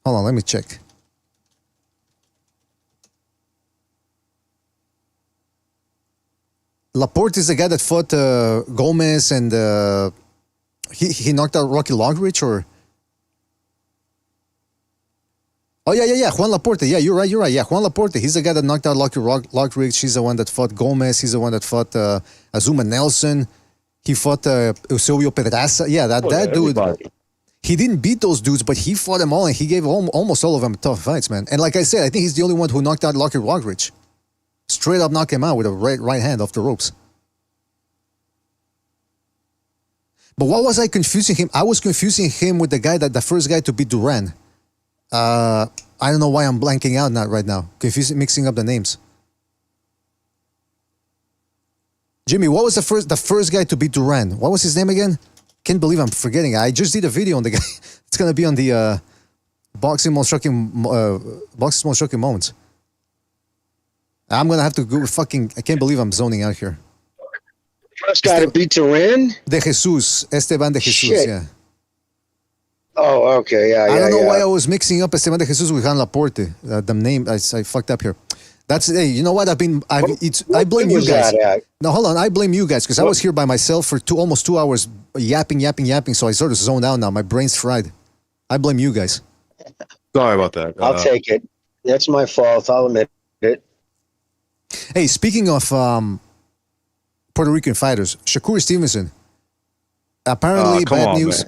Hold on, let me check. Laporte is the guy that fought Gomez and he knocked out Rocky Longridge, or? Oh yeah, Juan Laporte. Yeah, you're right. Yeah, Juan Laporte. He's the guy that knocked out Rocky Longridge. He's the one that fought Gomez. He's the one that fought Azuma Nelson. He fought Eusebio Pedraza. Yeah, that dude. He didn't beat those dudes, but he fought them all, and he gave almost all of them tough fights, man. And like I said, I think he's the only one who knocked out Rocky Longridge. Straight up knock him out with a right hand off the ropes. But what was I confusing him? I was confusing him with the first guy to beat Duran. I don't know why I'm blanking out right now. Mixing up the names. Jimmy, what was the first guy to beat Duran? What was his name again? Can't believe I'm forgetting. I just did a video on the guy. It's gonna be on the boxing most shocking moments. I'm gonna have to go fucking. I can't believe I'm zoning out here. First guy to beat Duran? Esteban de Jesus. Shit. Yeah. Oh, okay, yeah. I don't know why I was mixing up Esteban de Jesus with Juan Laporte. The name I fucked up here. Hey, you know what? I blame you guys. No, hold on. I blame you guys because I was here by myself for almost 2 hours yapping. So I sort of zoned out now. My brain's fried. I blame you guys. Sorry about that. I'll take it. That's my fault. I'll admit it. Hey, speaking of Puerto Rican fighters, Shakur Stevenson. Apparently, bad news.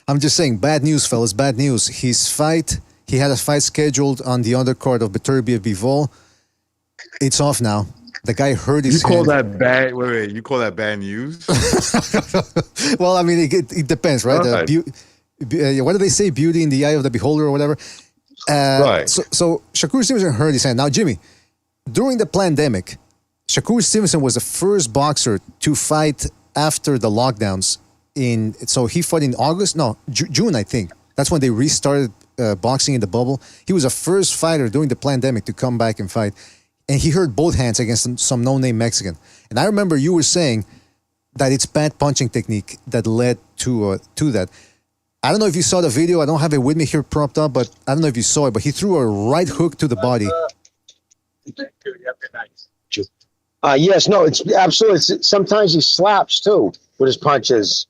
I'm just saying, bad news, fellas. Bad news. He had a fight scheduled on the undercard of Beterbiev Bivol. It's off now. The guy hurt his hand. You call that bad? Wait. You call that bad news? Well, I mean, it depends, right? What do they say? Beauty in the eye of the beholder, or whatever. Right. So Shakur Stevenson hurt his hand. Now, Jimmy, during the pandemic, Shakur Stevenson was the first boxer to fight after the lockdowns. So he fought in June, I think. That's when they restarted boxing in the bubble. He was the first fighter during the pandemic to come back and fight. And he hurt both hands against some no-name Mexican. And I remember you were saying that it's bad punching technique that led to that. I don't know if you saw the video. I don't have it with me here propped up, but I don't know if you saw it. But he threw a right hook to the body. Yes, no, it's absolutely. Sometimes he slaps too with his punches.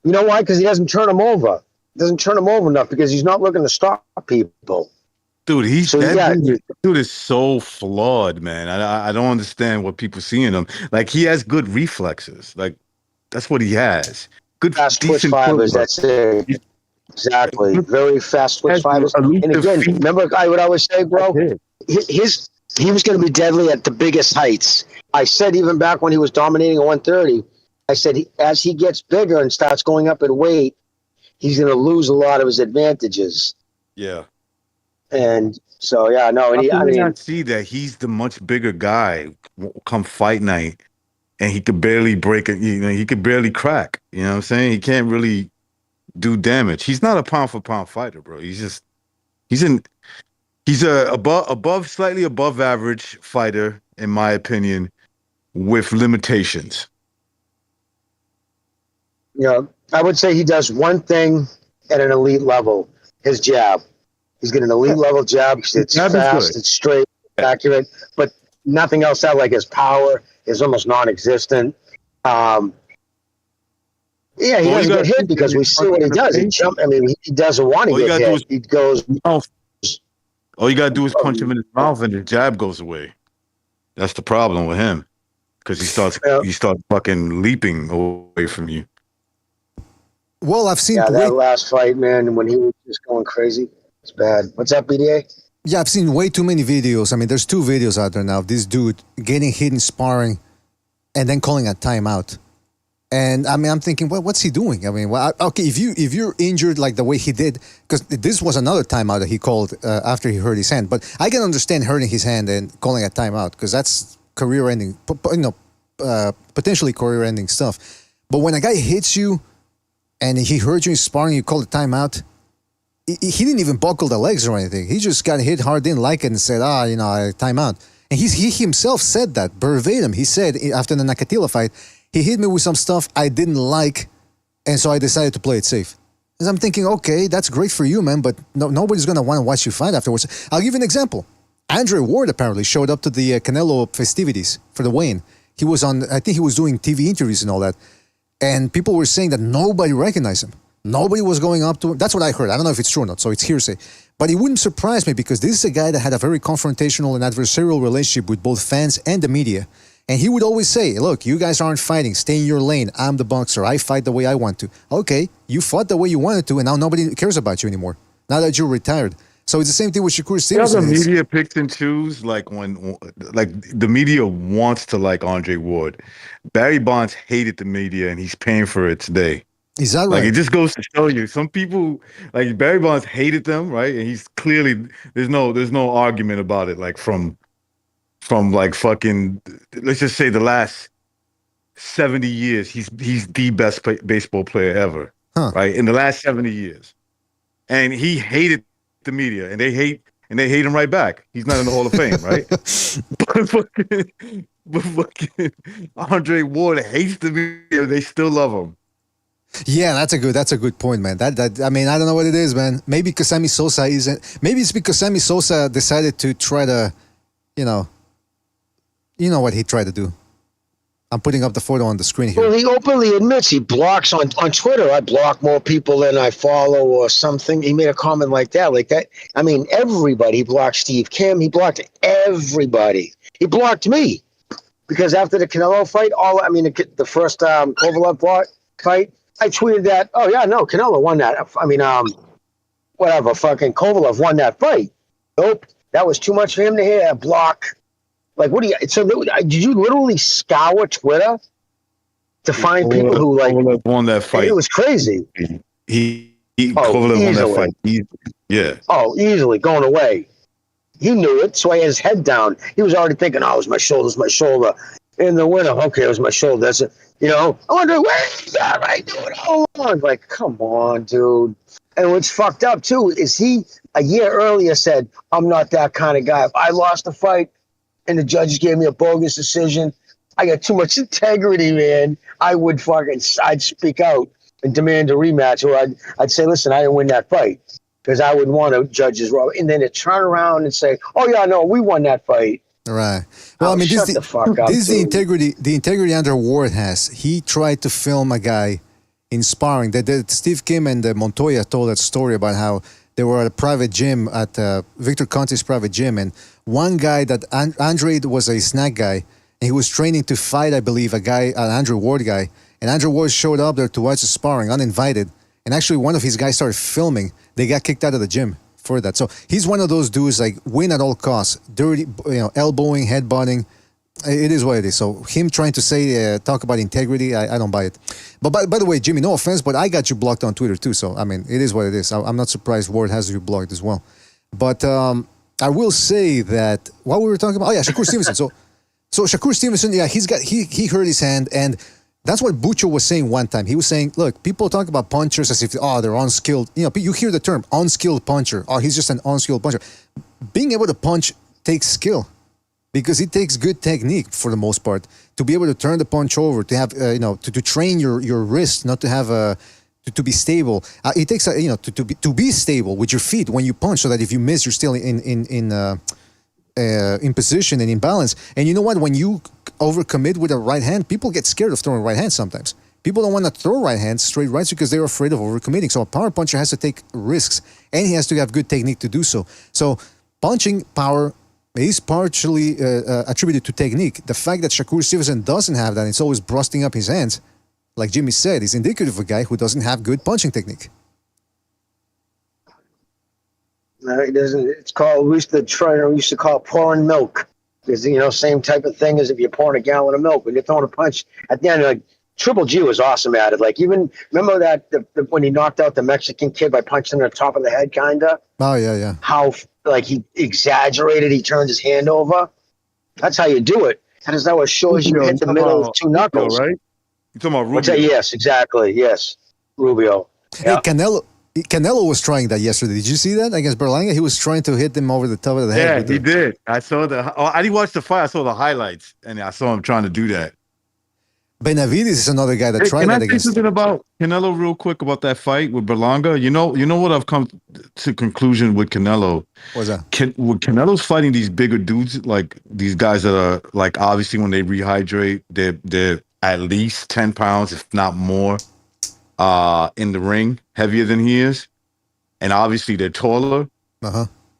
You know why? Because he doesn't turn him over. He doesn't turn him over enough because he's not looking to stop people. Dude, dude is so flawed, man. I don't understand what people see in him. Like, he has good reflexes. Like, that's what he has. Good fast twitch fibers. That's it. Exactly. Very fast twitch fibers. And again, remember what I was saying, bro? He was going to be deadly at the biggest heights. I said even back when he was dominating at 130, I said as he gets bigger and starts going up in weight, he's going to lose a lot of his advantages. Yeah. And so, yeah, no. And I mean, see that he's the much bigger guy come fight night, and he could barely break it. You know, he could barely crack. You know what I'm saying? He can't really do damage. He's not a pound for pound fighter, bro. He's a slightly above average fighter, in my opinion, with limitations. Yeah, I would say he does one thing at an elite level: his jab. He's got an elite level jab. It's fast, it's straight. accurate, but nothing else out. Like his power is almost non-existent. Yeah, he doesn't get hit because we see what he does. He jump. I mean, he doesn't want to get hit. He goes. All you gotta do is punch him in his mouth, and the jab goes away. That's the problem with him, because he starts fucking leaping away from you. Well, I've seen that last fight, man, when he was just going crazy. It's bad. What's up, BDA? Yeah, I've seen way too many videos. I mean, there's 2 videos out there now of this dude getting hit in sparring and then calling a timeout. And I mean, I'm thinking, well, what's he doing? I mean, well, okay, if you're injured like the way he did, because this was another timeout that he called after he hurt his hand. But I can understand hurting his hand and calling a timeout because that's career-ending, potentially career-ending stuff. But when a guy hits you and he hurt you in sparring, you call a timeout. He didn't even buckle the legs or anything. He just got hit hard, didn't like it, and said, timeout. And he himself said that verbatim. He said after the Nakatila fight, he hit me with some stuff I didn't like, and so I decided to play it safe. And I'm thinking, okay, that's great for you, man, but nobody's going to want to watch you fight afterwards. I'll give you an example. Andre Ward apparently showed up to the Canelo festivities for the weigh-in. He was I think he was doing TV interviews and all that, and people were saying that nobody recognized him. Nobody was going up to him. That's what I heard. I don't know if it's true or not, so it's hearsay. But it wouldn't surprise me because this is a guy that had a very confrontational and adversarial relationship with both fans and the media. And he would always say, look, you guys aren't fighting. Stay in your lane. I'm the boxer. I fight the way I want to. Okay, you fought the way you wanted to, and now nobody cares about you anymore. Now that you're retired. So it's the same thing with Shakur Stevenson. The media picks and choose, like the media wants to like Andre Ward. Barry Bonds hated the media, and he's paying for it today. Is that right? Like, it just goes to show you, some people, like Barry Bonds hated them, right? And he's clearly, there's no argument about it. Like from like fucking, let's just say the last 70 years, he's the best baseball player ever, right? In the last 70 years, and he hated the media, and they hate him right back. He's not in the Hall of Fame, right? but fucking Andre Ward hates the media. They still love him. Yeah, that's a good point, man. That I mean, I don't know what it is, man. Maybe because Sammy Sosa isn't. Maybe it's because Sammy Sosa decided to try to, you know what he tried to do. I'm putting up the photo on the screen here. Well, he openly admits he blocks on Twitter. I block more people than I follow or something. He made a comment like that. I mean, everybody. He blocked Steve Kim. He blocked everybody. He blocked me because after the Canelo fight, the first Kovalev fight, I tweeted that, oh, yeah, no, Canelo won that. I mean, whatever, fucking Kovalev won that fight. Nope, that was too much for him to hear. Block. Like, what do you, so did you literally scour Twitter to find people who, like, Kovalev won that fight? It was crazy. Kovalev won that fight. Yeah. Oh, easily, going away. He knew it, so he had his head down. He was already thinking, oh, it was my shoulder. In the winter, okay, it was my shoulder. That's it. I wonder where is that? I do it all along. Like, come on, dude. And what's fucked up too is he a year earlier said, "I'm not that kind of guy. If I lost the fight and the judges gave me a bogus decision, I got too much integrity, man. I'd speak out and demand a rematch, or I'd say, listen, I didn't win that fight because I would want to judges wrong." And then to turn around and say, "Oh yeah, no, we won that fight." Right. Well, I mean, this is the integrity Andre Ward has. He tried to film a guy in sparring. That Steve Kim and Montoya told that story about how they were at a private gym at Victor Conte's private gym, and one guy that Andre was a snack guy, and he was training to fight, I believe, an Andre Ward guy, and Andre Ward showed up there to watch the sparring, uninvited, and actually one of his guys started filming. They got kicked out of the gym for that. So he's one of those dudes, like, win at all costs, dirty, elbowing, headbutting. It is what it is. So him trying to talk about integrity, I don't buy it. But by the way, Jimmy, no offense, but I got you blocked on Twitter too. So, I mean, it is what it is. I'm not surprised Ward has you blocked as well. But I will say that what we were talking about, Shakur Stevenson. So Shakur Stevenson, he hurt his hand, and that's what Bucho was saying one time. He was saying, look, people talk about punchers as if, they're unskilled. You hear the term unskilled puncher. Oh, he's just an unskilled puncher. Being able to punch takes skill because it takes good technique for the most part to be able to turn the punch over, to have, to train your wrist, not to have to be stable. It takes, to be stable with your feet when you punch so that if you miss, you're still in in position and in balance. And you know what? When you overcommit with a right hand, people get scared of throwing right hands sometimes. People don't want to throw right hands, straight rights, because they're afraid of overcommitting. So a power puncher has to take risks, and he has to have good technique to do so. So punching power is partially attributed to technique. The fact that Shakur Stevenson doesn't have that, it's always busting up his hands, like Jimmy said, is indicative of a guy who doesn't have good punching technique. No, it doesn't. It's called, we used to call it pouring milk. Because, same type of thing as if you're pouring a gallon of milk. When you're throwing a punch, at the end, like, Triple G was awesome at it. Like, even, remember that when he knocked out the Mexican kid by punching him on the top of the head, kind of? Oh, yeah. How, like, he exaggerated, he turned his hand over. That's how you do it. That is how it shows you hit the middle of two knuckles. Right? You're talking about Rubio. What's that? Yes, exactly. Yes. Rubio. Hey, Canelo was trying that yesterday. Did you see that against Berlanga? He was trying to hit him over the top of the head. Yeah, he did. I saw I didn't watch the fight. I saw the highlights, and I saw him trying to do that. Benavides is another guy that tried that against. Can I say something about Canelo real quick about that fight with Berlanga? You know what I've come to conclusion with Canelo. What's that? When Canelo's fighting these bigger dudes, like these guys that are like obviously when they rehydrate, they're at least 10 pounds, if not more, in the ring, heavier than he is, and obviously they're taller.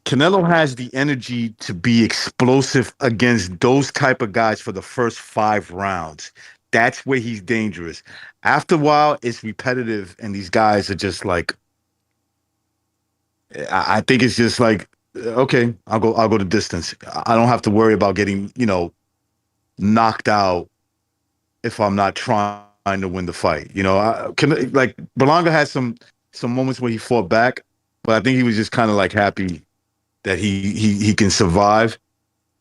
Canelo has the energy to be explosive against those type of guys for the first 5 rounds. That's where he's dangerous. After a while, it's repetitive, and these guys are just like, I think it's just like, okay, I'll go the distance. I don't have to worry about getting, knocked out if I'm not trying to win the fight. Like Berlanga had some moments where he fought back, but I think he was just kind of like happy that he can survive,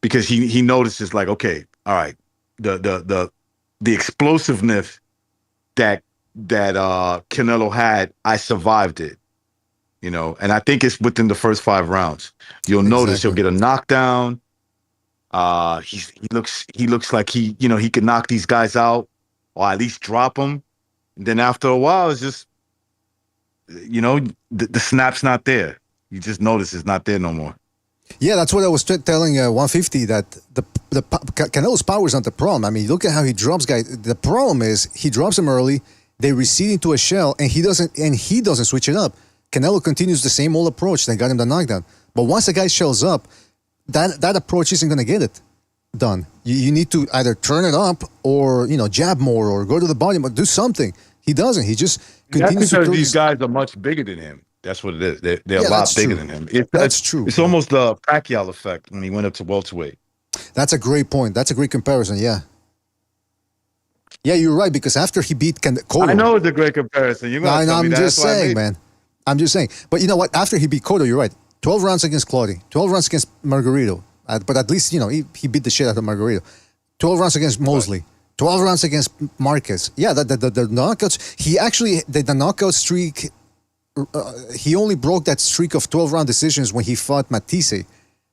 because he notices like, okay, all right, the explosiveness that Canelo had, I survived it, and I think it's within the first 5 rounds. You'll notice he'll get a knockdown. He looks like he can knock these guys out, or at least drop them. And then after a while, it's just, the snap's not there. You just notice it's not there no more. Yeah, that's what I was telling 150, that the Canelo's power is not the problem. I mean, look at how he drops guys. The problem is he drops them early, they recede into a shell, and he doesn't switch it up. Canelo continues the same old approach that got him the knockdown. But once a guy shells up, that approach isn't going to get it done. You need to either turn it up or, jab more or go to the body, but do something. He doesn't. He just continues That's because to these guys are much bigger than him. That's what it is. They're a lot bigger than him. That's true. It's almost the Pacquiao effect when he went up to welterweight. That's a great point. That's a great comparison, yeah. Yeah, you're right, because after he beat Cotto... I know it's a great comparison. You're gonna tell me I'm that. just saying, man. I'm just saying. But you know what? After he beat Cotto, you're right. 12 rounds against Claudio. 12 rounds against Margarito. But at least, he beat the shit out of Margarito. 12 rounds against Mosley. 12 rounds against Marquez. Yeah, the knockouts... The knockout streak... he only broke that streak of 12-round decisions when he fought Matisse.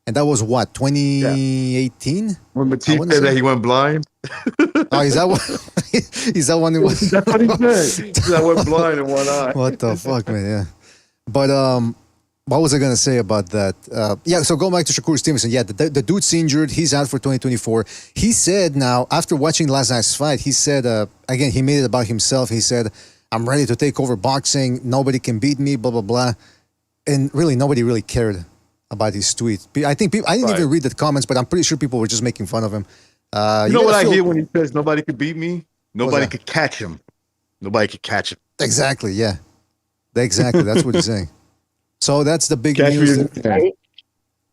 And that was what, 2018? Yeah. When Matisse said that he went blind? Oh, is that what? Is that one? That's what he said. That went blind in one eye. What the fuck, man? Yeah. But what was I gonna say about that? Yeah. So going back to Shakur Stevenson. Yeah, the dude's injured. He's out for 2024. He said now, after watching last night's fight, he said again, he made it about himself. He said, "I'm ready to take over boxing. Nobody can beat me." Blah blah blah. And really, nobody really cared about his tweet. I think I didn't even read the comments, but I'm pretty sure people were just making fun of him. You know what I hear when he says nobody could beat me? Nobody could catch him. Nobody could catch him. Exactly, yeah. Exactly, that's what he's saying. So that's the big news.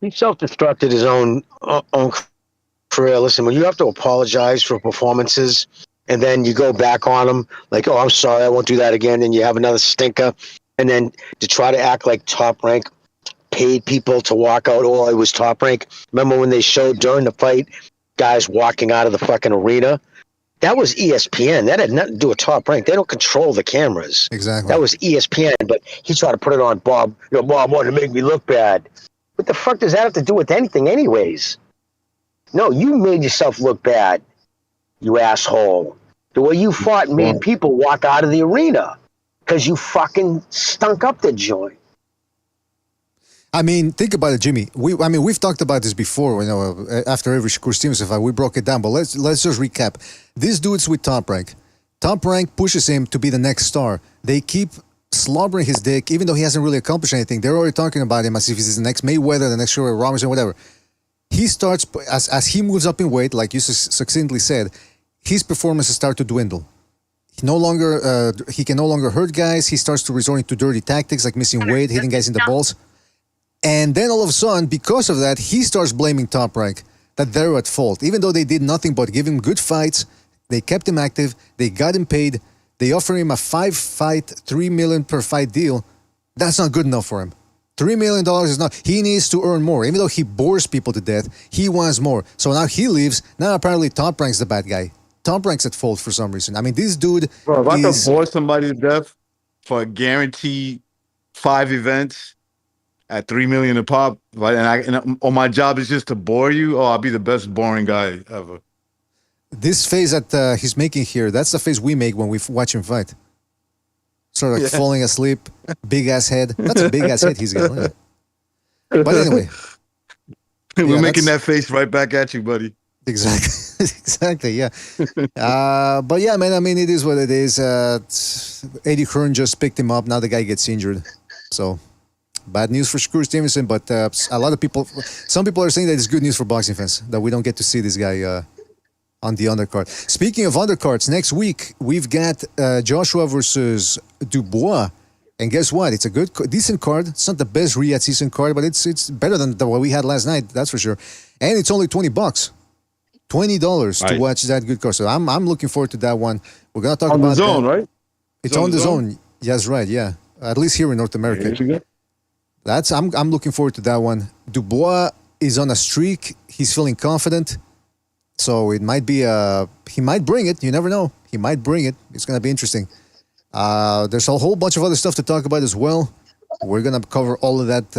He self-destructed his own career. Listen, when you have to apologize for performances and then you go back on them, like, oh, I'm sorry, I won't do that again, and you have another stinker, and then to try to act like Top Rank paid people to walk out, oh, it was Top Rank. Remember when they showed during the fight guys walking out of the fucking arena? That was ESPN. That had nothing to do with Top Rank. They don't control the cameras. Exactly. That was ESPN, but he tried to put it on Bob. Bob wanted to make me look bad. What the fuck does that have to do with anything anyways? No, you made yourself look bad, you asshole. The way you fought made people walk out of the arena because you fucking stunk up the joint. I mean, think about it, Jimmy. We've talked about this before. You know, after every Shakur Stevenson fight, we broke it down. But let's just recap. This dude's with Top Rank. Top Rank pushes him to be the next star. They keep slobbering his dick, even though he hasn't really accomplished anything. They're already talking about him as if he's the next Mayweather, the next Sugar Robinson, whatever. He starts as he moves up in weight, like you succinctly said. His performances start to dwindle. He can no longer hurt guys. He starts to resort to dirty tactics like missing weight, hitting guys in the balls. And then all of a sudden, because of that, he starts blaming Top Rank that they're at fault. Even though they did nothing but give him good fights, they kept him active, they got him paid, they offer him a 5-fight, $3 million per fight deal. That's not good enough for him. $3 million is not. He needs to earn more. Even though he bores people to death, he wants more. So now he leaves. Now apparently Top Rank's the bad guy. Top Rank's at fault for some reason. I mean, this dude. Bro, if I could bore somebody to death for a guaranteed 5 events at $3 million a pop, right? And my job is just to bore you. Oh, I'll be the best boring guy ever. This face that he's making here, that's the face we make when we watch him fight. Sort of like falling asleep, big ass head. That's a big ass head he's got. Look at it. But anyway, we're making that face right back at you, buddy. Exactly, exactly. Yeah. But yeah, man. I mean, it is what it is. Eddie Hearn just picked him up. Now the guy gets injured, so bad news for Shakur Stevenson. But a lot of people, some people are saying that it's good news for boxing fans that we don't get to see this guy on the undercard. Speaking of undercards, next week we've got Joshua versus Dubois, and guess what? It's a decent card. It's not the best Riyadh season card, but it's better than what we had last night. That's for sure. And it's only $20, $20 to watch that good card. So I'm looking forward to that one. We're gonna talk about the zone, right? It's on the zone. Yes, right. Yeah, at least here in North America. I'm looking forward to that one. Dubois is on a streak. He's feeling confident. So it might be he might bring it. You never know. He might bring it. It's going to be interesting. There's a whole bunch of other stuff to talk about as well. We're going to cover all of that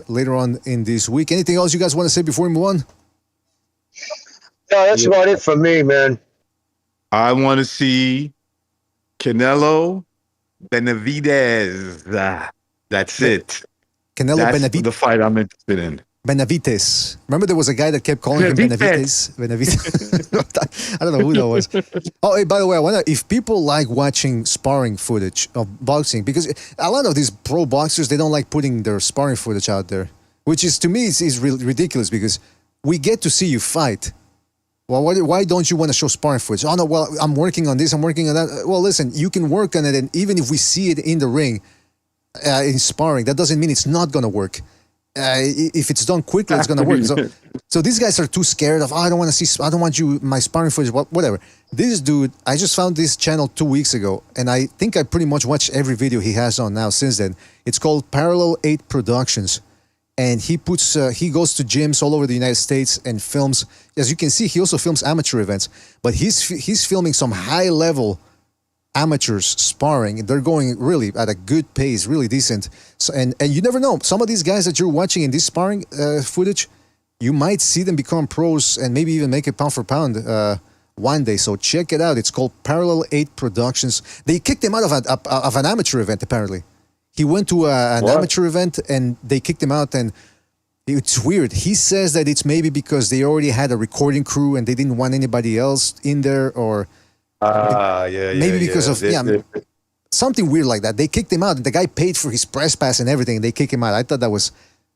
later on in this week. Anything else you guys want to say before we move on? No, that's about it for me, man. I want to see Canelo Benavidez. That's it. Canelo Benavidez. The fight I'm interested in. Benavides. Remember there was a guy that kept calling him Benavides? Benavides. I don't know who that was. Oh, hey, by the way, I wonder if people like watching sparring footage of boxing, because a lot of these pro boxers, they don't like putting their sparring footage out there, which is, to me, is ridiculous because we get to see you fight. Well, why don't you want to show sparring footage? Oh, no, well, I'm working on this, I'm working on that. Well, listen, you can work on it, and even if we see it in the ring, in sparring, that doesn't mean it's not going to work. If it's done quickly, it's going to work. So these guys are too scared of, I don't want to see, I don't want my sparring footage, whatever. This dude, I just found this channel 2 weeks ago, and I think I pretty much watched every video he has on now since then. It's called Parallel 8 Productions. And he goes to gyms all over the United States and films. As you can see, he also films amateur events. But he's filming some high-level amateurs sparring. They're going really at a good pace, really decent. So, and you never know. Some of these guys that you're watching in this sparring footage, you might see them become pros and maybe even make it pound for pound one day. So check it out. It's called Parallel 8 Productions. They kicked him out of an amateur event, apparently. He went to an amateur event and they kicked him out, and it's weird. He says that it's maybe because they already had a recording crew and they didn't want anybody else in there, or maybe because of something weird like that. They kicked him out, and the guy paid for his press pass and everything, and they kicked him out. I thought that was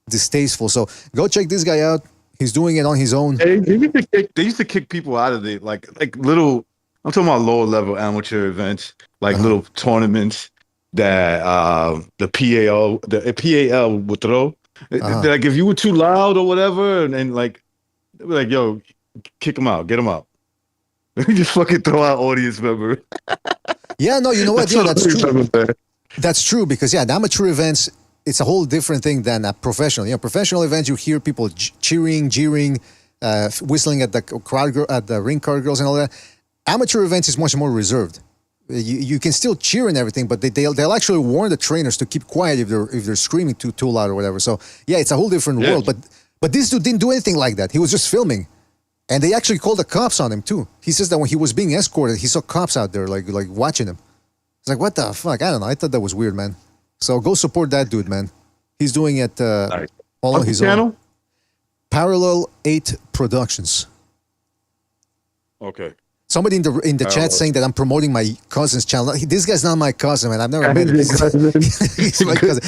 distasteful. So go check this guy out. He's doing it on his own. They used to kick people out of the like little. I'm talking about lower level amateur events, like little tournaments that the PAL would throw. Like if you were too loud or whatever, and like they were like, yo, kick him out, get him out. Just fucking throw out audience member. Yeah, no, you know what? Yeah, that's true. That's true, because the amateur events, it's a whole different thing than a professional. You know, professional events, you hear people cheering, jeering, whistling at the crowd, at the ring card girls and all that. Amateur events is much more reserved. You can still cheer and everything, but they'll actually warn the trainers to keep quiet if they're screaming too loud or whatever. So yeah, it's a whole different world. But this dude didn't do anything like that. He was just filming, and they actually called the cops on him too. He says that when he was being escorted, he saw cops out there like watching him. It's like, what the fuck? I don't know. I thought that was weird, man. So go support that dude, man. He's doing it All What's on his the channel? own. Parallel 8 Productions. Okay. Somebody in the chat saying that I'm promoting my cousin's channel. This guy's not my cousin, man. I've never met him. He's my cousin.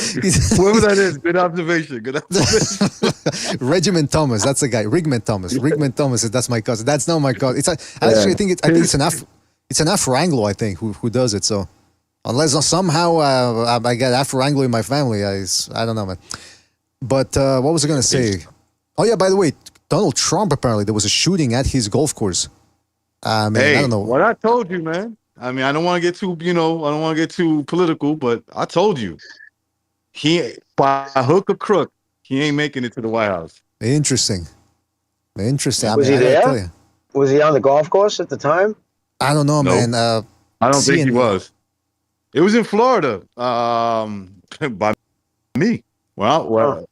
Whoever that is, good observation. Good observation. Regiment Thomas, that's the guy. Rigman Thomas. Rigman Thomas, that's my cousin. That's not my cousin. I think it's an Afro-Anglo, I think, who does it. So unless somehow I got Afro-Anglo in my family, I don't know, man. But what was I going to say? Oh yeah, by the way, Donald Trump, apparently there was a shooting at his golf course. I don't know. What I told you, man. I mean, I don't want to get too, I don't want to get too political, but I told you, by hook or crook, he ain't making it to the White House. Interesting. Was he there? Was he on the golf course at the time? I don't know, man. I don't think he was. It was in Florida, by me. Well,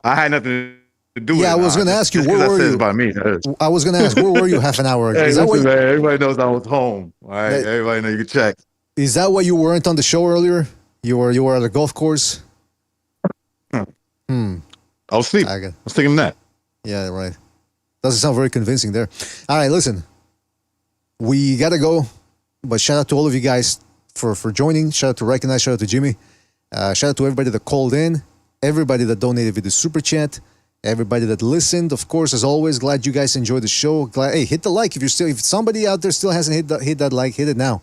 I had nothing to do with it. Yeah, I was going to ask you, where were you? By me. I was going to ask, where were you half an hour ago? Hey, listen, man, everybody knows I was home. All right, everybody knows you can check. Is that why you weren't on the show earlier? You were at the golf course? I was asleep. I was taking a nap. Yeah, right. Doesn't sound very convincing there. All right, listen. We got to go, but shout out to all of you guys for joining. Shout out to Recognize, shout out to Jimmy. Shout out to everybody that called in, everybody that donated with the super chat, everybody that listened. Of course, as always, glad you guys enjoyed the show. Hey, hit the like if somebody out there still hasn't hit that like, hit it now,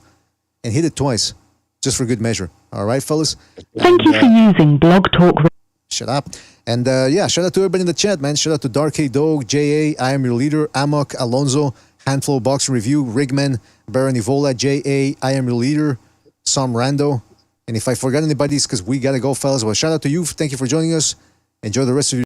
and hit it twice, just for good measure. All right, fellas. Thank you for using Blog Talk. Shut up. And shout out to everybody in the chat, man. Shout out to Dark K Dog, J.A., I Am Your Leader, Amok, Alonzo, Handful Box Review, Rigman, Baron Evola, J.A., I Am Your Leader, Sam Rando. And if I forgot anybody, it's because we got to go, fellas. Well, shout out to you. Thank you for joining us. Enjoy the rest of your